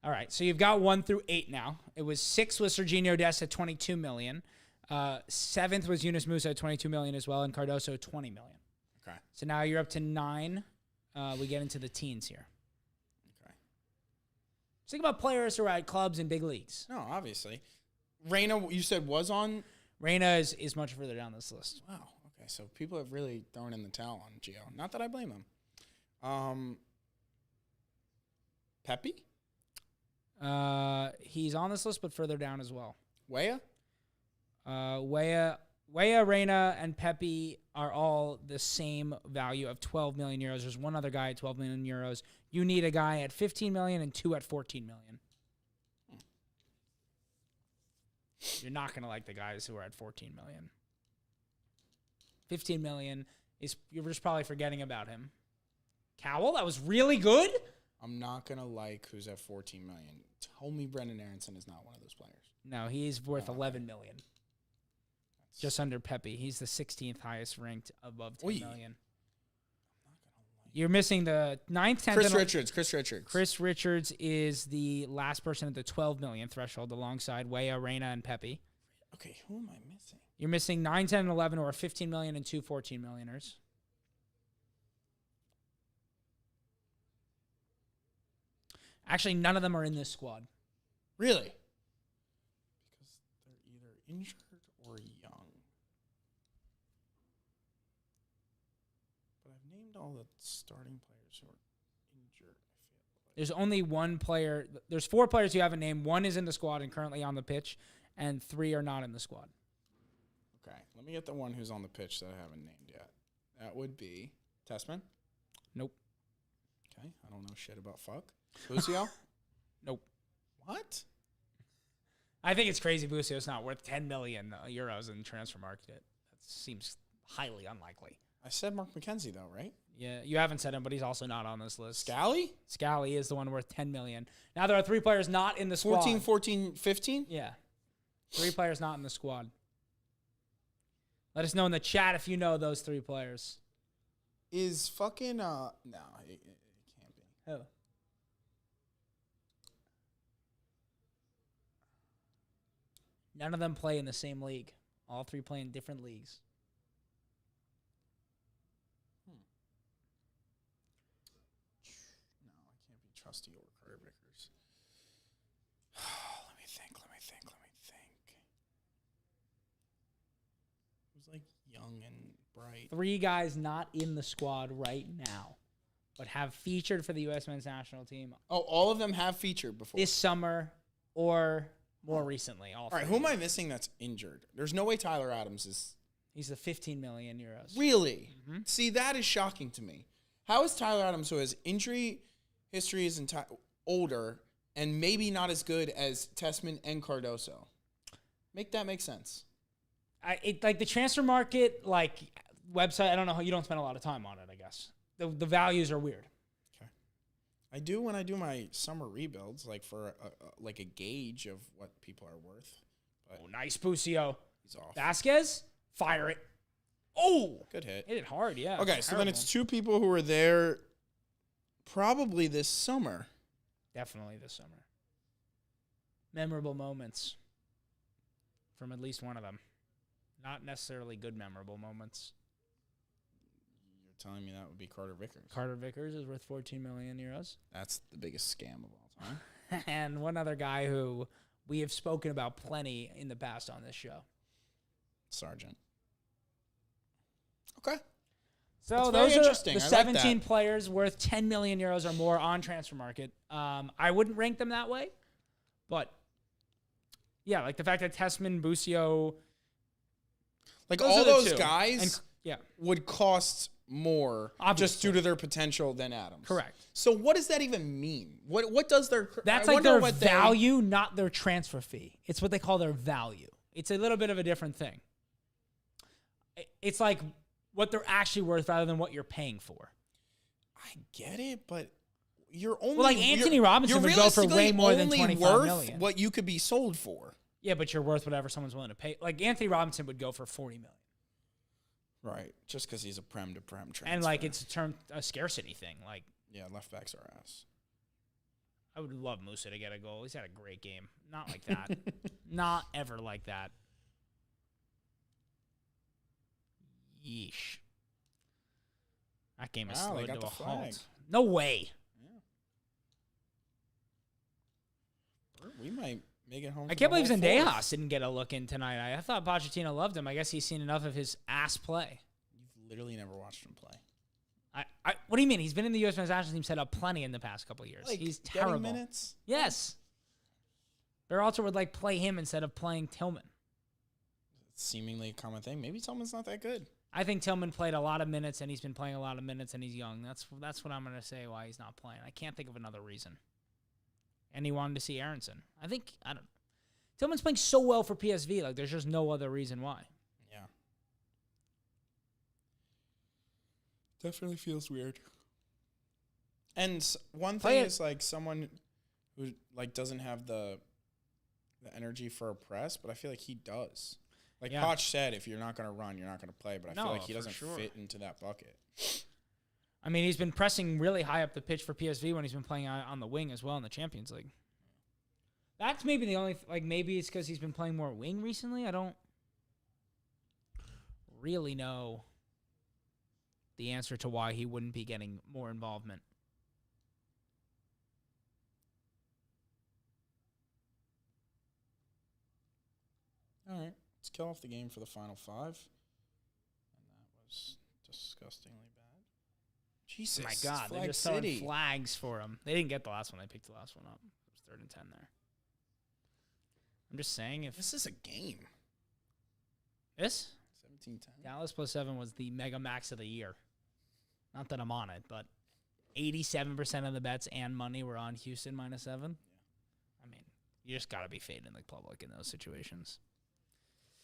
All right. So you've got 1 through 8 now. It was 6 was Serginho Dest at 22 million. 7th was Yunus Musa at 22 million as well, and Cardoso 20 million. Okay. So now you're up to 9. We get into the teens here. Okay. Just think about players who are at clubs in big leagues. No, obviously. Reina, you said was on? Reina is much further down this list. Wow. Okay. So people have really thrown in the towel on Gio. Not that I blame them. Pepe? He's on this list, but further down as well. Weah? Weah, Reina, and Pepe are all the same value of 12 million euros. There's one other guy at 12 million euros. You need a guy at 15 million and 2 at 14 million. You're not going to like the guys who are at 14 million. 15 million you're just probably forgetting about him. Cowell, that was really good. I'm not going to like who's at 14 million. Tell me Brendan Aronson is not one of those players. No, he's worth 11 million. Just under Pepe. He's the 16th highest ranked above 10 million. You're missing the 9th, 10th. Chris Richards. Chris Richards is the last person at the 12 million threshold alongside Weah, Reina, and Pepe. Okay, who am I missing? You're missing 9, 10, and 11 who are 15 million and 2 14 millioners. Actually, none of them are in this squad. Really? Because they're either injured or young. But I've named all the starting players who are injured, I feel like. There's only one player. There's 4 players you haven't named. 1 is in the squad and currently on the pitch, and 3 are not in the squad. Okay, let me get the one who's on the pitch that I haven't named yet. That would be Tessmann? Nope. Okay, I don't know shit about fuck. Lucio? Nope. What? I think it's crazy Busio's not worth 10 million euros in the transfer market. That seems highly unlikely. I said Mark McKenzie, though, right? Yeah, you haven't said him, but he's also not on this list. Scally? Scally is the one worth 10 million. Now, there are 3 players not in the squad. 14, 14, 15? Yeah. 3 players not in the squad. Let us know in the chat if you know those 3 players. Is fucking, no, it can't be. Who? None of them play in the same league. All 3 play in different leagues. No, I can't be Trusty or Carter Vickers. Let me think. Who's like young and bright? 3 guys not in the squad right now, but have featured for the U.S. men's national team. Oh, all of them have featured before. This summer or more recently. All right, who am I missing that's injured? There's no way Tyler Adams is. He's the 15 million euros. Really? Mm-hmm. See, that is shocking to me. How is Tyler Adams, who has injury history, is older and maybe not as good as Tessman and Cardoso? Make that make sense. Like the transfer market, website. I don't know how you don't spend a lot of time on it. I guess the values are weird. Okay, I do when I do my summer rebuilds, for a gauge of what people are worth. But nice Busio. He's off. Vasquez, fire it. Oh, good hit. Hit it hard, yeah. Okay, so then it's 2 people who were there probably this summer. Definitely this summer. Memorable moments from at least one of them. Not necessarily good memorable moments. You're telling me that would be Carter Vickers. Carter Vickers is worth 14 million euros. That's the biggest scam of all time. And one other guy who we have spoken about plenty in the past on this show. Sargent. Okay. So those are the 17 players worth 10 million euros or more on transfer market. I wouldn't rank them that way, but yeah, like the fact that Tessman, Busio, all those guys would cost more just due to their potential than Adams. Correct. So what does that even mean? What does their That's like their value, not their transfer fee. It's what they call their value. It's a little bit of a different thing. It's like what they're actually worth rather than what you're paying for. I get it, but you're only like Anthony Robinson would go for way more than 25 million. What you could be sold for. Yeah, but you're worth whatever someone's willing to pay. Like Anthony Robinson would go for 40 million. Right, just because he's a prem to prem transfer. And it's a scarcity thing. Yeah, left backs are ass. I would love Musa to get a goal. He's had a great game. Not like that. Not ever like that. Yeesh. That game is slowed to a halt. No way. Yeah. We might make it home. I can't believe Zendejas didn't get a look in tonight. I thought Pochettino loved him. I guess he's seen enough of his ass play. You've literally never watched him play. What do you mean? He's been in the U.S. men's national team set up plenty in the past couple of years. He's terrible. Minutes? Yes. Berhalter would play him instead of playing Tillman. Seemingly a common thing. Maybe Tillman's not that good. I think Tillman played a lot of minutes, and he's been playing a lot of minutes, and he's young. That's what I'm going to say why he's not playing. I can't think of another reason. And he wanted to see Aronson. Tillman's playing so well for PSV. There's just no other reason why. Yeah. Definitely feels weird. And one thing is someone who doesn't have the energy for a press, but I feel like he does. Poch said, if you're not going to run, you're not going to play. But I feel like he doesn't fit into that bucket. I mean, he's been pressing really high up the pitch for PSV when he's been playing on the wing as well in the Champions League. That's maybe the only... maybe it's because he's been playing more wing recently. I don't really know the answer to why he wouldn't be getting more involvement. All right. Let's kill off the game for the final 5. And that was disgustingly bad. Jesus. Oh my God. They're just throwing flags for him. They didn't get the last one. They picked the last one up. It was 3rd and 10 there. I'm just saying if... This is a game. This? 17-10. Dallas +7 was the mega max of the year. Not that I'm on it, but 87% of the bets and money were on Houston -7. Yeah. I mean, You just got to be fading the public in those situations.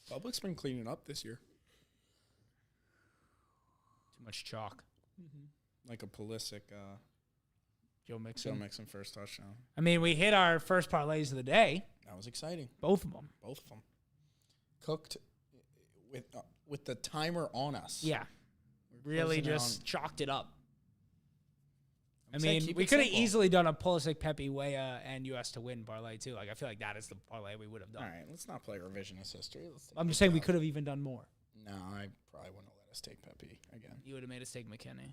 Public's been cleaning up this year. Too much chalk. Like a Pulisic, Joe Mixon. First touchdown. I mean, we hit our first parlays of the day. That was exciting. Both of them. Cooked with the timer on us. Yeah. We're really closing just chalked it up. I saying mean, we could have easily done a Pulisic, Pepe, Weah, and US to win parlay, too. Like, I feel like that is the parlay we would have done. All right, let's not play revisionist history. I'm just saying we could have even done more. No, I probably wouldn't have let us take Pepe again. You would have made us take McKinney.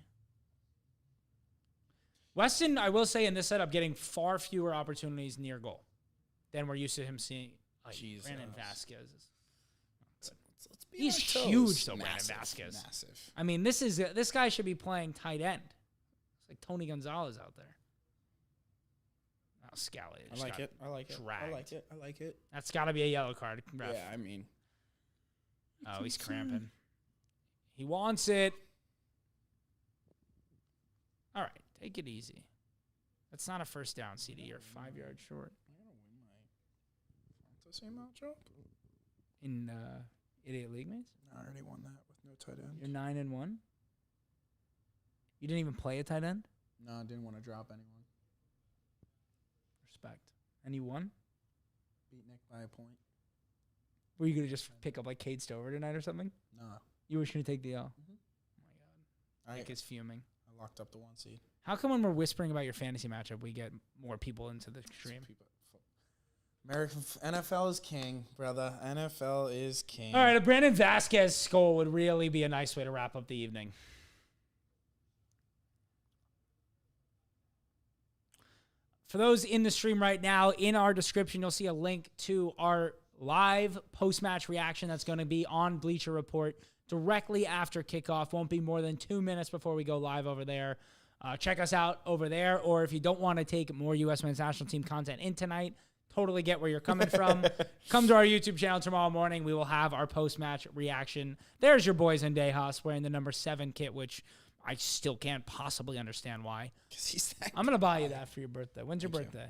Weston, I will say, in this setup, getting far fewer opportunities near goal than we're used to him seeing. Like, Brandon Vasquez. Let's be He's huge, though, Brandon Vasquez. Massive. I mean, this guy should be playing tight end. It's like Tony Gonzalez out there. Oh, Scally. I like it. I like it. That's got to be a yellow card. Ref. Yeah, I mean. Oh, he's cramping. He wants it. All right, take it easy. That's not a first down, CD. You're 5 yards short. I gotta win my fantasy matchup. In Idiot League Mates? I already won that with no tight end. You're 9-1? You didn't even play a tight end? No, I didn't want to drop anyone. Respect. And you won? Beat Nick by a point. Were you going to just pick up like Cade Stover tonight or something? No. You were just going to take the L? Mm-hmm. Oh, my God. Nick is fuming. I locked up the 1 seed. How come when we're whispering about your fantasy matchup, we get more people into the stream? American NFL is king, brother. NFL is king. All right, a Brandon Vasquez goal would really be a nice way to wrap up the evening. For those in the stream right now, in our description, you'll see a link to our live post-match reaction that's going to be on Bleacher Report directly after kickoff. Won't be more than 2 minutes before we go live over there. Check us out over there, or if you don't want to take more U.S. Men's National Team content in tonight, totally get where you're coming from. Come to our YouTube channel tomorrow morning. We will have our post-match reaction. There's your boys in Dejas wearing the number 7 kit, which I still can't possibly understand why. He's that I'm going to buy you that for your birthday. When's your birthday?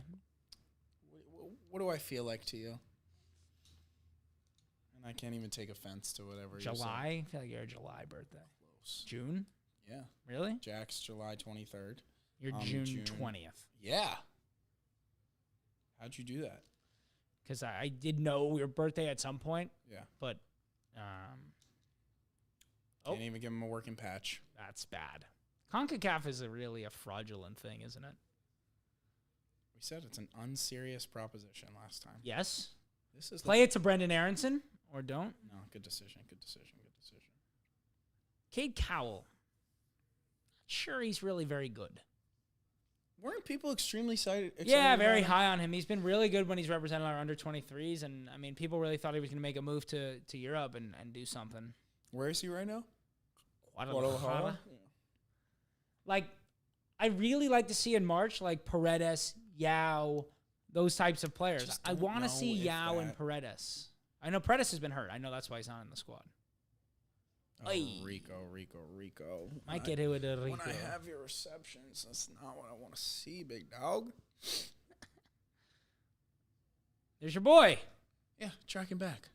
What do I feel like to you? And I can't even take offense to whatever you say. July? I feel like you're a July birthday. Close. June? Yeah. Really? Jack's July 23rd. You're June 20th. Yeah. How'd you do that? Because I did know your birthday at some point. Yeah. But, Can't even give him a working patch. That's bad. CONCACAF is really a fraudulent thing, isn't it? We said it's an unserious proposition last time. Yes. This is Play it to Brendan Aronson or don't. No, good decision. Good decision. Good decision. Cade Cowell. Not sure he's really very good. Weren't people extremely excited? Yeah, very high on him. He's been really good when he's represented our under-23s, and I mean, people really thought he was going to make a move to Europe and do something. Where is he right now? Guadalajara. Yeah. Like, I really like to see in March, like Paredes, Yao, those types of players. I want to see Yao and Paredes. I know Paredes has been hurt. I know that's why he's not in the squad. Oh, Rico. Might get hit with a Rico. When I have your receptions, that's not what I want to see, big dog. There's your boy. Yeah, tracking back.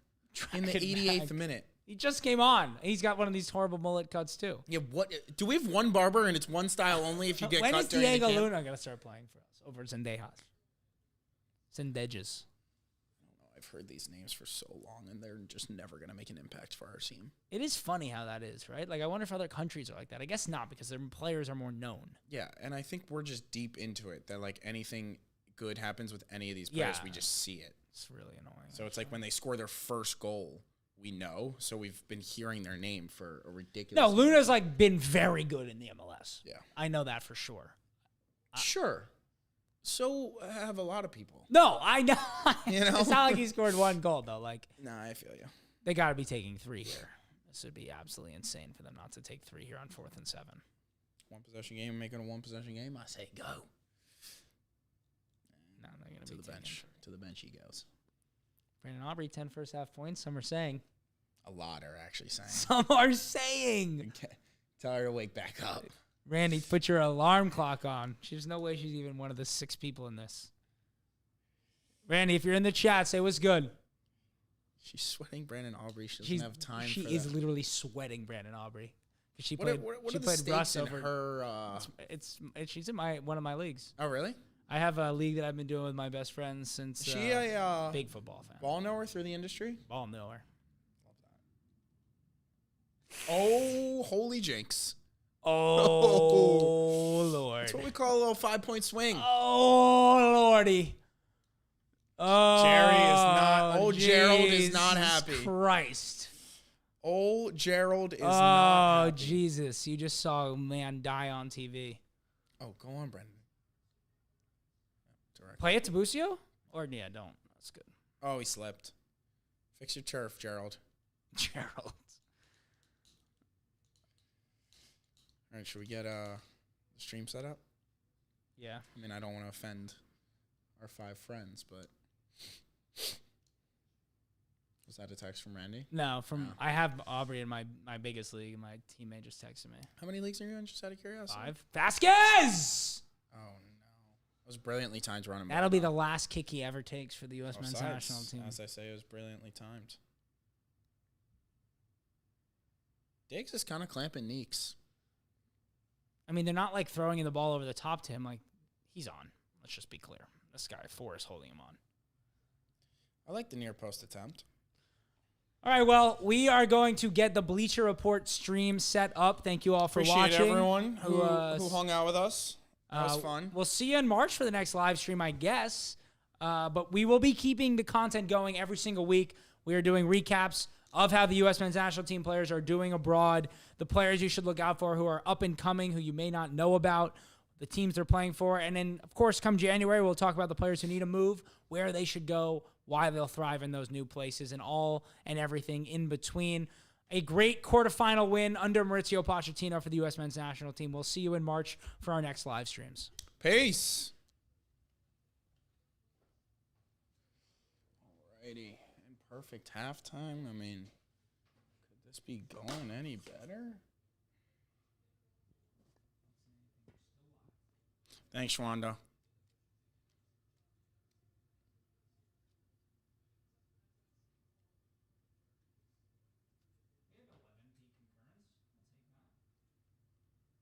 In the 88th minute. He just came on. He's got one of these horrible mullet cuts, too. Yeah, what? Do we have one barber and it's one style only if you get cut during the camp? When is Diego Luna going to start playing for us over at Zendejas? Zendejas. I've heard these names for so long, and they're just never going to make an impact for our team. It is funny how that is, right? Like, I wonder if other countries are like that. I guess not, because their players are more known. Yeah, and I think we're just deep into it, that, like, anything good happens with any of these players, we just see it. It's really annoying. So it's like when they score their first goal, we know. So we've been hearing their name for a ridiculous No, Luna's, like, been very good in the MLS. Yeah. I know that for sure. Sure. So have a lot of people. No, I know. You know? It's not like he scored one goal, though. Like, Nah, I feel you. They got to be taking 3 here. This would be absolutely insane for them not to take 3 here on 4th and 7. One possession game, making a one possession game. I say go. No, they're going to the bench. To the bench he goes. Brandon Aubrey, 10 first half points. Some are saying. A lot are actually saying. Some are saying. Okay. Tell her to wake back up. Randy, put your alarm clock on. There's no way she's even one of the 6 people in this. Randy, if you're in the chat, say what's good. She's sweating Brandon Aubrey. She doesn't have time for that. She is literally sweating Brandon Aubrey. She what played stakes Russ in over her? she's in one of my leagues. Oh, really? I have a league that I've been doing with my best friends since. Is she a big football fan? Ball knower through the industry? Ball knower. Oh, holy jinx! Oh Lord! That's what we call a little 5-point swing. Oh Lordy! Oh, Jerry is not. Old Gerald is not happy. Christ! Old Gerald is not happy. Oh Jesus! You just saw a man die on TV. Oh, go on, Brendan. Play it to Busio? Or yeah, don't. That's good. Oh, he slipped. Fix your turf, Gerald. Gerald. All right, should we get the stream set up? Yeah. I mean, I don't want to offend our 5 friends, but was that a text from Randy? No, I have Aubrey in my biggest league. My teammate just texted me. How many leagues are you in, just out of curiosity? 5. Vasquez! Oh, no. That was brilliantly timed running. That'll be the last kick he ever takes for the U.S. men's national team. As I say, it was brilliantly timed. Diggs is kind of clamping Neeks. I mean, they're not like throwing the ball over the top to him. Like, he's on. Let's just be clear. This guy, 4, is holding him on. I like the near post attempt. All right, well, we are going to get the Bleacher Report stream set up. Thank you all for watching. Appreciate everyone who hung out with us. That was fun. We'll see you in March for the next live stream, I guess. But we will be keeping the content going every single week. We are doing recaps of how the U.S. men's national team players are doing abroad, the players you should look out for who are up and coming, who you may not know about, the teams they're playing for. And then, of course, come January, we'll talk about the players who need a move, where they should go, why they'll thrive in those new places, and all and everything in between. A great quarterfinal win under Maurizio Pochettino for the U.S. men's national team. We'll see you in March for our next live streams. Peace. Alrighty. Imperfect halftime. I mean, could this be going any better? Thanks, Wanda.